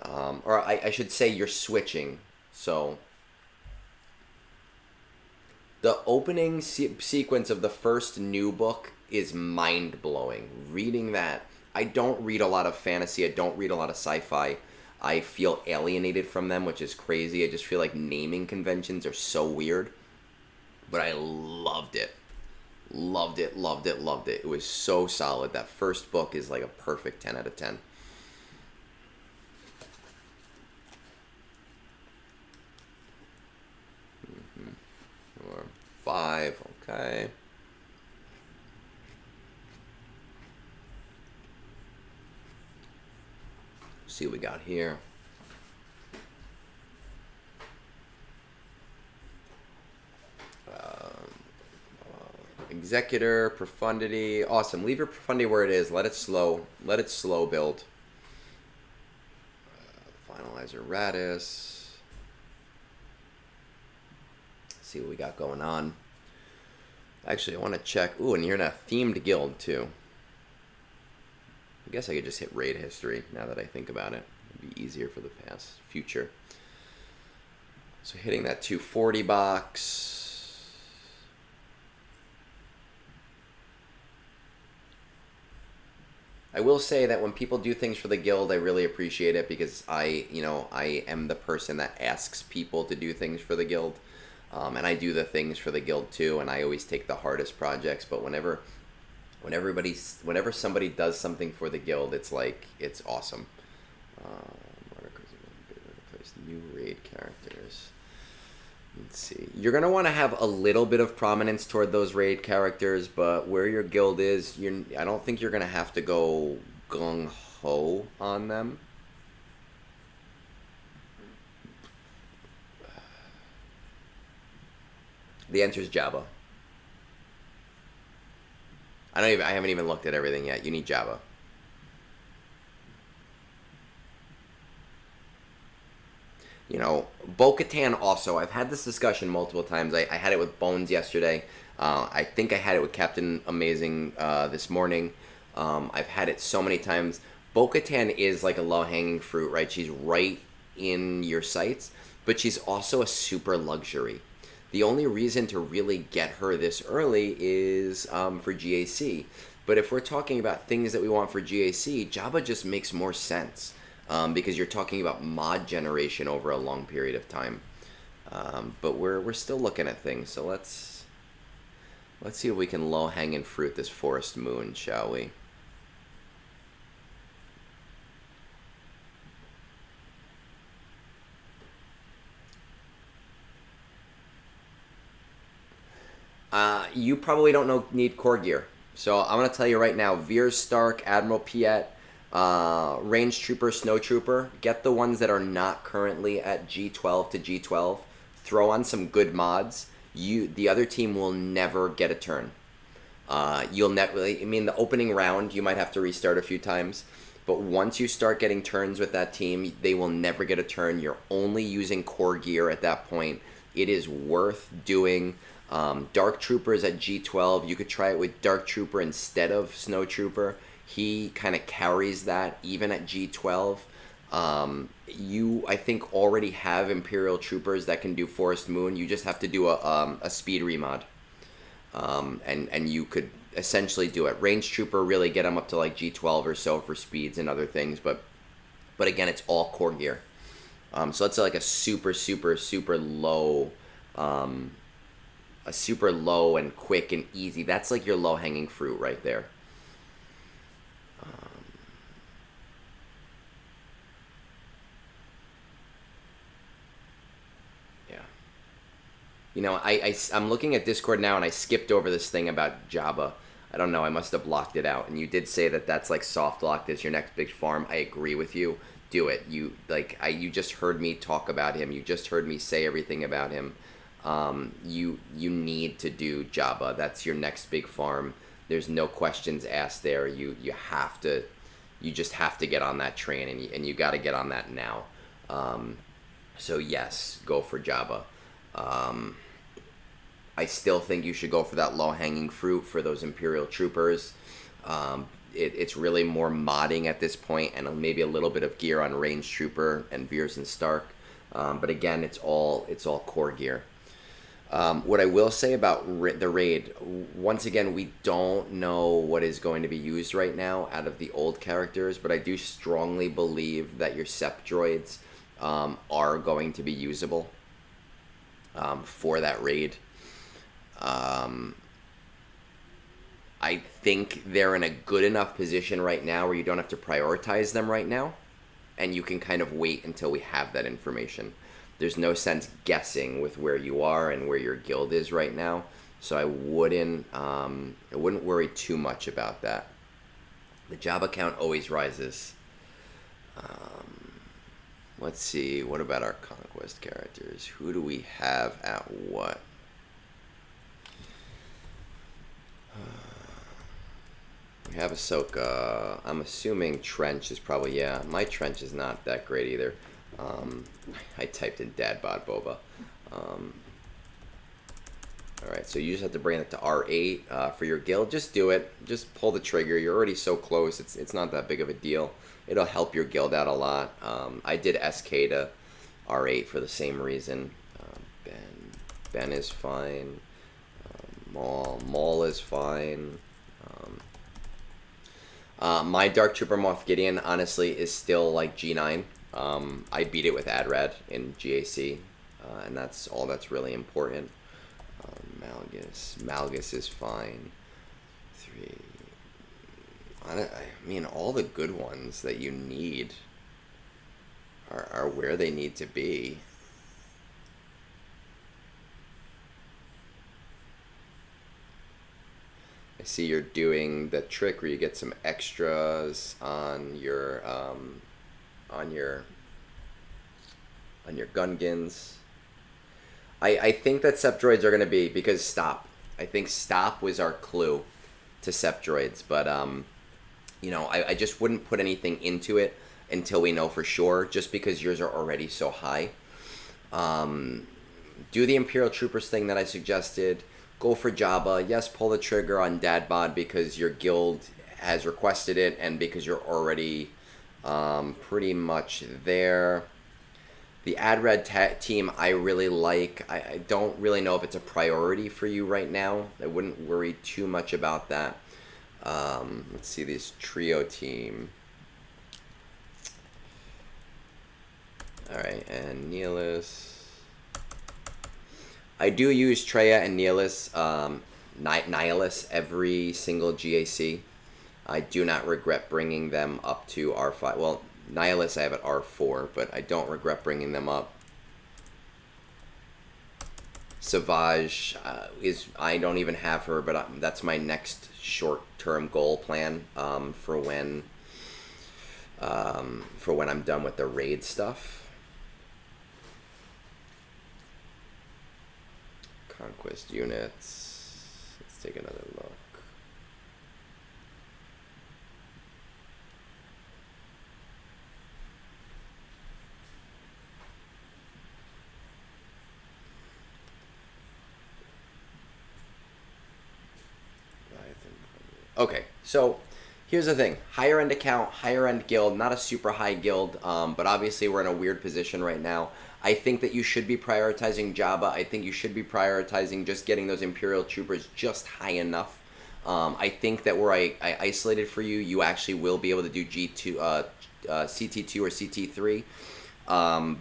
Or I should say you're switching. So the opening sequence of the first new book is mind-blowing. Reading that, I don't read a lot of fantasy. I don't read a lot of sci-fi. I feel alienated from them, which is crazy. I just feel like naming conventions are so weird. But I loved it. Loved it, loved it, loved it. It was so solid. That first book is like a perfect 10 out of 10. Or 5, okay. See what we got here. Executor, Profundity. Awesome. Leave your Profundity where it is. Let it slow. Let it slow build. Finalizer Radis. See what we got going on. Actually, I want to check. Ooh, and you're in a themed guild too. I guess I could just hit raid history now that I think about it. It'd be easier for the future. So hitting that 240 box. I will say that when people do things for the guild, I really appreciate it because I am the person that asks people to do things for the guild. And I do the things for the guild too, and I always take the hardest projects. But whenever somebody does something for the guild, it's like, it's awesome. New raid characters. Let's see. You're gonna want to have a little bit of prominence toward those raid characters, but where your guild is, I don't think you're gonna have to go gung ho on them. The answer is Jabba. I haven't even looked at everything yet. You need Jabba. You know, Bo-Katan also, I've had this discussion multiple times. I had it with Bones yesterday. I think I had it with Captain Amazing this morning. I've had it so many times. Bo-Katan is like a low-hanging fruit, right? She's right in your sights, but she's also a super luxury. The only reason to really get her this early is for GAC. But if we're talking about things that we want for GAC, Jabba just makes more sense. Because you're talking about mod generation over a long period of time. But we're still looking at things, so let's see if we can low-hanging fruit this forest moon, shall we? You probably don't need core gear. So I'm going to tell you right now, Veer Stark, Admiral Piet, Range Trooper, Snow Trooper, get the ones that are not currently at G12 to G12. Throw on some good mods. The other team will never get a turn. You'll never. I mean, the opening round you might have to restart a few times, but once you start getting turns with that team, they will never get a turn. You're only using core gear at that point. It is worth doing. Dark Troopers at G12. You could try it with Dark Trooper instead of Snow Trooper. He kind of carries that even at G12. You, I think, already have Imperial Troopers that can do Forest Moon. You just have to do a speed remod. And you could essentially do it. Range Trooper, really get them up to like G12 or so for speeds and other things. But again, it's all core gear. So that's like a super low... a super low and quick and easy. That's like your low-hanging fruit right there. Yeah. You know, I'm looking at Discord now, and I skipped over this thing about Jabba. I don't know, I must have blocked it out. And you did say that that's like soft locked as your next big farm. I agree with you. Do it. You just heard me talk about him. You just heard me say everything about him. You need to do Jabba. That's your next big farm. There's no questions asked there. You just have to get on that train, and you got to get on that now. So yes, go for Jabba. I still think you should go for that low-hanging fruit for those Imperial Troopers. It's really more modding at this point, and maybe a little bit of gear on Range Trooper and Veers and Stark. But again, it's all core gear. What I will say about the raid, once again, we don't know what is going to be used right now out of the old characters, but I do strongly believe that your Sept droids are going to be usable for that raid. I think they're in a good enough position right now where you don't have to prioritize them right now, and you can kind of wait until we have that information. There's no sense guessing with where you are and where your guild is right now, so I wouldn't worry too much about that. The Jabba count always rises. Let's see, what about our Conquest characters? Who do we have at what? We have Ahsoka. I'm assuming Trench is probably, yeah. My Trench is not that great either. I typed in Dad Bod Boba. Alright, so you just have to bring it to R8 for your guild. Just do it. Just pull the trigger. You're already so close. It's not that big of a deal. It'll help your guild out a lot. I did SK to R8 for the same reason. Ben is fine. Maul is fine. My Dark Trooper Moff Gideon, honestly, is still like G9. I beat it with Adrad in GAC, and that's all that's really important. Malgus is fine. 3. I mean, all the good ones that you need are where they need to be. I see you're doing the trick where you get some extras on your Gungans. I think that Sept droids are going to be, because Stop. I think Stop was our clue to Sept droids, but you know, I just wouldn't put anything into it until we know for sure, just because yours are already so high. Do the Imperial Troopers thing that I suggested. Go for Jabba. Yes, pull the trigger on Dad Bod because your guild has requested it and because you're already pretty much there. The Adred team I really like. I don't really know if it's a priority for you right now. I wouldn't worry too much about that. Let's see this trio team. Alright, and Nihilus. I do use Treya and Nihilus every single GAC. I do not regret bringing them up to R5. Well, Nihilus I have at R4, but I don't regret bringing them up. Savage I don't even have her, but that's my next short-term goal plan for when I'm done with the raid stuff. Conquest units. Let's take another look. Okay, so here's the thing. Higher end account, higher end guild, not a super high guild, but obviously we're in a weird position right now. I think that you should be prioritizing Jabba. I think you should be prioritizing just getting those Imperial Troopers just high enough. I think that where I isolated for you, you actually will be able to do CT2 or CT3.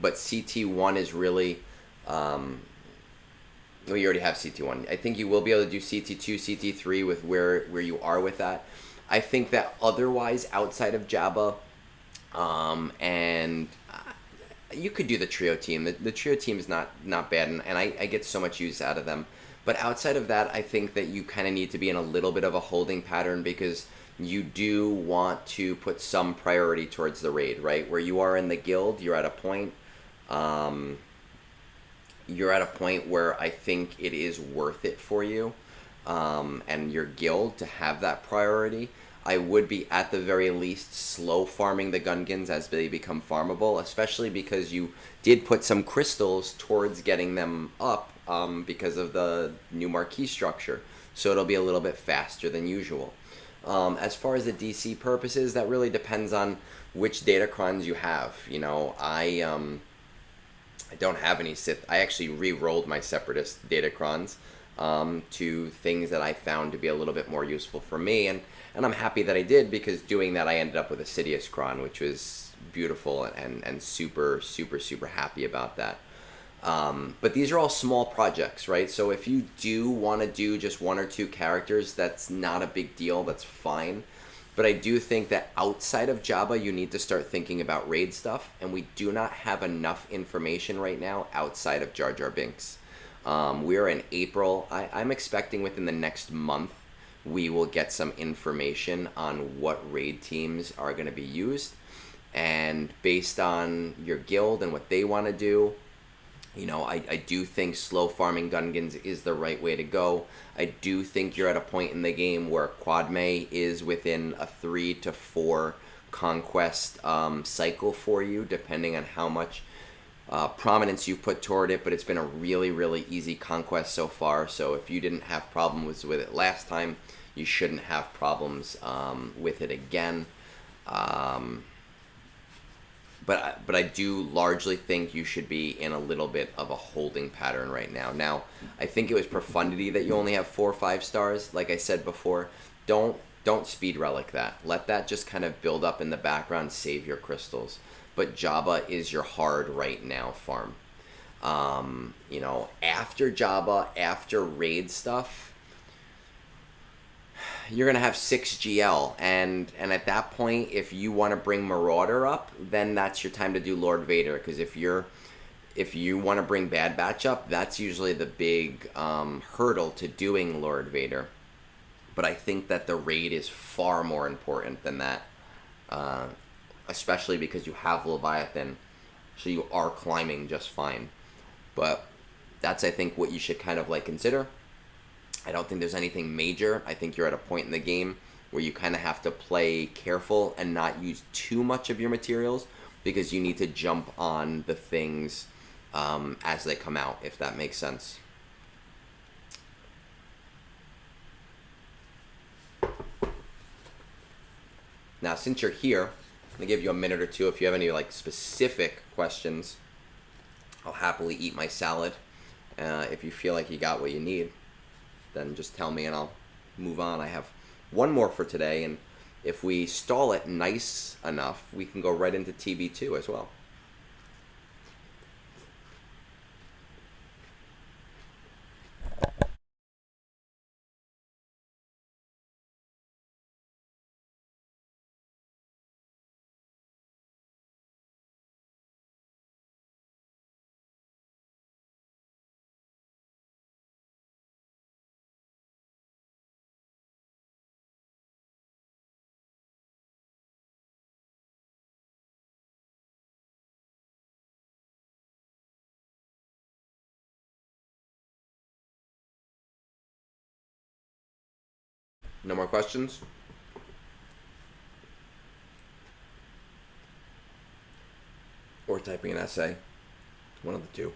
But CT1 is really... well, you already have CT1. I think you will be able to do CT2, CT3 with where you are with that. I think that otherwise, outside of Jabba, and you could do the trio team. The trio team is not bad, and I get so much use out of them. But outside of that, I think that you kind of need to be in a little bit of a holding pattern because you do want to put some priority towards the raid, right? Where you are in the guild, you're at a point... you're at a point where I think it is worth it for you and your guild to have that priority. I would be at the very least slow farming the Gungans as they become farmable, especially because you did put some crystals towards getting them up because of the new marquee structure. So it'll be a little bit faster than usual. As far as the DC purposes, that really depends on which datacrons you have. You know, I don't have any Sith. I actually re-rolled my Separatist datacrons to things that I found to be a little bit more useful for me, and I'm happy that I did because doing that I ended up with a Sidious Cron, which was beautiful and super happy about that. But these are all small projects, right? So if you do want to do just one or two characters, that's not a big deal. That's fine. But I do think that outside of Jabba, you need to start thinking about raid stuff, and we do not have enough information right now outside of Jar Jar Binks. We're in April. I'm expecting within the next month we will get some information on what raid teams are going to be used, and based on your guild and what they want to do, you know, I do think slow farming Gungans is the right way to go. I do think you're at a point in the game where Quadme is within a 3 to 4 conquest cycle for you, depending on how much prominence you've put toward it, but it's been a really easy conquest so far, so if you didn't have problems with it last time, you shouldn't have problems with it again. But I do largely think you should be in a little bit of a holding pattern right now. Now, I think it was profundity that you only have 4 or 5 stars. Like I said before, don't speed relic that. Let that just kind of build up in the background, save your crystals. But Jabba is your hard right now farm. You know, after Jabba, after raid stuff, you're going to have 6 GL, and at that point, if you want to bring Marauder up, then that's your time to do Lord Vader, because if you want to bring Bad Batch up, that's usually the big hurdle to doing Lord Vader. But I think that the raid is far more important than that, especially because you have Leviathan, so you are climbing just fine. But that's, I think, what you should kind of like consider. I don't think there's anything major. I think you're at a point in the game where you kind of have to play careful and not use too much of your materials because you need to jump on the things as they come out, if that makes sense. Now, since you're here, I'm gonna give you a minute or two. If you have any like specific questions, I'll happily eat my salad. If you feel like you got what you need, then just tell me and I'll move on. I have one more for today, and if we stall it nice enough, we can go right into TB2 as well. No more questions? Or typing an essay. One of the two.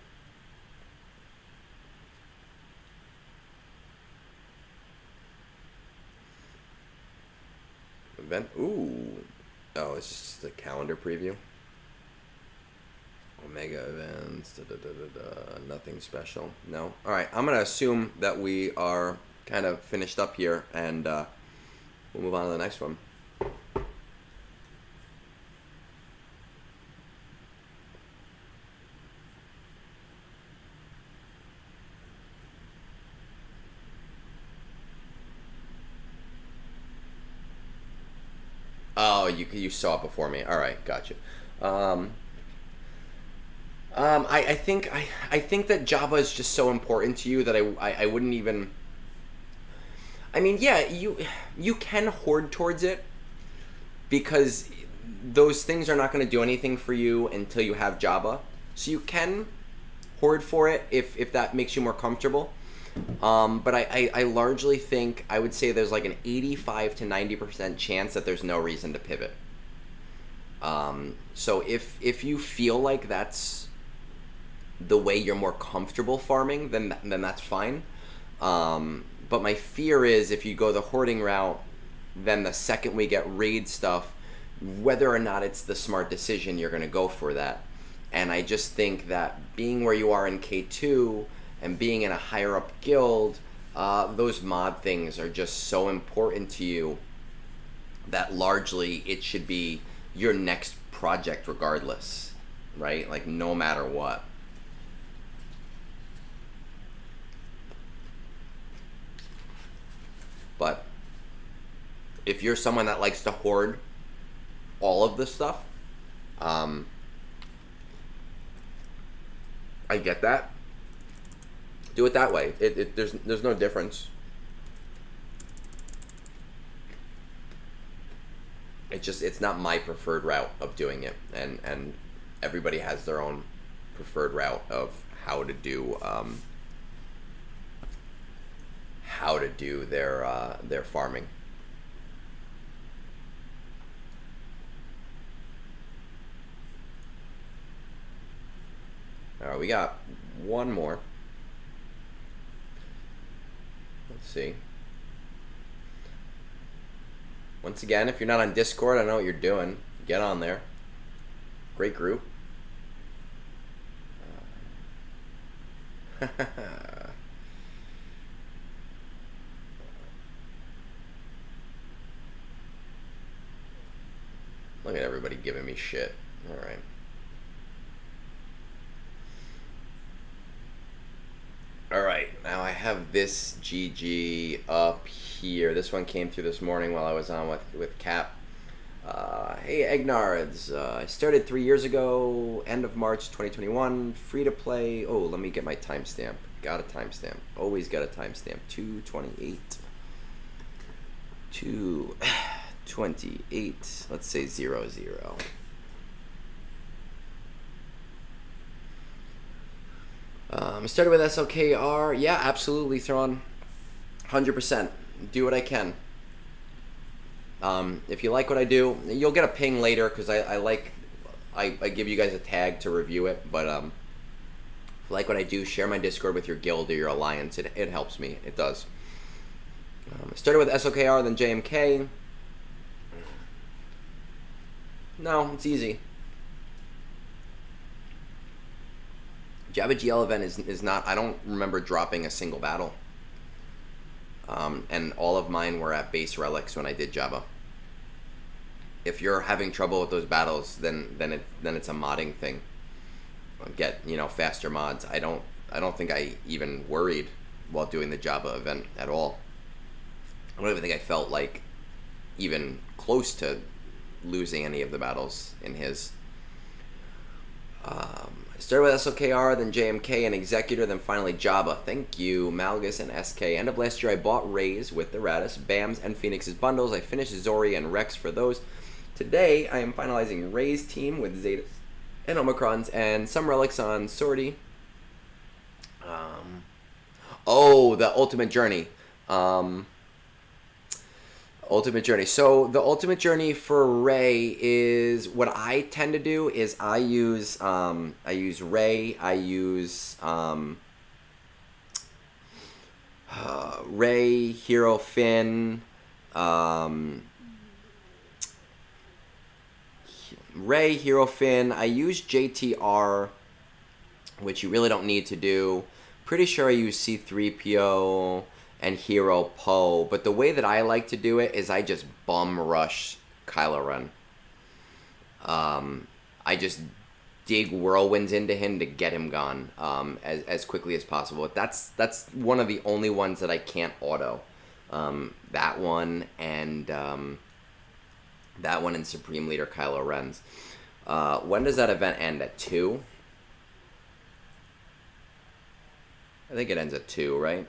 Event. Ooh. Oh, it's just a calendar preview. Omega events. Nothing special. No. All right. I'm going to assume that we are kind of finished up here, and we'll move on to the next one. Oh, you saw it before me. All right, gotcha. I think that Java is just so important to you that I wouldn't even. I mean, yeah, you can hoard towards it because those things are not going to do anything for you until you have Java. So you can hoard for it if that makes you more comfortable. But I largely think, I would say there's like an 85 to 90% chance that there's no reason to pivot. So if you feel like that's the way you're more comfortable farming, then that's fine. But my fear is if you go the hoarding route, then the second we get raid stuff, whether or not it's the smart decision, you're going to go for that. And I just think that being where you are in K2 and being in a higher up guild, those mod things are just so important to you that largely it should be your next project regardless, right? Like no matter what. But if you're someone that likes to hoard all of this stuff, I get that. Do it that way. There's no difference. It's not my preferred route of doing it, and everybody has their own preferred route of how to do their farming. All right, we got one more. Let's see. Once again, if you're not on Discord, I know what you're doing. Get on there. Great group. Look at everybody giving me shit. All right. All right, now I have this GG up here. This one came through this morning while I was on with Cap. Hey, Egnards. I started 3 years ago, end of March 2021. Free to play. Oh, let me get my timestamp. Got a timestamp. Always got a timestamp. 228. 228. Let's say 00. I started with SLKR. Yeah, absolutely, Thrawn. 100%. Do what I can. If you like what I do, you'll get a ping later because I give you guys a tag to review it. But If you like what I do, share my Discord with your guild or your alliance. It helps me. It does. I started with SOKR, then JMK. No, it's easy. Jabba GL event is not... I don't remember dropping a single battle. And all of mine were at base relics when I did Jabba. If you're having trouble with those battles, then it's a modding thing. Get, you know, faster mods. I don't think I even worried while doing the Jabba event at all. I don't even think I felt like even close to losing any of the battles in his. I started with SOKR, then JMK and Executor, then finally Jabba. Thank you, Malgus and SK. End of last year, I bought Rays with the Radis, Bams, and Phoenix's bundles. I finished Zori and Rex for those. Today, I am finalizing Ray's team with Zetas and Omicrons and some relics on Sortie. Oh, the Ultimate Journey. Ultimate Journey. So the Ultimate Journey for Ray is what I tend to do is I use Ray, I use Ray, Hero Finn, Ray, Hero Finn. I use JTR, which you really don't need to do. Pretty sure I use C-3PO and Hero Poe, but the way that I like to do it is I just bum rush Kylo Ren. I just dig whirlwinds into him to get him gone as quickly as possible. That's one of the only ones that I can't auto. That one and Supreme Leader Kylo Ren's. When does that event end? At 2? I think it ends at 2, right?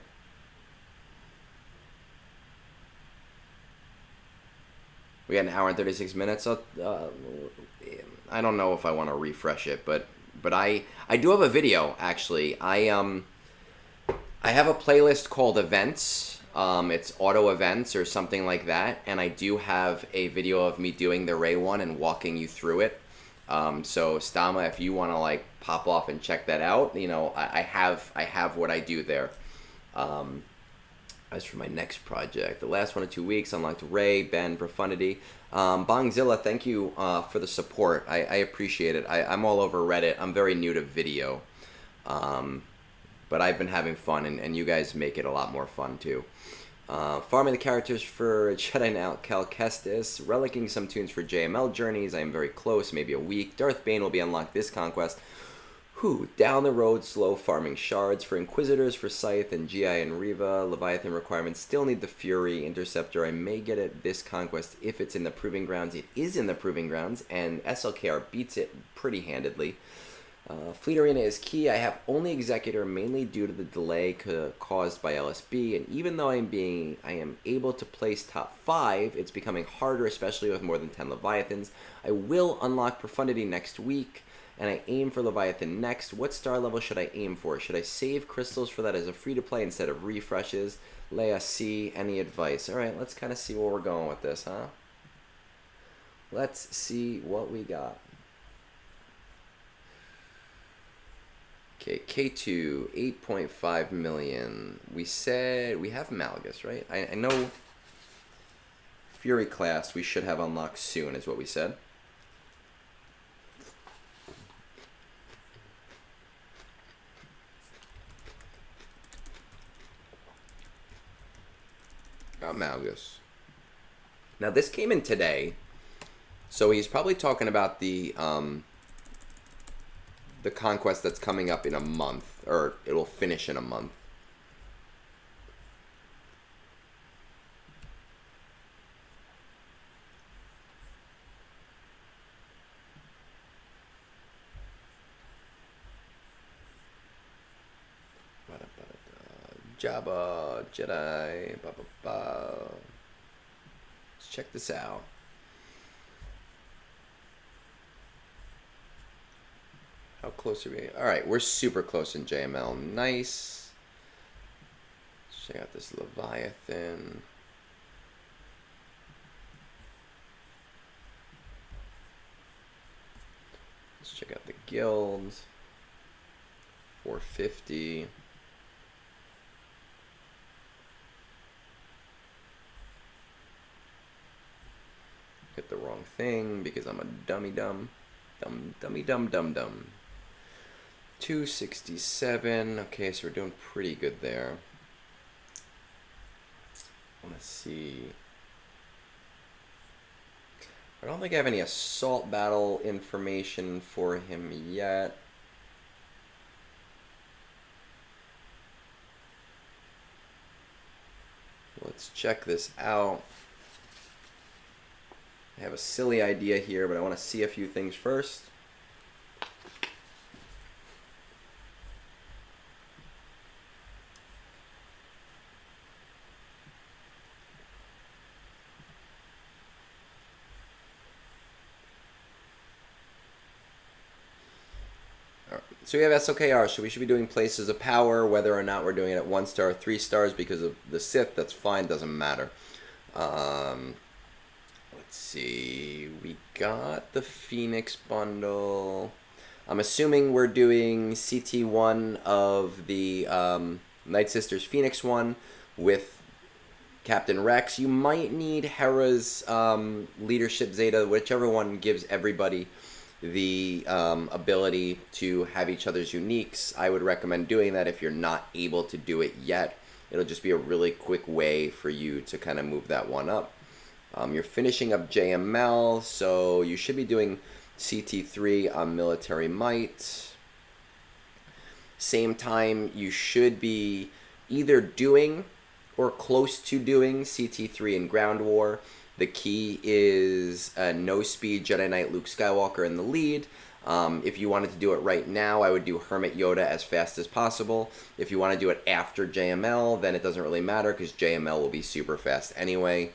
We got an hour and 36 minutes. So, I don't know if I want to refresh it, but I do have a video actually. I have a playlist called Events. It's auto events or something like that, and I do have a video of me doing the Ray one and walking you through it. So Stama, if you want to like pop off and check that out, you know, I have what I do there. As for my next project, the last 1 or 2 weeks, unlocked Ray, Ben, Profundity. Bongzilla, thank you for the support. I appreciate it. I'm all over Reddit. I'm very new to video. But I've been having fun, and you guys make it a lot more fun, too. Farming the characters for Jedi Knight Cal Kestis. Relicking some tunes for JML Journeys. I am very close, maybe a week. Darth Bane will be unlocked this conquest. Down the road, slow farming shards for Inquisitors, for Scythe and GI and Riva. Leviathan requirements still need the Fury Interceptor. I may get it this conquest if it's in the Proving Grounds. It is in the Proving Grounds, and SLKR beats it pretty handedly. Fleet Arena is key. I have only Executor mainly due to the delay caused by LSB, and even though I am able to place top 5, it's becoming harder, especially with more than 10 Leviathans. I will unlock Profundity next week, and I aim for Leviathan next. What star level should I aim for? Should I save crystals for that as a free-to-play instead of refreshes? Leia C, any advice? Alright, let's kind of see where we're going with this, huh? Let's see what we got. Okay, K2, 8.5 million. We said we have Malgus, right? I know Fury class we should have unlocked soon is what we said. Got Malgus. Now this came in today, so he's probably talking about the conquest that's coming up in a month, or it'll finish in a month. Jabba, Jedi, Let's check this out. How close are we? Alright, we're super close in JML. Nice. Let's check out this Leviathan. Let's check out the guilds. 450. Hit the wrong thing because I'm a dummy dumb. Dummy dumb dumb dumb. 267. Okay, so we're doing pretty good there. I want to see. I don't think I have any assault battle information for him yet. Let's check this out. I have a silly idea here, but I want to see a few things first. So we have SOKR, so we should be doing Places of Power, whether or not we're doing it at 1 star or 3 stars because of the Sith, that's fine, doesn't matter. Let's see, we got the Phoenix bundle. I'm assuming we're doing CT1 of the Night Sisters Phoenix one with Captain Rex. You might need Hera's Leadership Zeta, whichever one gives everybody the ability to have each other's uniques. I would recommend doing that if you're not able to do it yet. It'll just be a really quick way for you to kind of move that one up. You're finishing up JML, so you should be doing CT3 on Military Might. Same time, you should be either doing or close to doing CT3 in Ground War. The key is no speed Jedi Knight Luke Skywalker in the lead. If you wanted to do it right now, I would do Hermit Yoda as fast as possible. If you want to do it after JML, then it doesn't really matter because JML will be super fast anyway.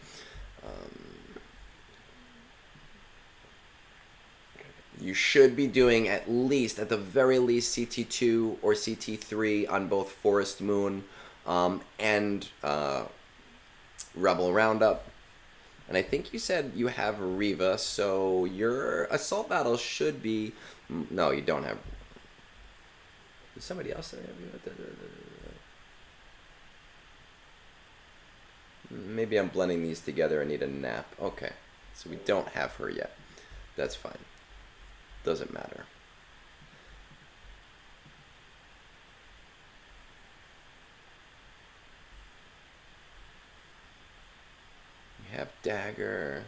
You should be doing at the very least, CT2 or CT3 on both Forest Moon and Rebel Roundup. And I think you said you have Reva, so your assault battle should be... No, you don't have... Is somebody else that have Reva? Maybe I'm blending these together. I need a nap. Okay, so we don't have her yet. That's fine. Doesn't matter. Have Dagger.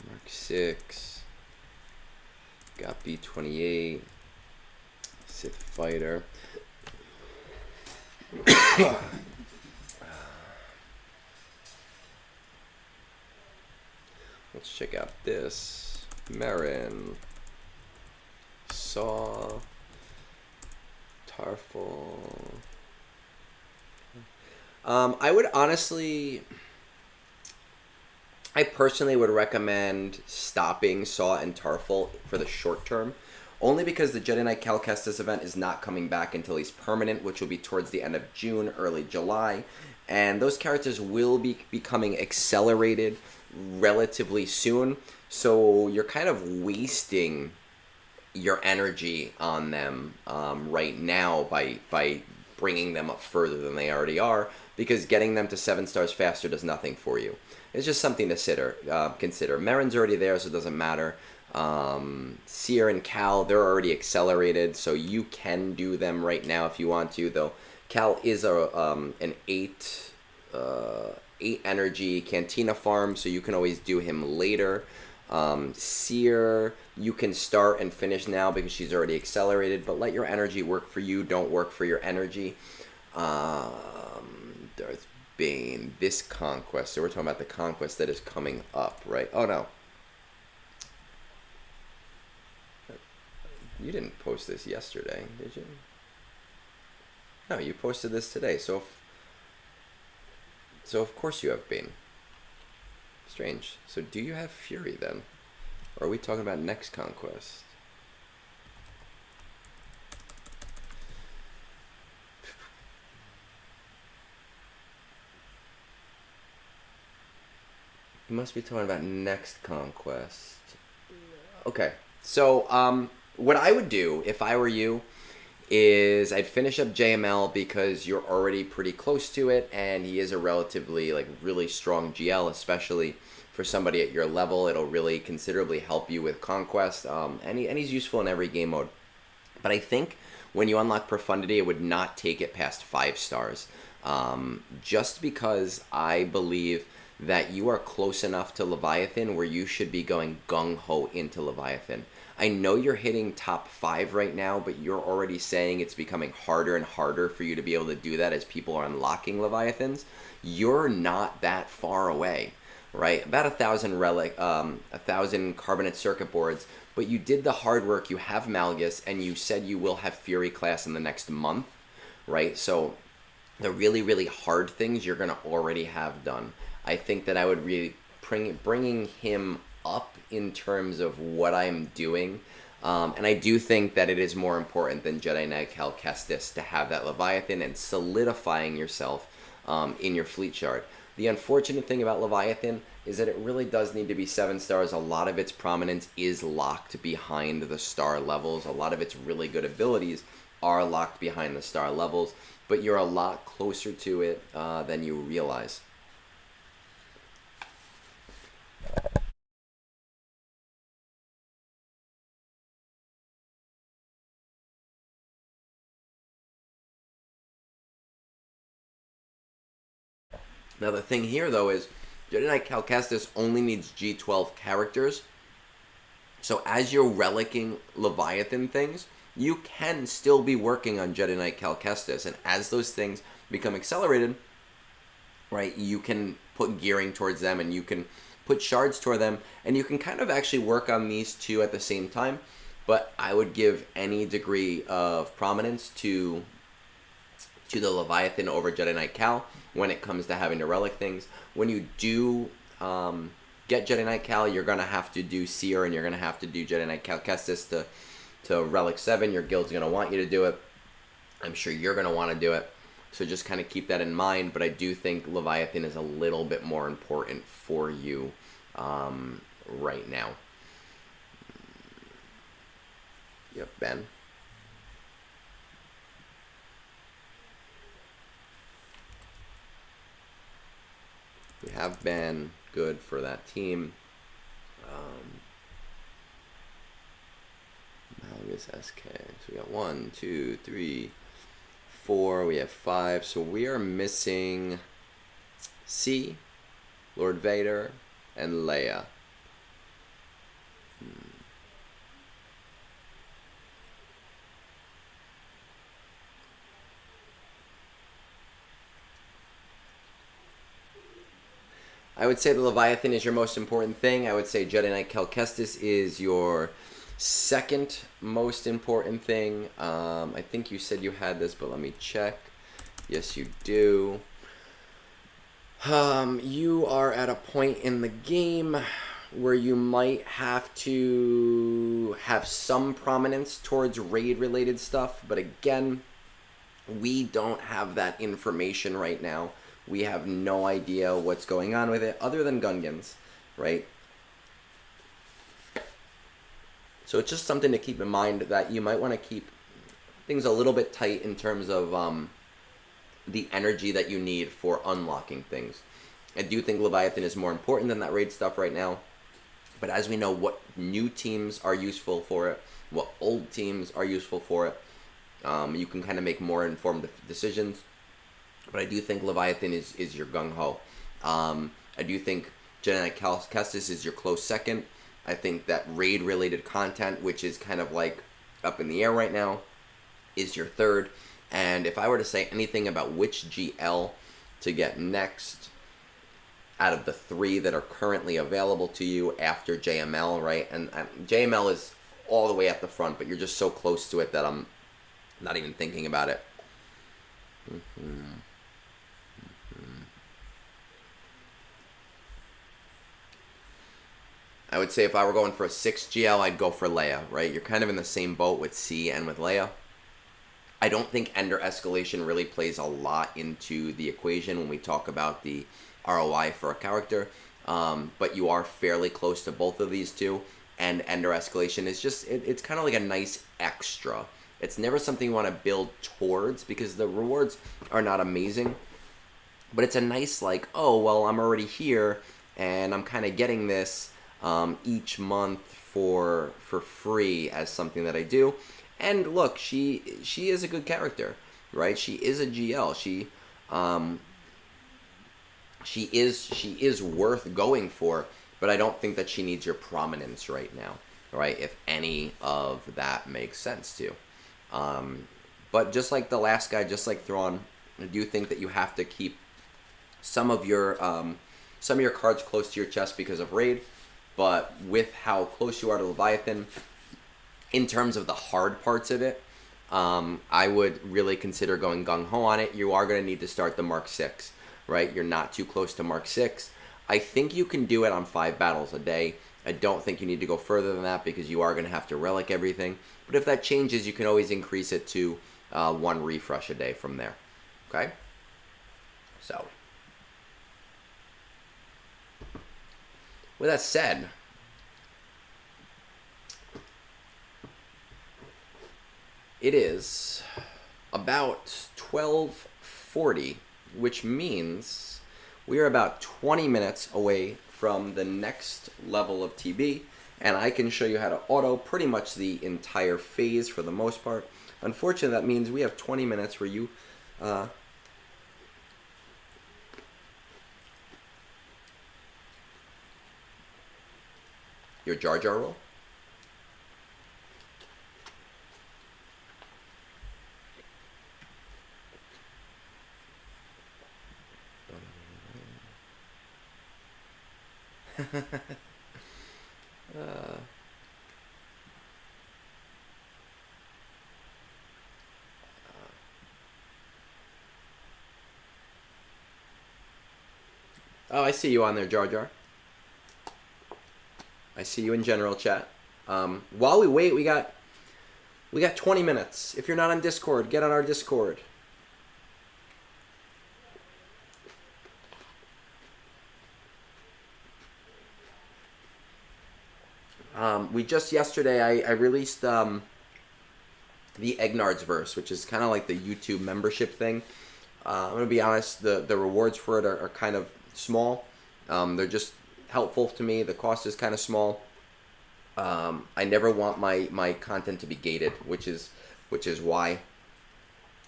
Mark 6. Got B-28. Sith Fighter. Let's check out this. Marin. Saw. Tarful. I would honestly... I personally would recommend stopping Saw and Tarful for the short term. Only because the Jedi Knight Cal Kestis event is not coming back until he's permanent, which will be towards the end of June, early July. And those characters will be becoming accelerated relatively soon. So you're kind of wasting your energy on them right now by bringing them up further than they already are, because getting them to 7 stars faster does nothing for you. It's just something to consider. Marin's already there, so it doesn't matter. Seer and Cal, they're already accelerated, so you can do them right now if you want to, though Cal is an 8 energy Cantina farm, so you can always do him later. Seer, you can start and finish now because she's already accelerated, but let your energy work for you, don't work for your energy. Darth Bane, this conquest, so we're talking about the conquest that is coming up, right? Oh no, you didn't post this yesterday, did you? No, you posted this today, so of course you have Bane. Strange. So do you have Fury then? Or are we talking about next conquest? You must be talking about next conquest. Okay. So, what I would do if I were you is I'd finish up JML because you're already pretty close to it, and he is a relatively like really strong GL, especially for somebody at your level. It'll really considerably help you with conquest, and he's useful in every game mode. But I think when you unlock Profundity, it would not take it past 5 stars, just because I believe that you are close enough to Leviathan where you should be going gung-ho into Leviathan. I know you're hitting top 5 right now, but you're already saying it's becoming harder and harder for you to be able to do that as people are unlocking Leviathans. You're not that far away, right? About 1,000 carbonate circuit boards, but you did the hard work. You have Malgus, and you said you will have Fury class in the next month, right? So the really, really hard things you're going to already have done. I think that I would really bringing him up in terms of what I'm doing. And I do think that it is more important than Jedi Knight Cal Kestis to have that Leviathan and solidifying yourself in your fleet shard. The unfortunate thing about Leviathan is that it really does need to be 7 stars. A lot of its prominence is locked behind the star levels. A lot of its really good abilities are locked behind the star levels, but you're a lot closer to it than you realize. Now the thing here though is Jedi Knight Cal Kestis only needs G12 characters. So as you're relicking Leviathan things, you can still be working on Jedi Knight Cal Kestis, and as those things become accelerated, right, you can put gearing towards them, and you can put shards toward them, and you can kind of actually work on these two at the same time. But I would give any degree of prominence to the Leviathan over Jedi Knight Cal when it comes to having to relic things. When you do get Jedi Knight Cal, you're going to have to do Seer, and you're going to have to do Jedi Knight Cal Kestis to relic 7. Your guild's going to want you to do it. I'm sure you're going to want to do it. So just kind of keep that in mind. But I do think Leviathan is a little bit more important for you right now. Yep, Ben. We have Ben. Good for that team. Malgus SK. So we got 1, 2, 3, 4. We have 5. So we are missing C, Lord Vader, and Leia. I would say the Leviathan is your most important thing. I would say Jedi Knight Cal Kestis is your second most important thing. I think you said you had this, but let me check. Yes, you do. You are at a point in the game where you might have to have some prominence towards raid-related stuff, but again, we don't have that information right now. We have no idea what's going on with it other than Gungans, right? So it's just something to keep in mind that you might want to keep things a little bit tight in terms of the energy that you need for unlocking things. I do think Leviathan is more important than that raid stuff right now. But as we know what new teams are useful for it, what old teams are useful for it, you can kind of make more informed decisions. But I do think Leviathan is your gung-ho. I do think Jedi Knight Cal Kestis is your close second. I think that raid-related content, which is kind of like up in the air right now, is your third. And if I were to say anything about which GL to get next out of the 3 that are currently available to you after JML, right? And JML is all the way at the front, but you're just so close to it that I'm not even thinking about it. I would say if I were going for a 6 GL, I'd go for Leia, right? You're kind of in the same boat with C and with Leia. I don't think Ender Escalation really plays a lot into the equation when we talk about the ROI for a character. but you are fairly close to both of these two. And Ender Escalation is just, it's kind of like a nice extra. It's never something you want to build towards because the rewards are not amazing. But it's a nice, like, oh, well, I'm already here, and I'm kind of getting this each month for free as something that I do. And look, she is a good character, right? She is a GL. She is worth going for, but I don't think that she needs your prominence right now, right? If any of that makes sense to you. But just like the last guy, just like Thrawn, I do think that you have to keep some of your cards close to your chest because of raid, but with how close you are to Leviathan, in terms of the hard parts of it, I would really consider going gung-ho on it. You are going to need to start the Mark 6, right? You're not too close to Mark 6. I think you can do it on 5 battles a day. I don't think you need to go further than that because you are going to have to relic everything. But if that changes, you can always increase it to 1 refresh a day from there. Okay? So, with that said, it is about 12:40, which means we are about 20 minutes away from the next level of TB, and I can show you how to auto pretty much the entire phase for the most part. Unfortunately, that means we have 20 minutes where you your Jar Jar roll. Oh, I see you on there, Jar Jar. I see you in general chat. While we wait, we got 20 minutes. If you're not on Discord, get on our Discord. We just yesterday I released the Egnardsverse, which is kind of like the YouTube membership thing. I'm gonna be honest, the rewards for it are kind of small. They're just helpful to me. The cost is kind of small. I never want my content to be gated, which is why.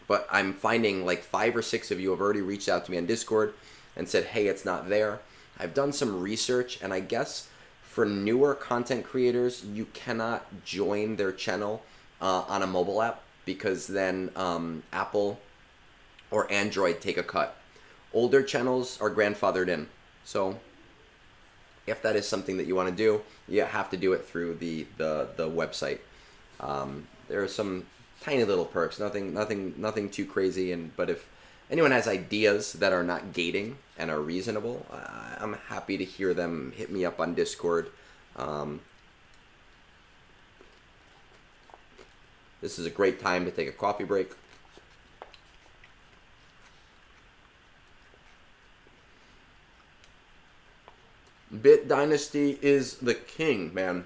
But I'm finding like 5 or 6 of you have already reached out to me on Discord and said, hey, it's not there. I've done some research, and I guess for newer content creators, you cannot join their channel on a mobile app because then Apple or Android take a cut. Older channels are grandfathered in. So if that is something that you want to do, you have to do it through the website. There are some tiny little perks, nothing too crazy. But if anyone has ideas that are not gating and are reasonable, I'm happy to hear them. Hit me up on Discord. This is a great time to take a coffee break. Bit Dynasty is the king, man.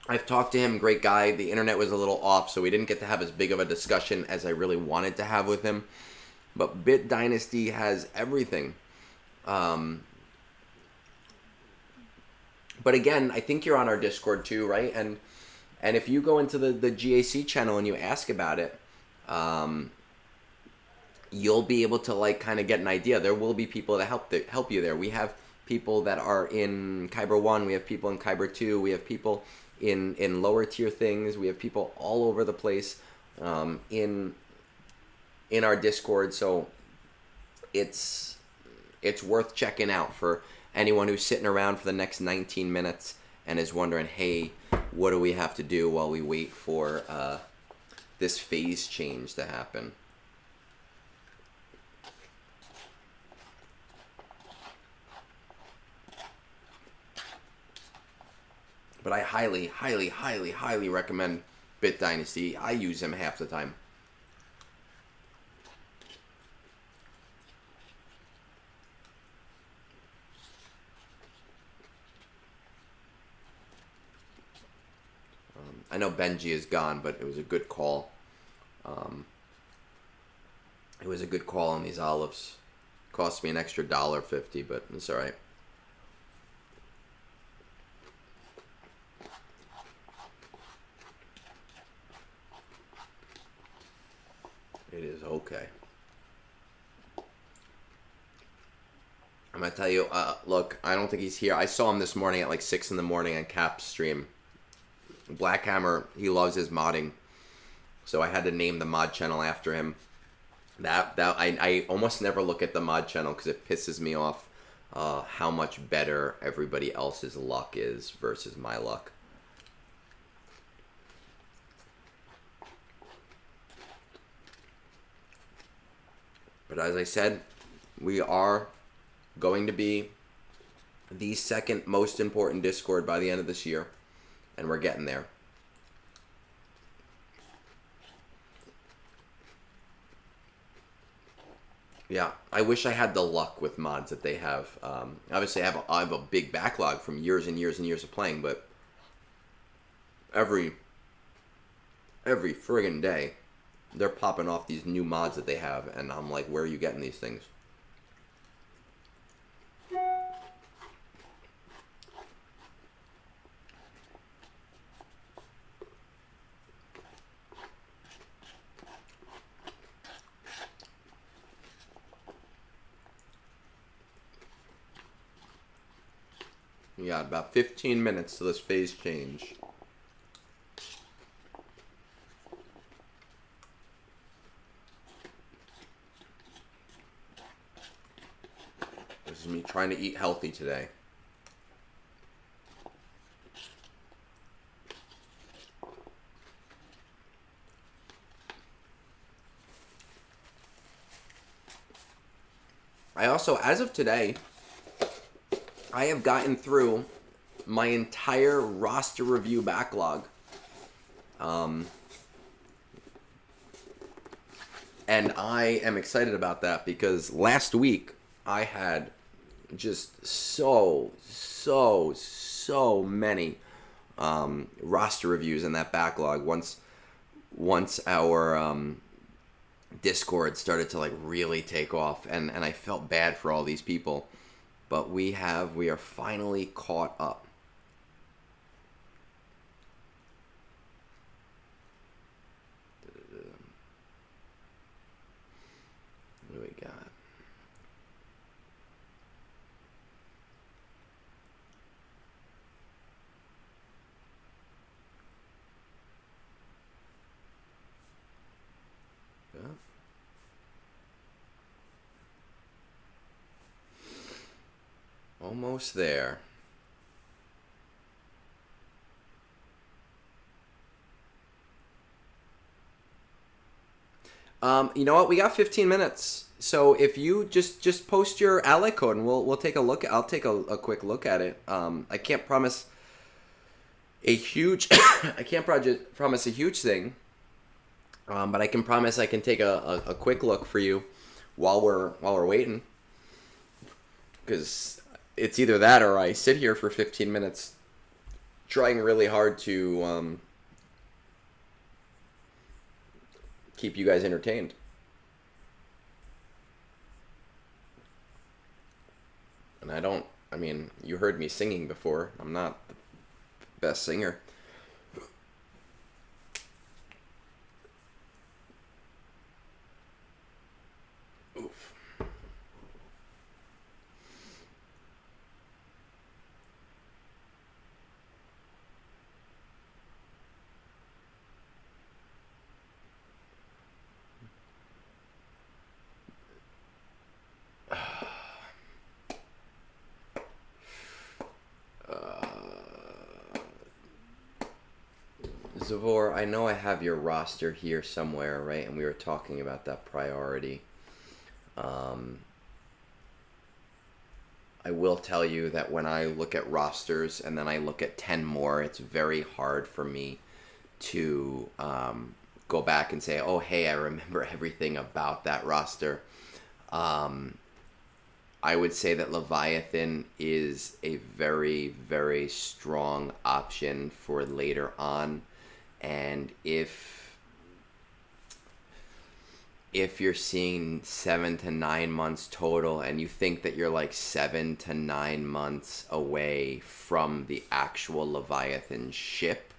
I've talked to him, great guy. The internet was a little off, so we didn't get to have as big of a discussion as I really wanted to have with him. But Bit Dynasty has everything. But again, I think you're on our Discord too, right? And if you go into the GAC channel and you ask about it, you'll be able to like kind of get an idea. There will be people that help you there. We have people that are in Kyber 1, we have people in Kyber 2, we have people in lower tier things, we have people all over the place in our Discord. So it's worth checking out for anyone who's sitting around for the next 19 minutes and is wondering, hey, what do we have to do while we wait for this phase change to happen? But I highly, highly, highly, highly recommend Bit Dynasty. I use him half the time. I know Benji is gone, but it was a good call. It was a good call on these olives. Cost me an extra $1.50, but it's all right. It is okay. I'm gonna tell you, look, I don't think he's here. I saw him this morning at like 6 in the morning on Cap's stream. Blackhammer, he loves his modding, so I had to name the mod channel after him. I almost never look at the mod channel because it pisses me off how much better everybody else's luck is versus my luck. But as I said, we are going to be the second most important Discord by the end of this year, and we're getting there. Yeah, I wish I had the luck with mods that they have. Obviously, I have a big backlog from years and years and years of playing, but every friggin' day, they're popping off these new mods that they have, and I'm like, where are you getting these things? We got about 15 minutes to this phase change. This is me trying to eat healthy today. I also, as of today, I have gotten through my entire roster review backlog. And I am excited about that because last week I had just so many roster reviews in that backlog once our Discord started to like really take off, and I felt bad for all these people. But we are finally caught up. What do we got? Yeah. Almost there. You know what? We got 15 minutes. So if you just post your ally code and we'll take a look. I'll take a quick look at it. I can't promise a huge promise a huge thing. But I can promise I can take a quick look for you while we're waiting. Because it's either that or I sit here for 15 minutes trying really hard to keep you guys entertained. And I mean, you heard me singing before. I'm not the best singer. Oof. Zavor, I know I have your roster here somewhere, right? And we were talking about that priority. I will tell you that when I look at rosters and then I look at 10 more, it's very hard for me to go back and say, oh, hey, I remember everything about that roster. I would say that Leviathan is a very, very strong option for later on. And if you're seeing 7 to 9 months total, and you think that you're like 7 to 9 months away from the actual Leviathan ship,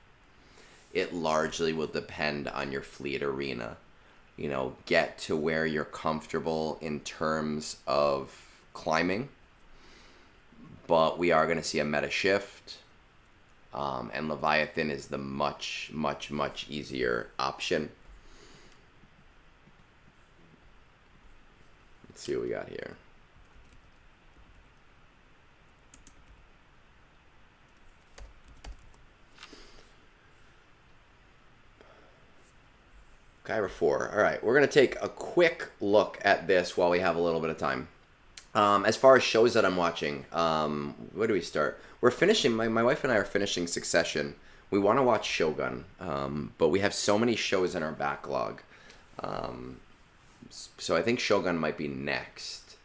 it largely will depend on your fleet arena. You know, get to where you're comfortable in terms of climbing, but we are going to see a meta shift, and Leviathan is the much, much, much easier option. Let's see what we got here. Kyber 4. All right, we're going to take a quick look at this while we have a little bit of time. As far as shows that I'm watching, where do we start? We're finishing, my wife and I are finishing Succession. We want to watch Shogun, but we have so many shows in our backlog. So I think Shogun might be next,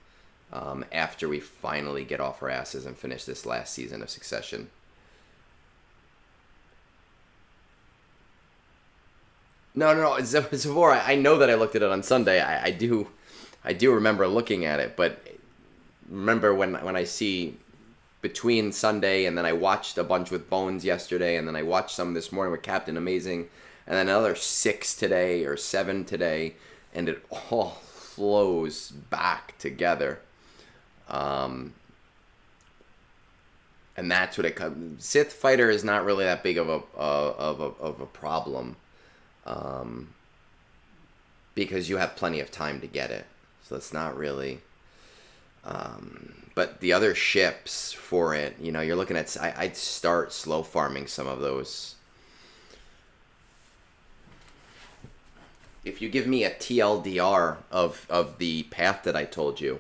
after we finally get off our asses and finish this last season of Succession. No, Zavora, I know that I looked at it on Sunday. I do remember looking at it, but remember when I see between Sunday and then I watched a bunch with Bones yesterday, and then I watched some this morning with Captain Amazing, and then another 6 today or 7 today, and it all flows back together. And that's what it comes. Sith Fighter is not really that big of a problem. Because you have plenty of time to get it. So it's not really... but the other ships for it, you know, you're looking at... I'd start slow farming some of those. If you give me a TLDR of the path that I told you,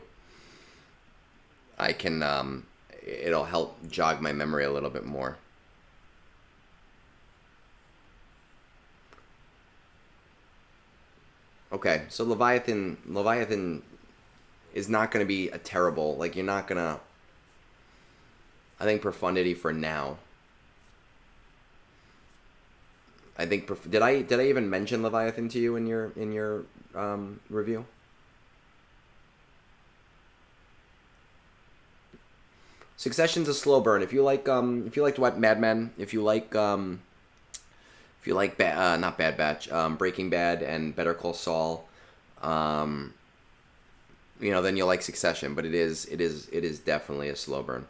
I can... it'll help jog my memory a little bit more. Okay, so Leviathan is not going to be a terrible, like, you're not going to, I think profundity for now. I think, did I even mention Leviathan to you in your review? Succession's a slow burn. If you liked Mad Men, if you like not Bad Batch, Breaking Bad and Better Call Saul, you know, then you'll like Succession. But it is definitely a slow burn.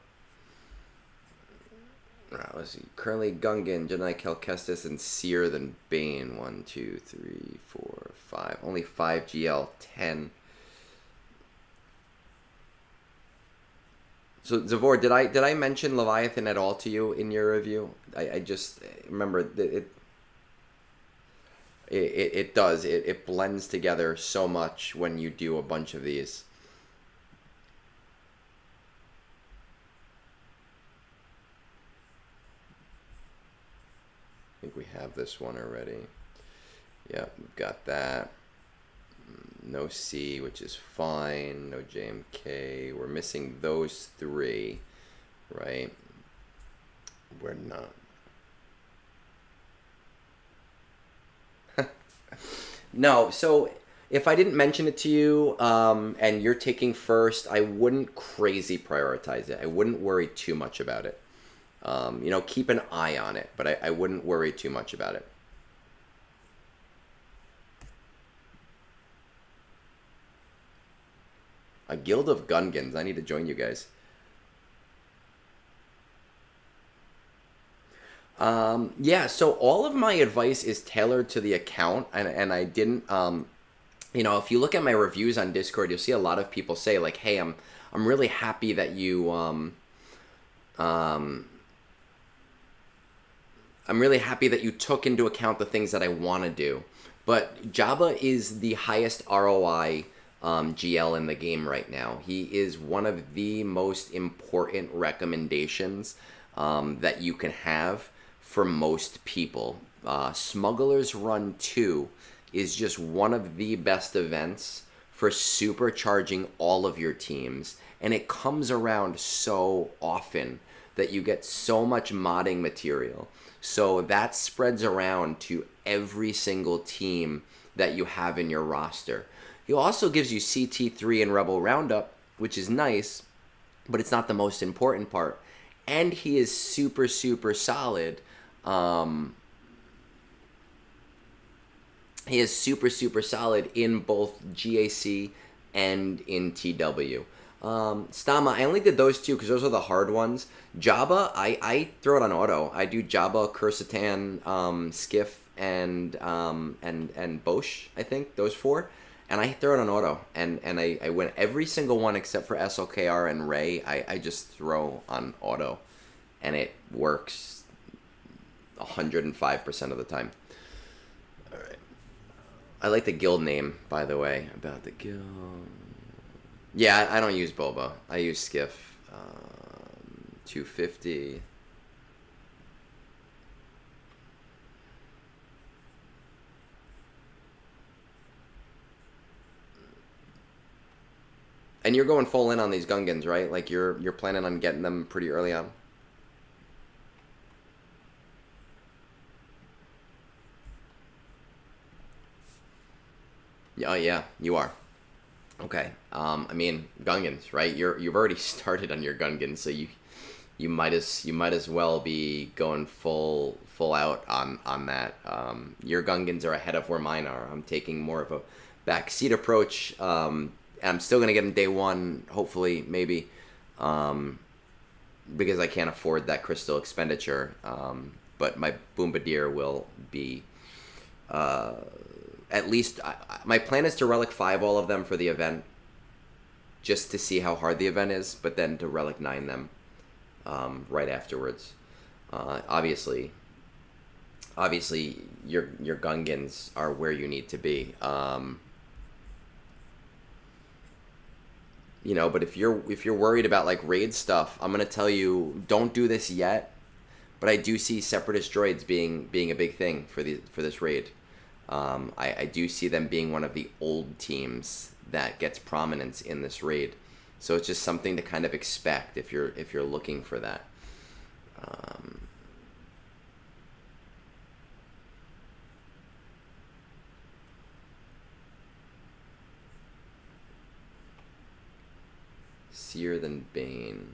All right, let's see. Currently, Gungan, Jedi Kel Kestis, and Seer than Bane. 1, 2, 3, 4, 5. Only 5 GL 10. So Zavor, did I mention Leviathan at all to you in your review? I just remember that it does. It blends together so much when you do a bunch of these. I think we have this one already. Yep, we've got that. No C, which is fine. No JMK. We're missing those 3, right? We're not. No, so if I didn't mention it to you, and you're taking first, I wouldn't crazy prioritize it. I wouldn't worry too much about it. You know, keep an eye on it, but I wouldn't worry too much about it. A guild of Gungans. I need to join you guys. Yeah, so all of my advice is tailored to the account, and I didn't, you know, if you look at my reviews on Discord, you'll see a lot of people say, like, hey, I'm really happy that you, I'm really happy that you took into account the things that I want to do. But Jabba is the highest ROI GL in the game right now. He is one of the most important recommendations that you can have for most people. Smuggler's Run 2 is just one of the best events for supercharging all of your teams, and it comes around so often that you get so much modding material. So that spreads around to every single team that you have in your roster. He also gives you CT3 and Rebel Roundup, which is nice, but it's not the most important part. And he is super, super solid. He is super, super solid in both GAC and in TW. Stama, I only did those two because those are the hard ones. Jabba, I throw it on auto. I do Jabba, Kursitan, Skiff, and Bosch, I think, those four. And I throw it on auto. And I win every single one except for SLKR and Ray. I just throw on auto. And it works 105% of the time. All right. I like the guild name, by the way. About the guild. Yeah, I don't use Boba. I use Skiff. 250. And you're going full in on these Gungans, right? Like you're planning on getting them pretty early on. Yeah, yeah, you are. Okay. I mean, Gungans, right? You've already started on your Gungans, so you might as well be going full out on that. Your Gungans are ahead of where mine are. I'm taking more of a backseat approach. I'm still gonna get them day one, hopefully, maybe, because I can't afford that crystal expenditure. But my Bombardier will be. At least, my plan is to Relic 5 all of them for the event, just to see how hard the event is, but then to Relic 9 them right afterwards. Obviously, your Gungans are where you need to be. You know, but if you're worried about like raid stuff, I'm gonna tell you, don't do this yet. But I do see Separatist droids being a big thing for this raid. I do see them being one of the old teams that gets prominence in this raid, so it's just something to kind of expect if you're looking for that. Seer than Bane.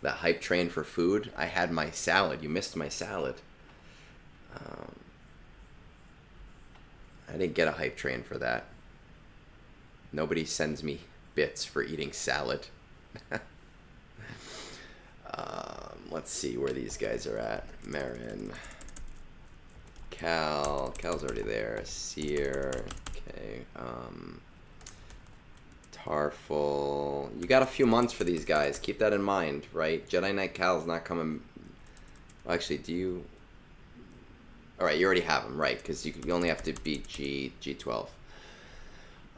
That hype train for food. I had my salad. You missed my salad. I didn't get a hype train for that. Nobody sends me bits for eating salad. Let's see where these guys are at. Marin. Cal's already there. Seer. Okay. Tarful. You got a few months for these guys. Keep that in mind, right? Jedi Knight Cal's not coming. Well, actually, do you? All right, you already have him, right? Because you only have to beat G12.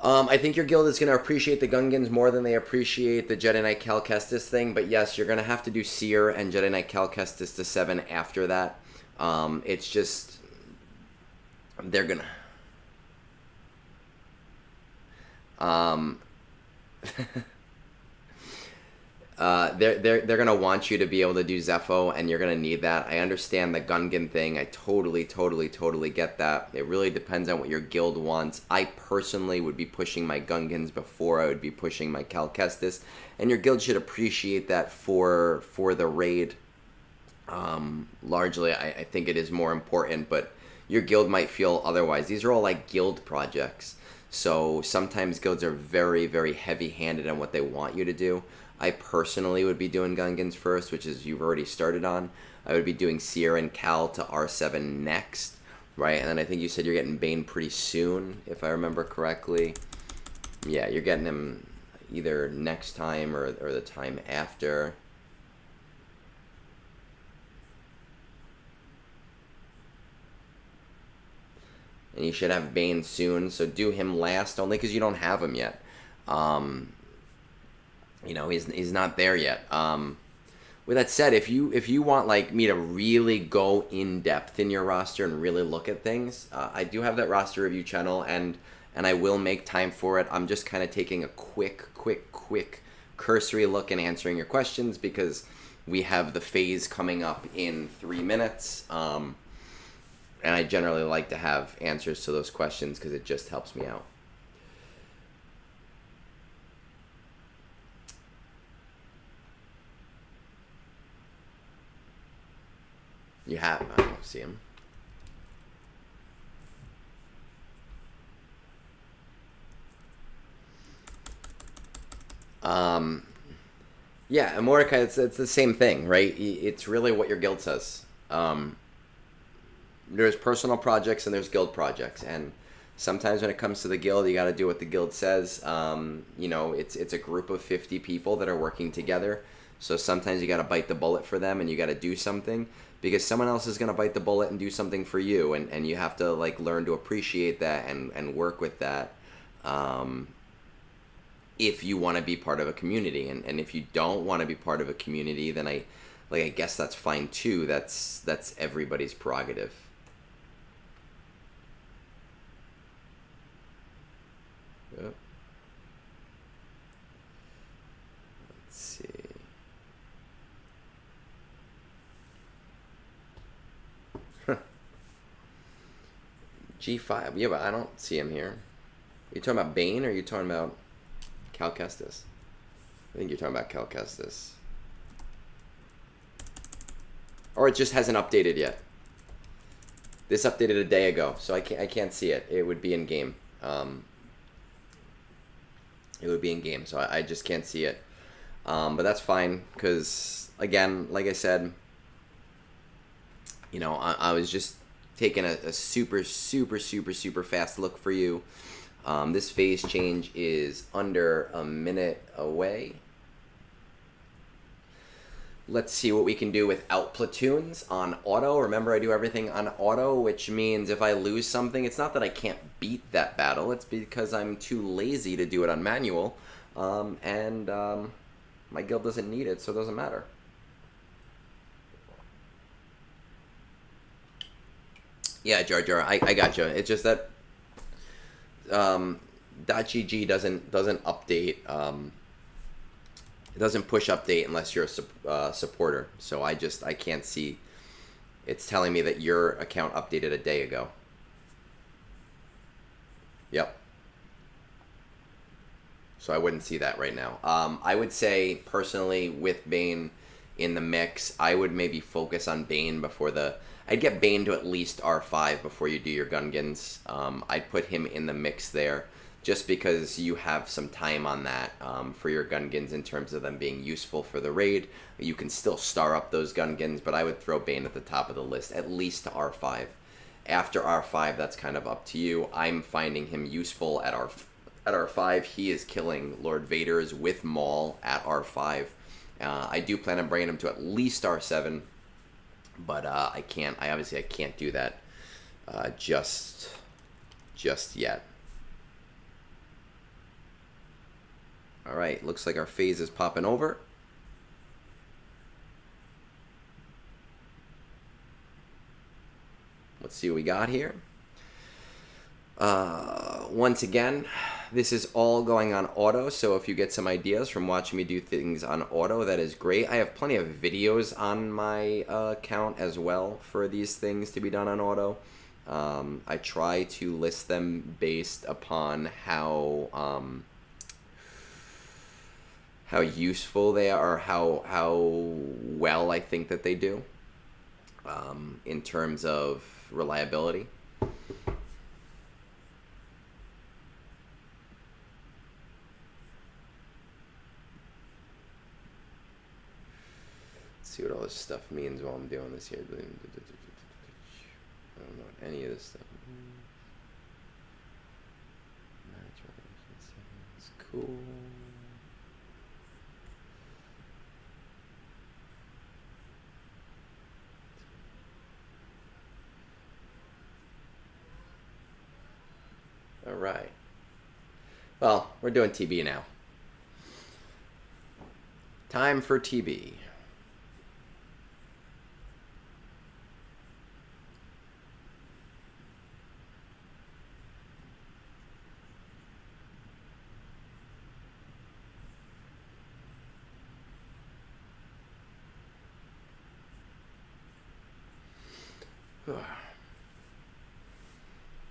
I think your guild is going to appreciate the Gungans more than they appreciate the Jedi Knight Cal Kestis thing. But yes, you're going to have to do Seer and Jedi Knight Cal Kestis to 7 after that. It's just they're gonna. They're gonna want you to be able to do Zepho, and you're gonna need that. I understand the Gungan thing. I totally get that. It really depends on what your guild wants. I personally would be pushing my Gungans before I would be pushing my Cal Kestis, and your guild should appreciate that for the raid. Largely, I think it is more important, but your guild might feel otherwise. These are all like guild projects. So sometimes guilds are very, very heavy-handed on what they want you to do. I personally would be doing Gungans first, which is you've already started on. I would be doing Seer and Cal to R7 next, right? And then I think you said you're getting Bane pretty soon, if I remember correctly. Yeah, you're getting him either next time or the time after. And you should have Bane soon, so do him last, only because you don't have him yet. You know, he's not there yet. With that said, if you want like me to really go in depth in your roster and really look at things, I do have that roster review channel, and and I will make time for it. I'm just kind of taking a quick cursory look and answering your questions because we have the phase coming up in 3 minutes. And I generally like to have answers to those questions because it just helps me out. You have, I don't see him. Yeah, and Mordecai, it's the same thing, right? It's really what your guild says. There's personal projects and there's guild projects, and sometimes when it comes to the guild, you got to do what the guild says. You know, it's a group of 50 people that are working together, so sometimes you got to bite the bullet for them, and you got to do something because someone else is going to bite the bullet and do something for you, and you have to like learn to appreciate that and work with that. If you want to be part of a community, and if you don't want to be part of a community, then I guess that's fine too. That's everybody's prerogative. Yep. Let's see. G5. Yeah, but I don't see him here. Are you talking about Bane or are you talking about Cal Kestis? I think you're talking about Cal Kestis. Or it just hasn't updated yet. This updated a day ago, so I can't see it. It would be in game. It would be in game, so I just can't see it. But that's fine, because again, like I said, you know, I was just taking a super fast look for you. This phase change is under a minute away. Let's see what we can do without platoons on auto. Remember, I do everything on auto, which means if I lose something, it's not that I can't beat that battle. It's because I'm too lazy to do it on manual. My guild doesn't need it, so it doesn't matter. Yeah, Jar Jar, I got you. It's just that .gg doesn't update. It doesn't push update unless you're a supporter. So I can't see. It's telling me that your account updated a day ago. Yep. So I wouldn't see that right now. I would say personally with Bane in the mix, I would maybe focus on Bane before I'd get Bane to at least R5 before you do your Gungans. I'd put him in the mix there just because you have some time on that for your Gungans in terms of them being useful for the raid. You can still star up those Gungans, but I would throw Bane at the top of the list, at least to R5. After R5, that's kind of up to you. I'm finding him useful at R5. He is killing Lord Vader's with Maul at R5. I do plan on bringing him to at least R7, but I obviously can't do that just yet. All right, looks like our phase is popping over. Let's see what we got here. Once again, this is all going on auto, so if you get some ideas from watching me do things on auto, that is great. I have plenty of videos on my account as well for these things to be done on auto. I try to list them based upon how useful they are, how well I think that they do in terms of reliability. See what all this stuff means while I'm doing this here. I don't know what any of this stuff means. It's cool. All right. Well, we're doing TB now. Time for TB.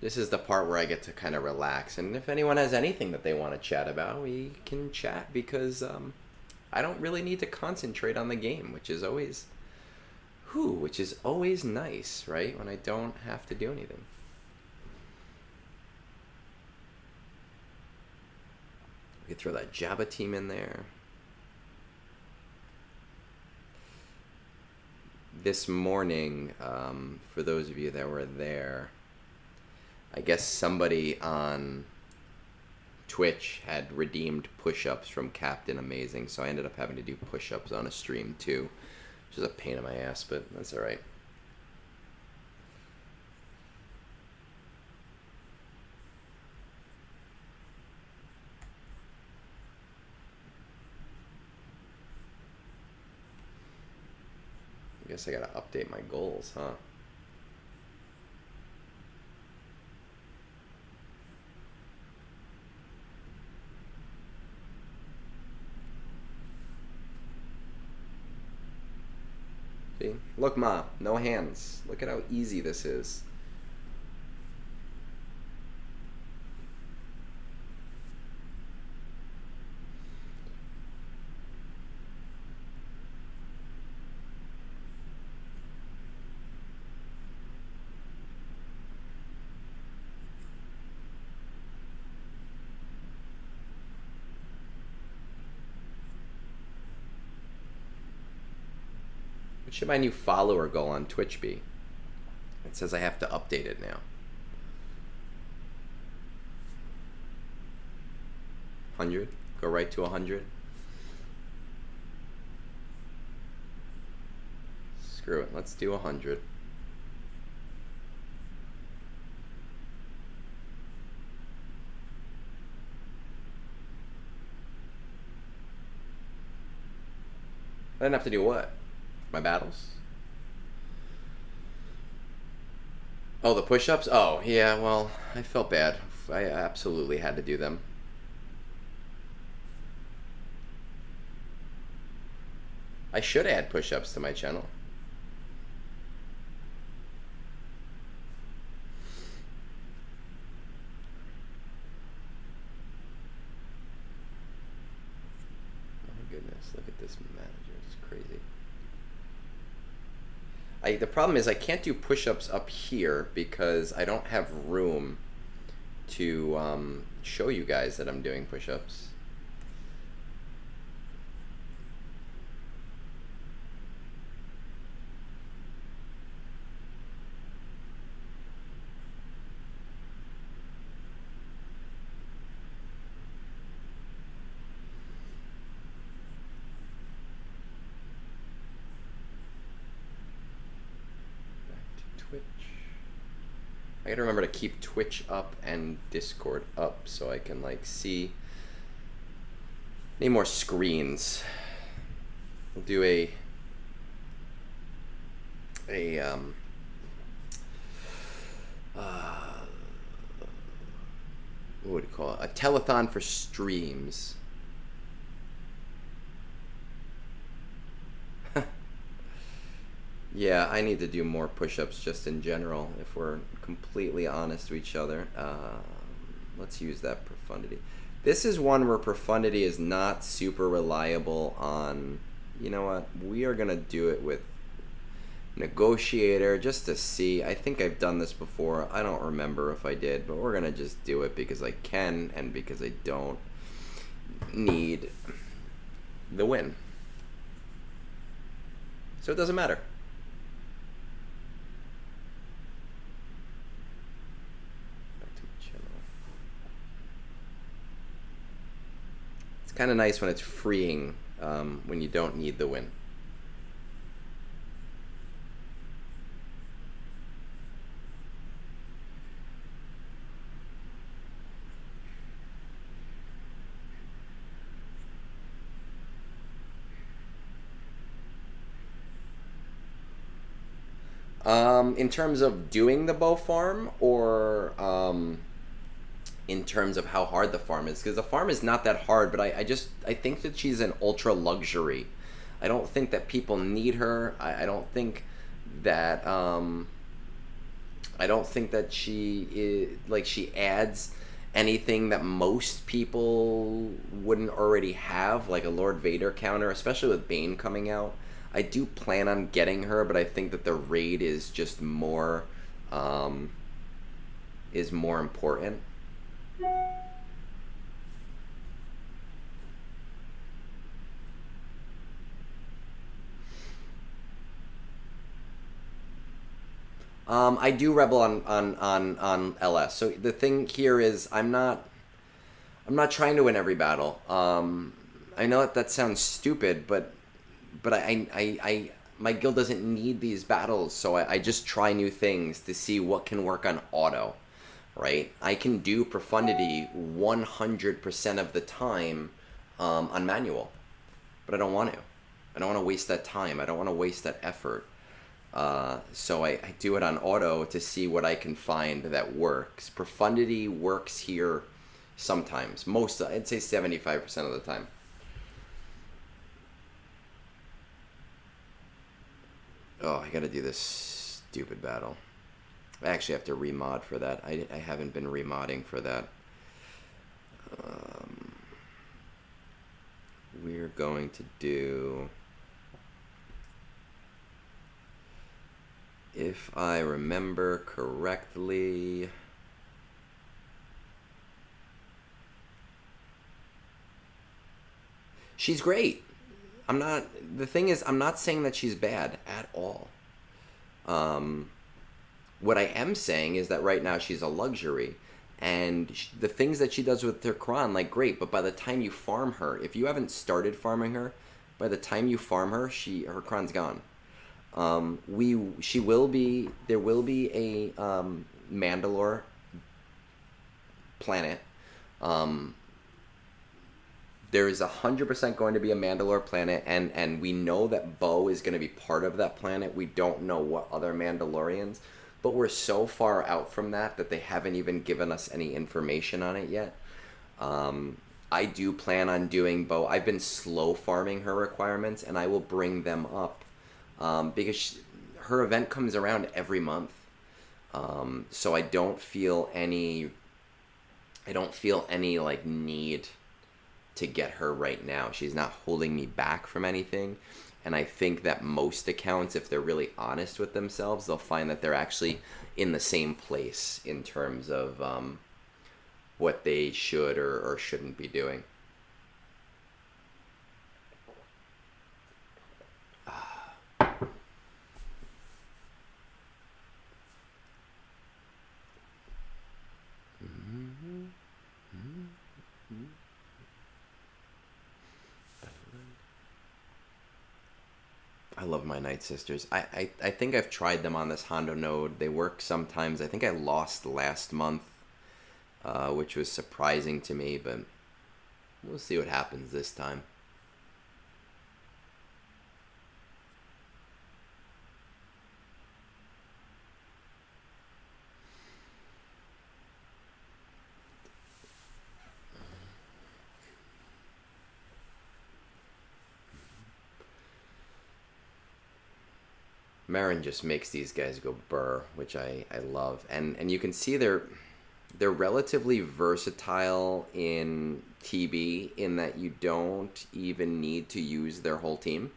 This is the part where I get to kind of relax. And if anyone has anything that they want to chat about, we can chat because I don't really need to concentrate on the game, which is always nice, right? When I don't have to do anything. We could throw that Jabba team in there. This morning, for those of you that were there, I guess somebody on Twitch had redeemed push-ups from Captain Amazing, so I ended up having to do push-ups on a stream too, which is a pain in my ass, but that's all right. I guess I gotta update my goals, huh? See? Look, Ma, no hands. Look at how easy this is. What should my new follower goal on Twitch be? It says I have to update it now. 100? Go right to 100? Screw it, let's do 100. I didn't have to do what? My battles? Oh, the push-ups? Oh, yeah, well, I felt bad. I absolutely had to do them. I should add push-ups to my channel. Oh my goodness, look at this manager, it's crazy. The problem is I can't do push-ups up here because I don't have room to show you guys that I'm doing push-ups. I gotta remember to keep Twitch up and Discord up so I can like see. Need more screens. We'll do what would you call it? A telethon for streams. Yeah, I need to do more push-ups just in general, if we're completely honest to each other. Let's use that profundity. This is one where profundity is not super reliable on, you know what, we are going to do it with Negotiator just to see. I think I've done this before. I don't remember if I did, but we're going to just do it because I can and because I don't need the win. So it doesn't matter. It's kind of nice when it's freeing when you don't need the win. In terms of doing the bow farm, or in terms of how hard the farm is, because the farm is not that hard, but I think that she's an ultra luxury. I don't think that people need her. I don't think that I don't think that she is, like, she adds anything that most people wouldn't already have, like a Lord Vader counter, especially with Bane coming out. I do plan on getting her, but I think that the raid is just more important. I do rebel on LS. So the thing here is I'm not trying to win every battle. I know that sounds stupid, but I my guild doesn't need these battles, so I just try new things to see what can work on auto, right? I can do profundity 100% of the time on manual, but I don't want to. I don't want to waste that time. I don't want to waste that effort. So I do it on auto to see what I can find that works. Profundity works here sometimes. Most, I'd say 75% of the time. Oh, I gotta do this stupid battle. I actually have to remod for that. I haven't been remodding for that. We're going to do... If I remember correctly... She's great. The thing is, I'm not saying that she's bad at all. What I am saying is that right now she's a luxury. And the things that she does with her Thrawn, like, great. But by the time you farm her, if you haven't started farming her, by the time you farm her, her Thrawn's gone. There will be a Mandalore planet. There is 100% going to be a Mandalore planet, and we know that Bo is going to be part of that planet. We don't know what other Mandalorians, but we're so far out from that they haven't even given us any information on it yet. I do plan on doing Bo. I've been slow farming her requirements, and I will bring them up because her event comes around every month. So I don't feel any like need to get her right now. She's not holding me back from anything. And I think that most accounts, if they're really honest with themselves, they'll find that they're actually in the same place in terms of what they should or shouldn't be doing. I love my Night Sisters. I think I've tried them on this Hondo node. They work sometimes. I think I lost last month, which was surprising to me, but we'll see what happens this time. Marin just makes these guys go burr, which I love. And you can see they're relatively versatile in TB in that you don't even need to use their whole team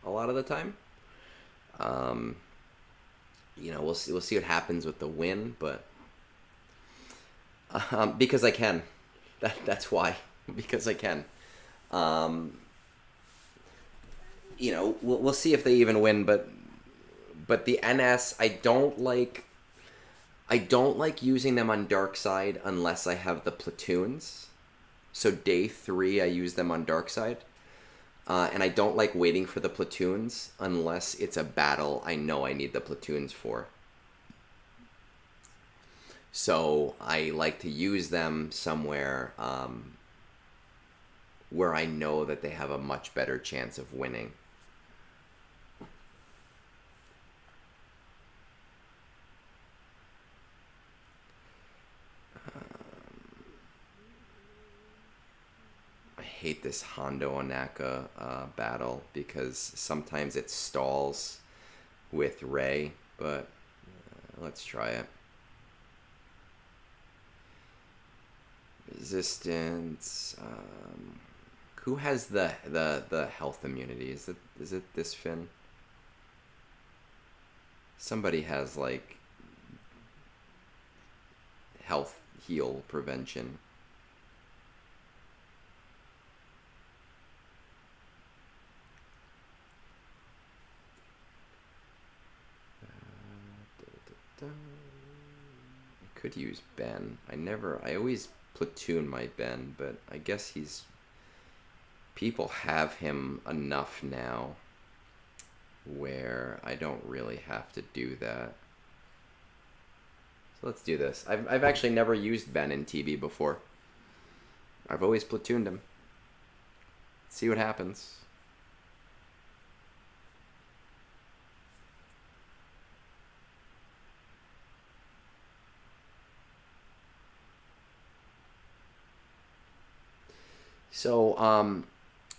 a lot of the time. We'll see what happens with the win, but because I can. That's why. Because I can. We'll see if they even win, but the NS, I don't like using them on dark side unless I have the platoons. So day 3 I use them on dark side. And I don't like waiting for the platoons unless it's a battle I know I need the platoons for. So I like to use them somewhere where I know that they have a much better chance of winning. I hate this Hondo Onaka battle because sometimes it stalls with Rey, but let's try it. resistance. Who has the health immunity? Is it this Finn? Somebody has like health heal prevention. I could use Ben. I always platoon my Ben, but I guess people have him enough now where I don't really have to do that. So let's do this. I've actually never used Ben in TB before. I've always platooned him. Let's see what happens. So,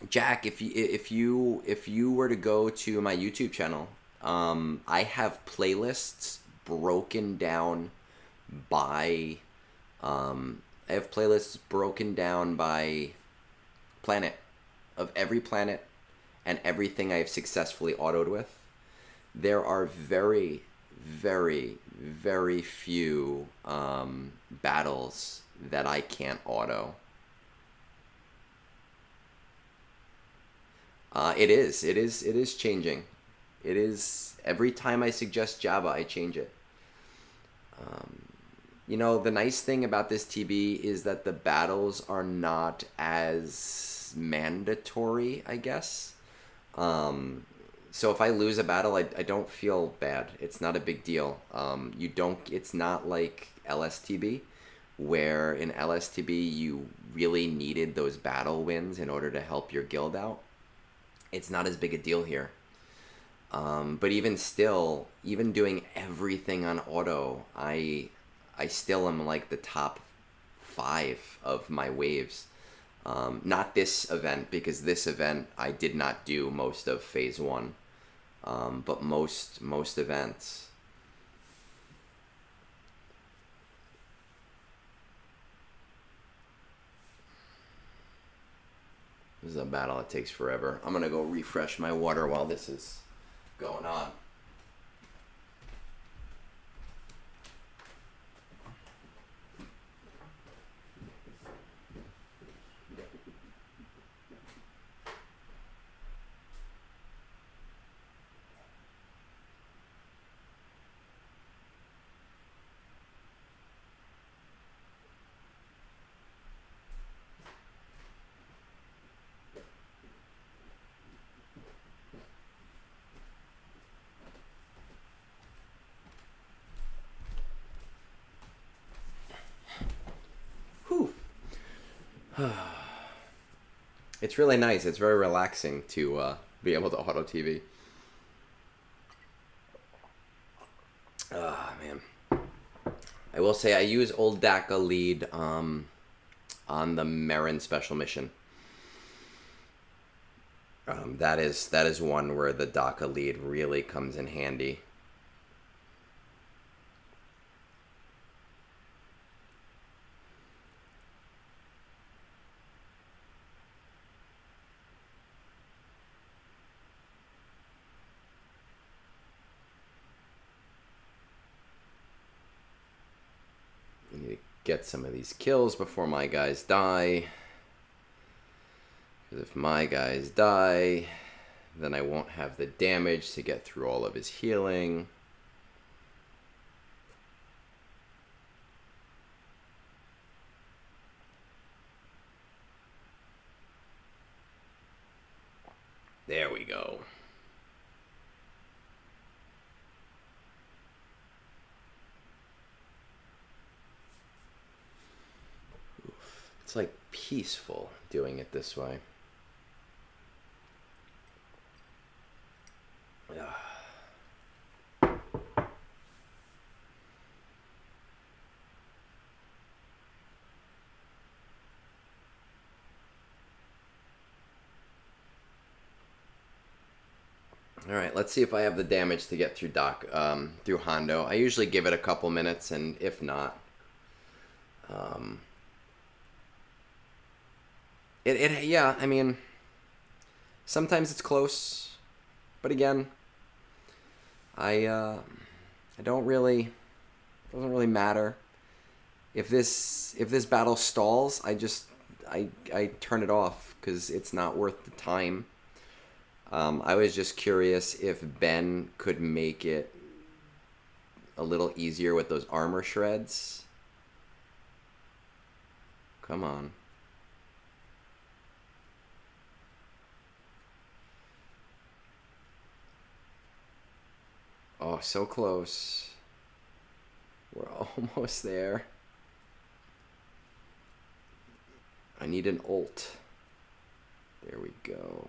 Jack, if you were to go to my YouTube channel, I have playlists broken down by planet, of every planet and everything I've successfully autoed with. There are very, very, very few battles that I can't auto. It is changing. It is, every time I suggest Java, I change it. You know, the nice thing about this TB is that the battles are not as mandatory, I guess. So if I lose a battle, I don't feel bad. It's not a big deal. It's not like LSTB, where in LSTB you really needed those battle wins in order to help your guild out. It's not as big a deal here. But even still, even doing everything on auto, I still am like the top 5 of my waves. Not this event, because this event I did not do most of phase 1. But most events. This is a battle that takes forever. I'm gonna go refresh my water while this is going on. It's really nice. It's very relaxing to be able to auto TV. Ah, man. I will say I use old DACA lead on the Marin special mission. That is one where the DACA lead really comes in handy. Get some of these kills before my guys die. Because if my guys die, then I won't have the damage to get through all of his healing. There we go. It's like peaceful doing it this way. All right, let's see if I have the damage to get through through Hondo. I usually give it a couple minutes, and if not, Yeah, I mean, sometimes it's close, but again, I don't really, doesn't really matter. If this battle stalls, I turn it off because it's not worth the time. I was just curious if Ben could make it a little easier with those armor shreds. Come on. Oh, so close. We're almost there. I need an ult. There we go.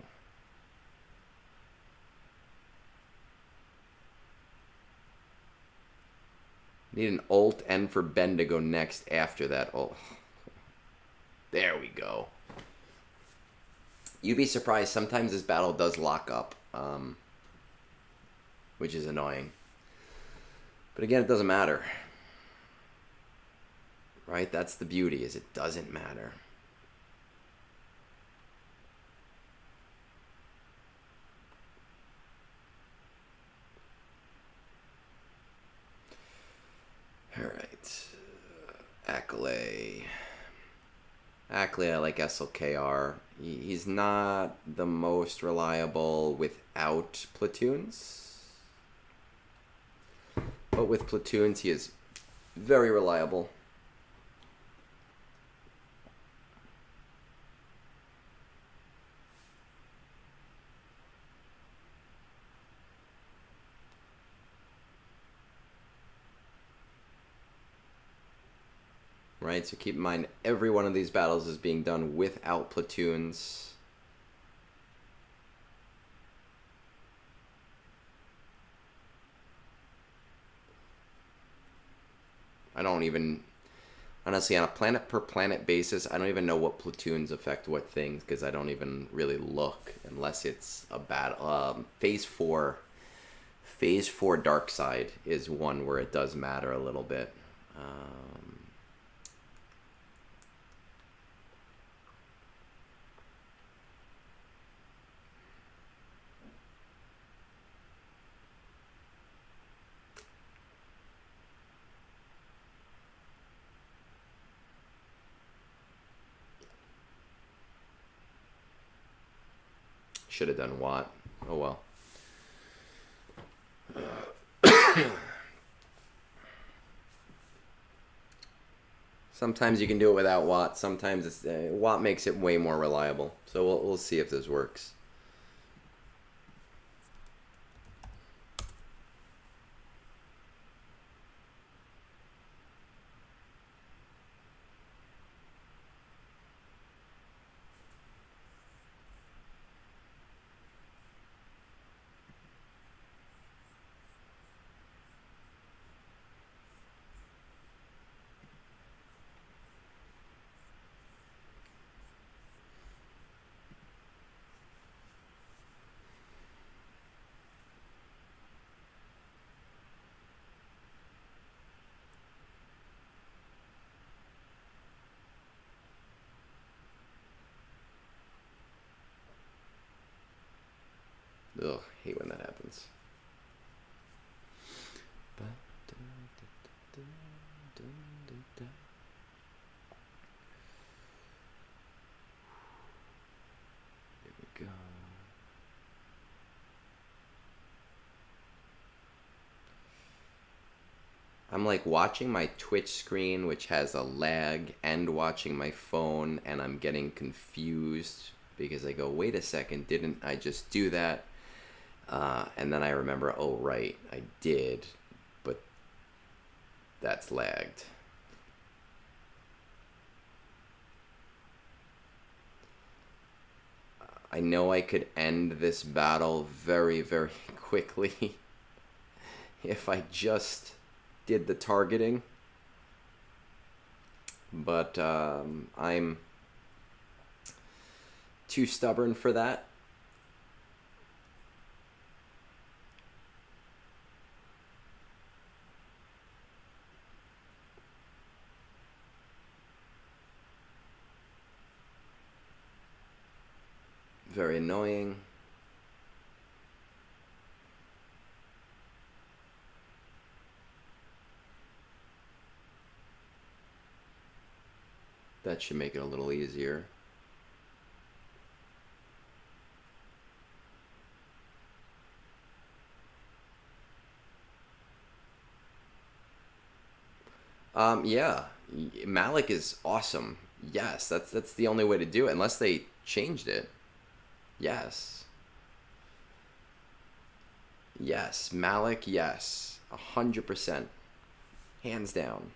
Need an ult and for Ben to go next after that ult. There we go. You'd be surprised. Sometimes this battle does lock up, which is annoying. But again, it doesn't matter. Right? That's the beauty, is it doesn't matter. Alright. Accolade. Ackley, I like SLKR. He's not the most reliable without platoons. But with platoons, he is very reliable. Right, so keep in mind, every one of these battles is being done without platoons. I don't even, honestly, on a planet per planet basis, I don't even know what platoons affect what things, because I don't even really look, unless it's a battle. Phase 4 Dark Side is one where it does matter a little bit. Should have done Watt. Oh well. Sometimes you can do it without Watt. Sometimes it's, Watt makes it way more reliable. So we'll see if this works. Ugh, hate when that happens. There we go. I'm like watching my Twitch screen, which has a lag, and watching my phone, and I'm getting confused because I go, wait a second, didn't I just do that? And then I remember, oh, right, I did, but that's lagged. I know I could end this battle very, very quickly if I just did the targeting, but I'm too stubborn for that. Very annoying. That should make it a little easier. Yeah, Malik is awesome. Yes, that's the only way to do it, unless they changed it. Yes, yes, Malik. Yes, 100%, hands down.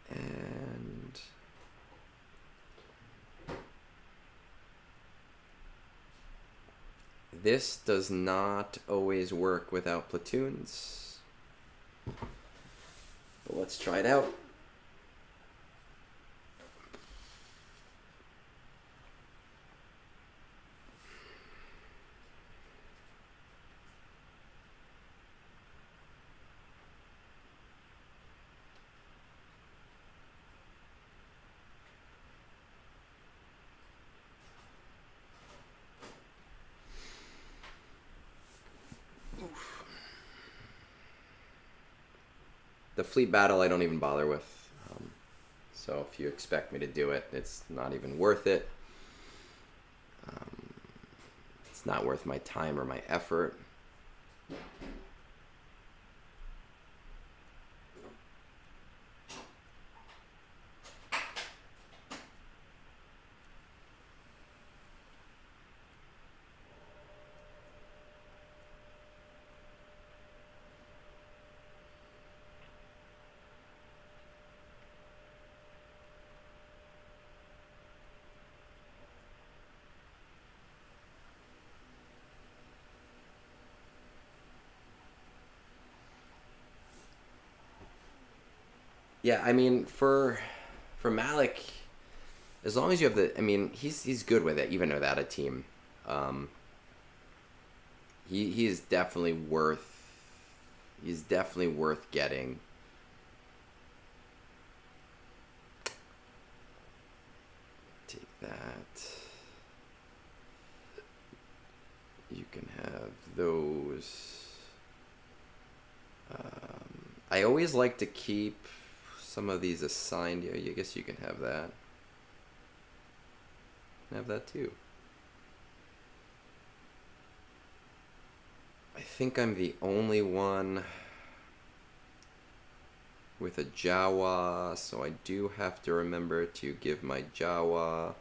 And this does not always work without platoons. But let's try it out. The fleet battle I don't even bother with. So if you expect me to do it, it's not even worth it. It's not worth my time or my effort. Yeah, I mean, for Malik, as long as you have the, I mean, he's good with it, even without a team. Um, he is definitely worth. He's definitely worth getting. Take that. You can have those. I always like to keep some of these assigned. Yeah, I guess you can have that. Have that too. I think I'm the only one with a Jawa, so I do have to remember to give my Jawa.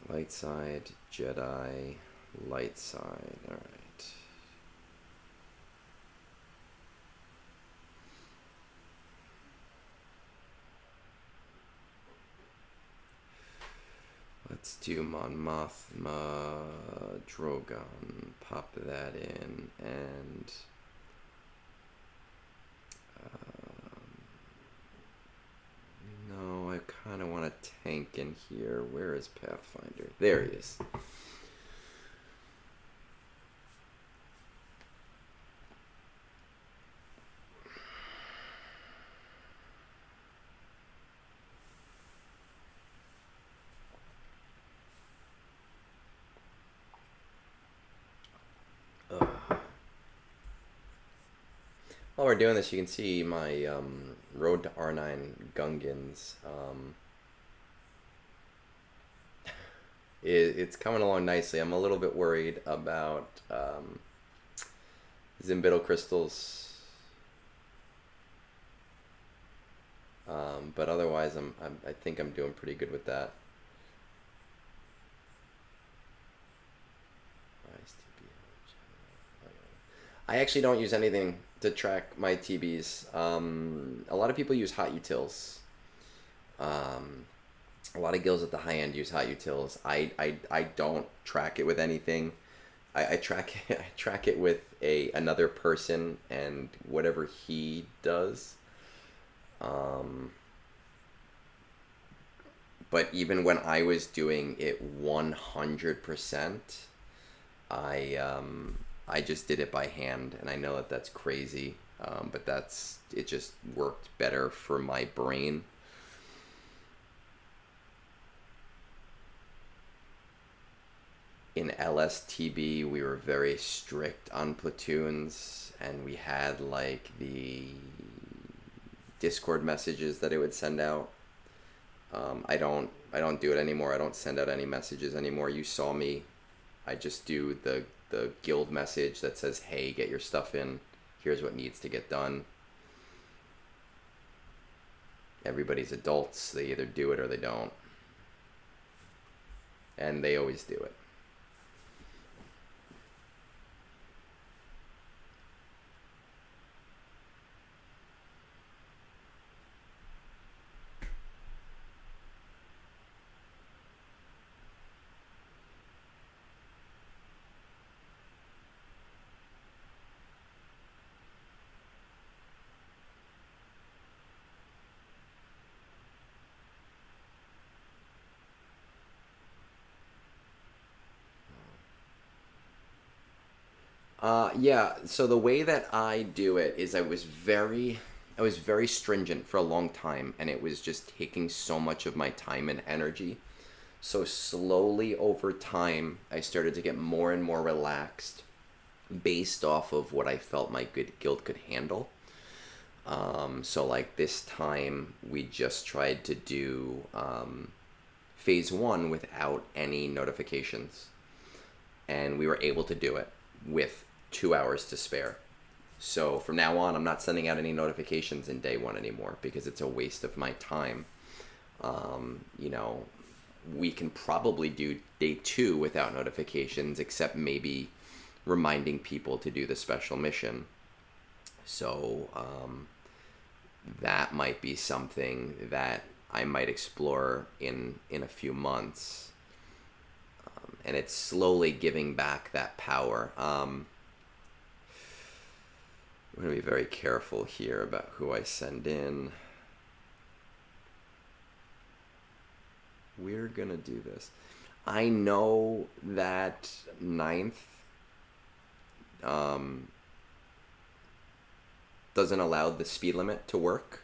Light side, Jedi, light side, alright. Let's do Mon Mothma, Drogon, pop that in, and no, I kind of want a tank in here. Where is Pathfinder? There he is. While we're doing this, you can see my Road to R9 Gungans. It's coming along nicely. I'm a little bit worried about Zimbital crystals, but otherwise, I think I'm doing pretty good with that. I actually don't use anything to track my TBs. A lot of people use hot utils. A lot of guilds at the high end use hot utils. I don't track it with anything. I track it, I track it with another person and whatever he does. But even when I was doing it 100%, I just did it by hand, and I know that that's crazy. But it just worked better for my brain. In LSTB, we were very strict on platoons, and we had like the Discord messages that it would send out. I don't do it anymore. I don't send out any messages anymore. You saw me. I just do the guild message that says, "Hey, get your stuff in. Here's what needs to get done." Everybody's adults. They either do it or they don't, and they always do it. Yeah, so the way that I do it is I was very stringent for a long time, and it was just taking so much of my time and energy. So slowly over time, I started to get more and more relaxed based off of what I felt my good guild could handle. So like this time, we just tried to do phase one without any notifications, and we were able to do it with 2 hours to spare. So from now on, I'm not sending out any notifications in day one anymore because it's a waste of my time. You know, we can probably do day two without notifications, except maybe reminding people to do the special mission. So that might be something that I might explore in a few months. And it's slowly giving back that power. I'm going to be very careful here about who I send in. We're going to do this. I know that ninth doesn't allow the speed limit to work.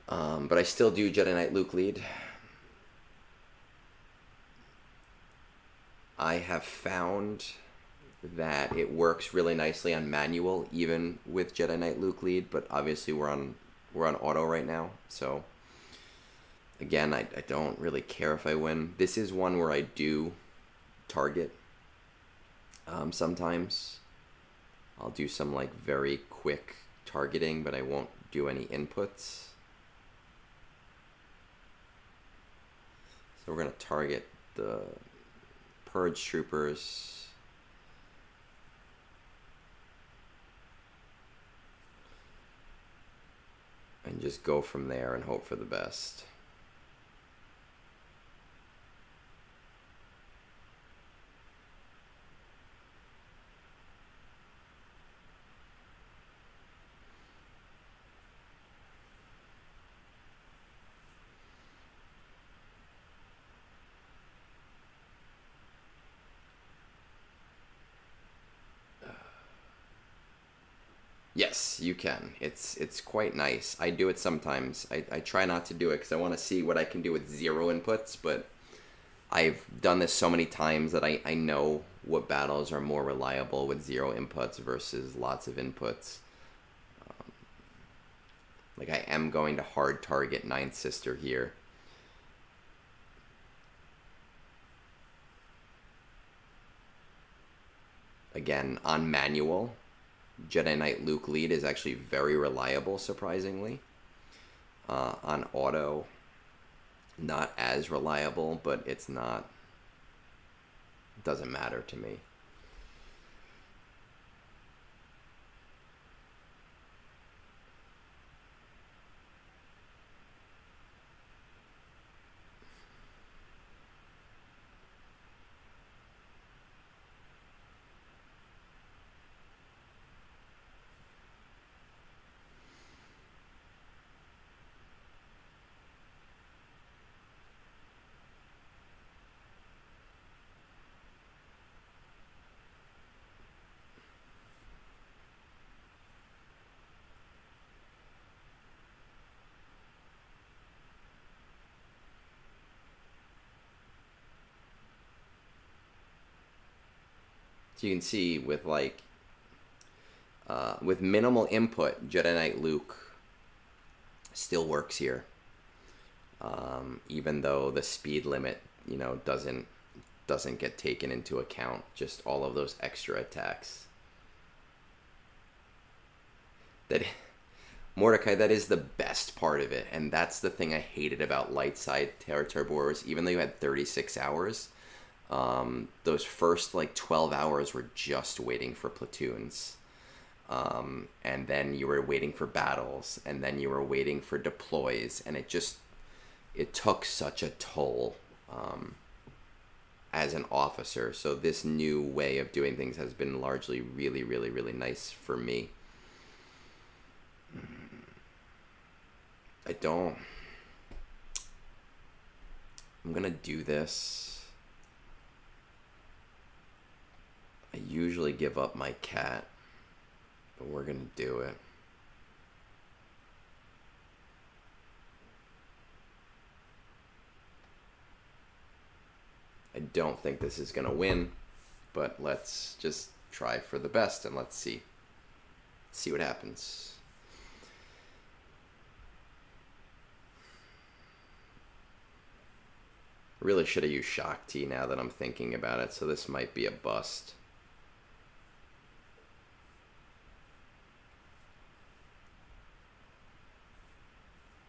But I still do Jedi Knight Luke lead. I have found that it works really nicely on manual, even with Jedi Knight Luke lead, but obviously we're on auto right now, so again, I don't really care if I win. This is one where I do target. Sometimes I'll do some like very quick targeting, but I won't do any inputs. So we're going to target the Purge Troopers. And just go from there and hope for the best. Yes, you can. It's quite nice. I do it sometimes. I try not to do it because I want to see what I can do with 0 inputs, but I've done this so many times that I know what battles are more reliable with 0 inputs versus lots of inputs. Like I am going to hard target Ninth Sister here. Again, on manual, Jedi Knight Luke lead is actually very reliable, surprisingly. On auto, not as reliable, but it doesn't matter to me. So you can see with minimal input, Jedi Knight Luke still works here. Even though the speed limit, doesn't get taken into account, just all of those extra attacks. That Mordecai, that is the best part of it, and that's the thing I hated about Light Side Territory Wars. Even though you had 36 hours, those first 12 hours were just waiting for platoons. And then you were waiting for battles, and then you were waiting for deploys, and it took such a toll as an officer. So this new way of doing things has been largely really, really, really nice for me. I'm gonna do this. I usually give up my cat, but we're gonna do it. I don't think this is gonna win, but let's just try for the best and let's see what happens. Really should have used Shock T now that I'm thinking about it, so this might be a bust.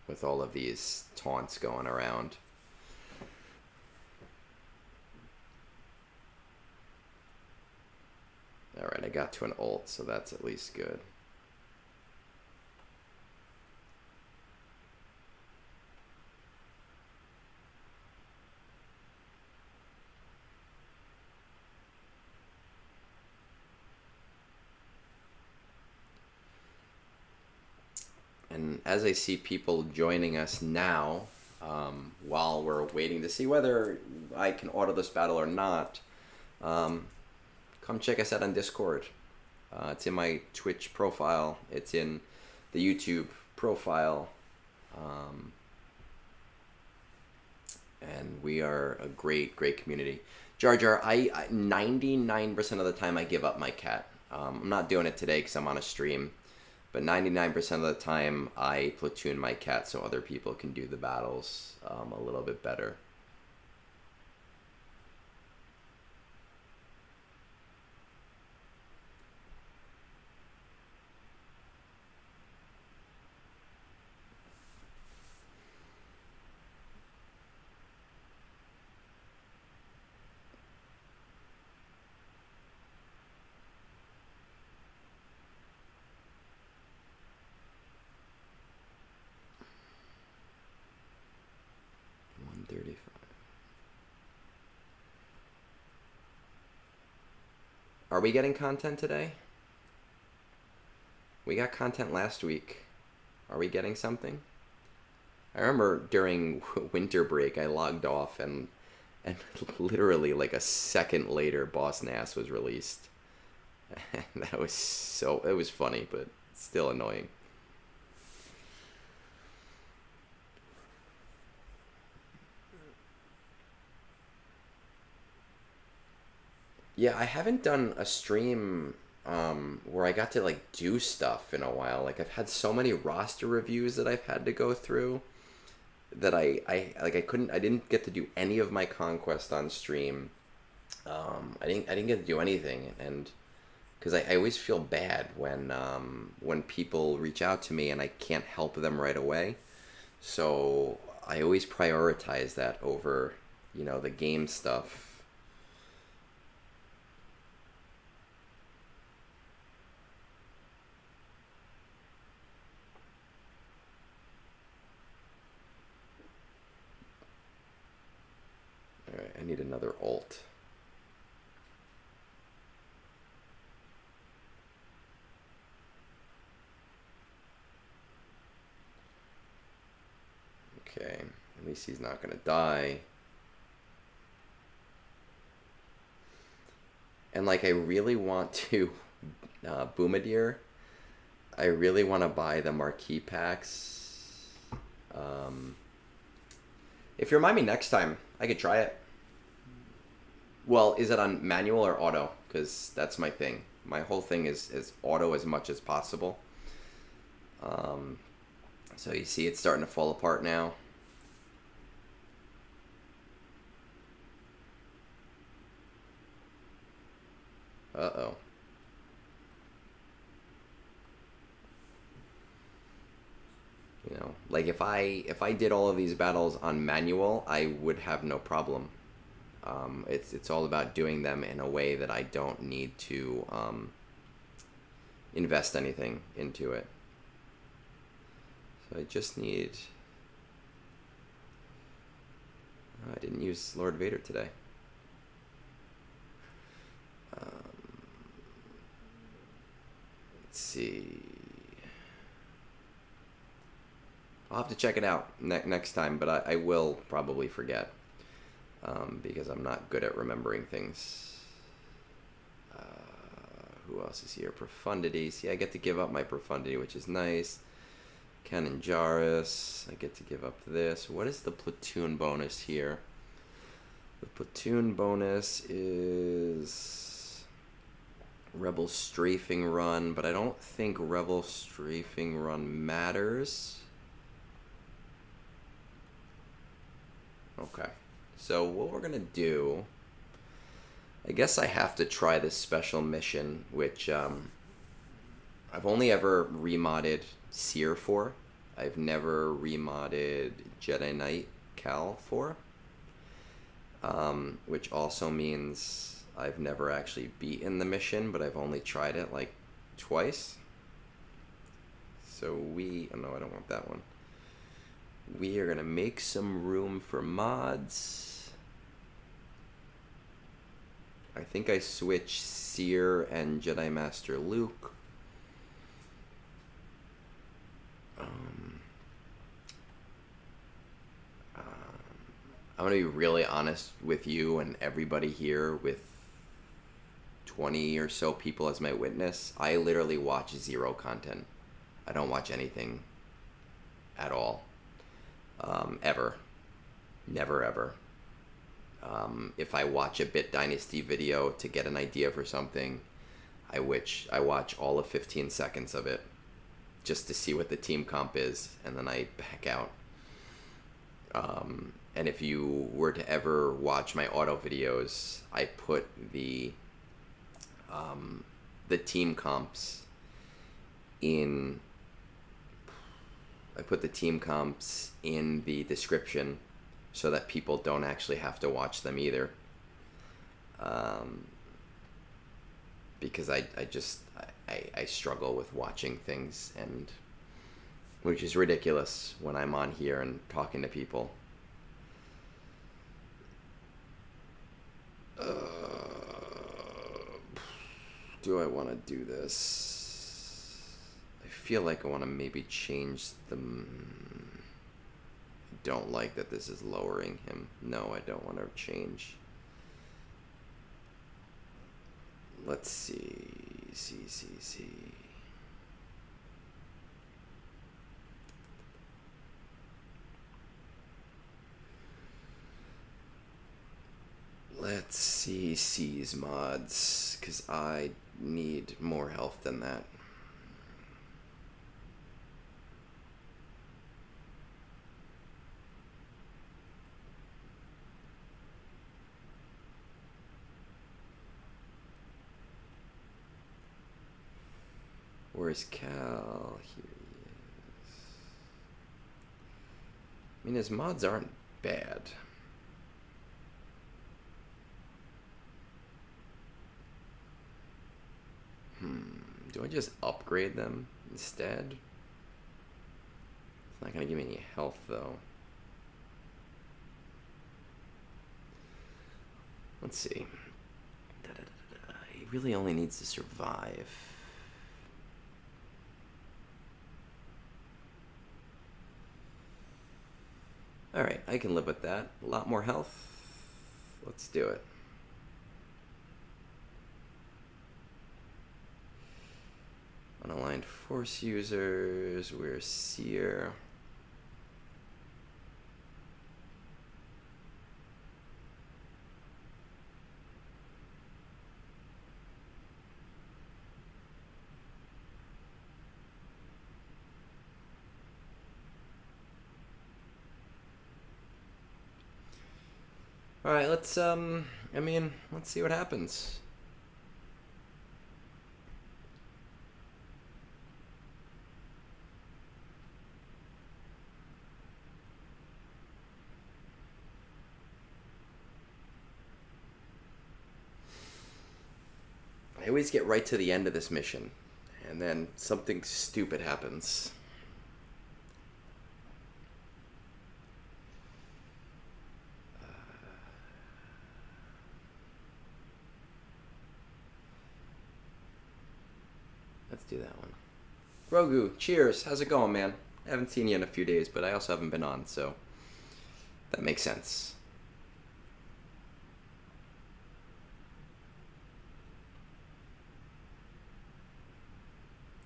With all of these taunts going around. Alright, I got to an ult, so that's at least good. And as I see people joining us now, while we're waiting to see whether I can auto this battle or not, come check us out on Discord. It's in my Twitch profile. It's in the YouTube profile. And we are a great, great community. Jar Jar, I 99% of the time I give up my cat. I'm not doing it today because I'm on a stream. But 99% of the time I platoon my cat so other people can do the battles a little bit better. Are we getting content today? We got content last week. Are we getting something? I remember during winter break I logged off and literally like a second later Boss Nass was released. It was funny, but still annoying. Yeah, I haven't done a stream where I got to do stuff in a while. I've had so many roster reviews that I've had to go through that I didn't get to do any of my conquest on stream. I didn't get to do anything, and because I always feel bad when people reach out to me and I can't help them right away. So I always prioritize that over the game stuff. Alright, I need another ult. Okay, at least he's not gonna die. And I really want to Boomadeer. I really want to buy the marquee packs. If you remind me next time, I could try it. Well, is it on manual or auto? because that's my thing. My whole thing is auto as much as possible. So you see it's starting to fall apart now. Uh-oh. You know, like if I did all of these battles on manual, I would have no problem. It's all about doing them in a way that I don't need to invest anything into it. So I just need... I didn't use Lord Vader today. Let's see. I'll have to check it out next time, but I will probably forget. Because I'm not good at remembering things. Who else is here? Profundity. See, I get to give up my profundity, which is nice. Canon Jarrus. I get to give up this. What is the platoon bonus here? The platoon bonus is Rebel Strafing Run, but I don't think Rebel Strafing Run matters. Okay. So what we're going to do, I guess I have to try this special mission, which I've only ever remodded Seer for. I've never remodded Jedi Knight Cal for, which also means I've never actually beaten the mission, but I've only tried it like twice. So oh no, I don't want that one. We are going to make some room for mods. I think I switched Seer and Jedi Master Luke. I'm going to be really honest with you and everybody here, with 20 or so people as my witness. I literally watch zero content. I don't watch anything at all. Ever. Never ever. If I watch a Bit Dynasty video to get an idea for something, I watch all of 15 seconds of it just to see what the team comp is, and then I back out. And if you were to ever watch my auto videos, I put the team comps in... I put the team comps in the description so that people don't actually have to watch them either. Because I struggle with watching things, and which is ridiculous when I'm on here and talking to people. Do I want to do this? I feel like I want to maybe change them. I don't like that this is lowering him. No, I don't want to change. Let's see. See. Let's see C's mods, because I need more health than that. Where's Cal? Here he is. I mean, his mods aren't bad. Do I just upgrade them instead? It's not going to give me any health, though. Let's see. He really only needs to survive. Alright, I can live with that. A lot more health. Let's do it. Unaligned Force users, we're Seer. All right, let's let's see what happens. I always get right to the end of this mission, and then something stupid happens. Let's do that one. Grogu, cheers. How's it going, man? I haven't seen you in a few days, but I also haven't been on, so that makes sense.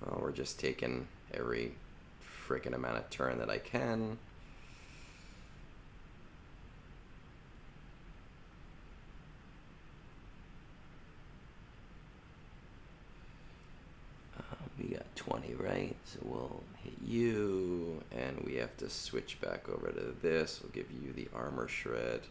Well, we're just taking every freaking amount of turn that I can. We got 20, right? So we'll hit you, and we have to switch back over to this. We'll give you the armor shred.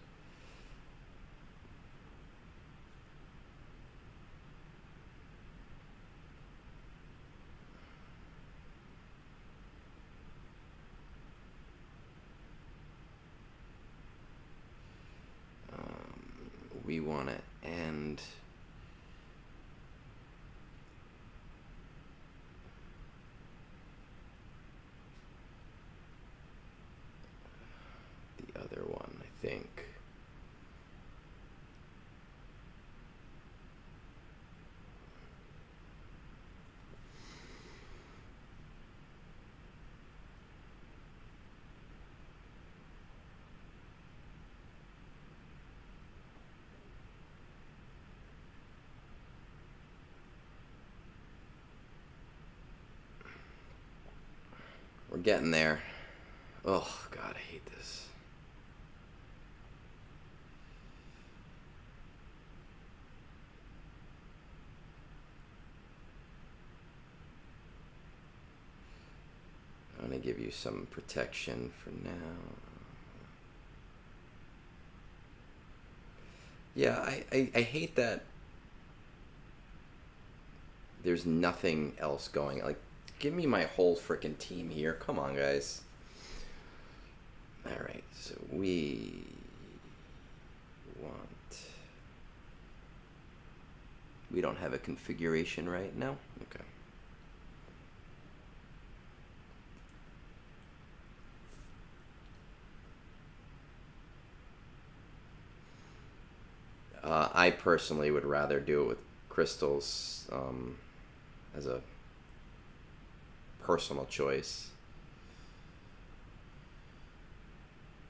We want to end the other one, I think. We're getting there. Oh, God, I hate this. I'm going to give you some protection for now. Yeah, I hate that there's nothing else going. Like, give me my whole freaking team here. Come on, guys. Alright, so we want... We don't have a configuration right now? Okay. I personally would rather do it with crystals as a personal choice.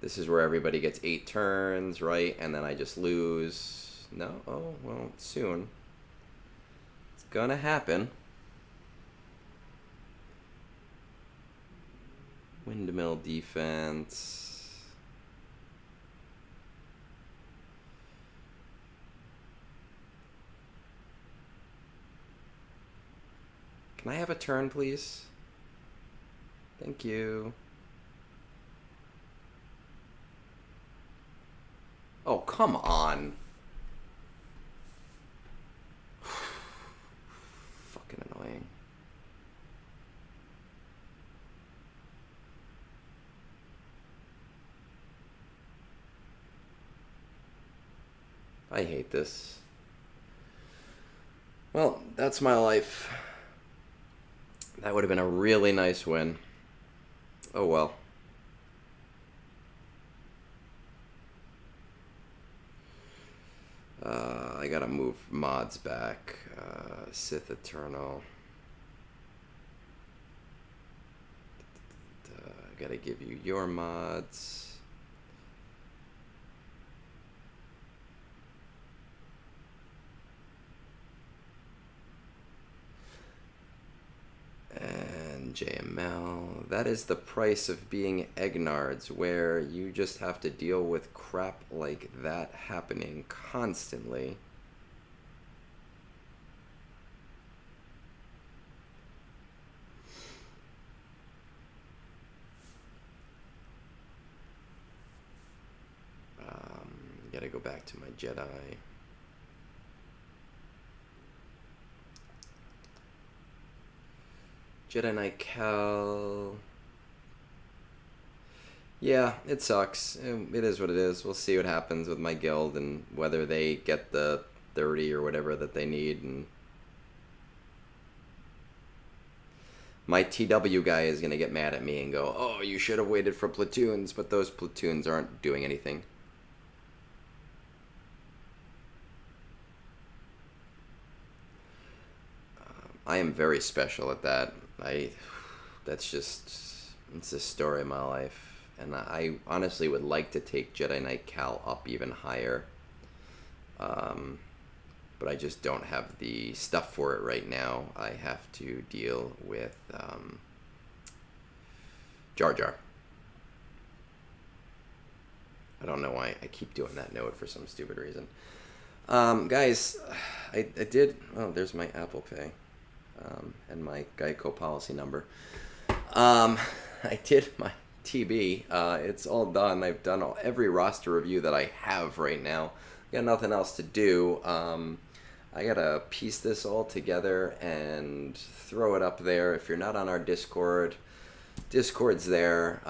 This is where everybody gets 8 turns, right? And then I just lose. No? Oh, well, soon. It's gonna happen. Windmill defense. Can I have a turn, please? Thank you. Oh, come on. Fucking annoying. I hate this. Well, that's my life. That would have been a really nice win. Oh well. I gotta move mods back. Sith Eternal. I gotta give you your mods. And JML. That is the price of being Egnards, where you just have to deal with crap like that happening constantly. Gotta go back to my Jedi. Jedi Knight Cal. Yeah, it sucks. It is what it is. We'll see what happens with my guild and whether they get the 30 or whatever that they need. And my TW guy is going to get mad at me and go, oh, you should have waited for platoons, but those platoons aren't doing anything. I am very special at that. That's just, it's the story of my life. And I honestly would like to take Jedi Knight Cal up even higher. But I just don't have the stuff for it right now. I have to deal with Jar Jar. I don't know why I keep doing that note for some stupid reason. Guys, I did... Oh, there's my Apple Pay. And my Geico policy number. I did my TB. It's all done. I've done every roster review that I have right now. Got nothing else to do. I gotta piece this all together and throw it up there. If you're not on our Discord, Discord's there.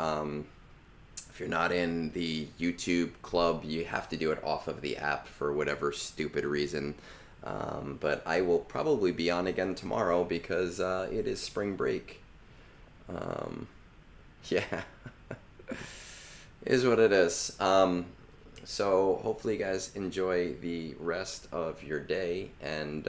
If you're not in the YouTube club, you have to do it off of the app for whatever stupid reason. But I will probably be on again tomorrow because it is spring break. Yeah. Is what it is. So hopefully you guys enjoy the rest of your day, and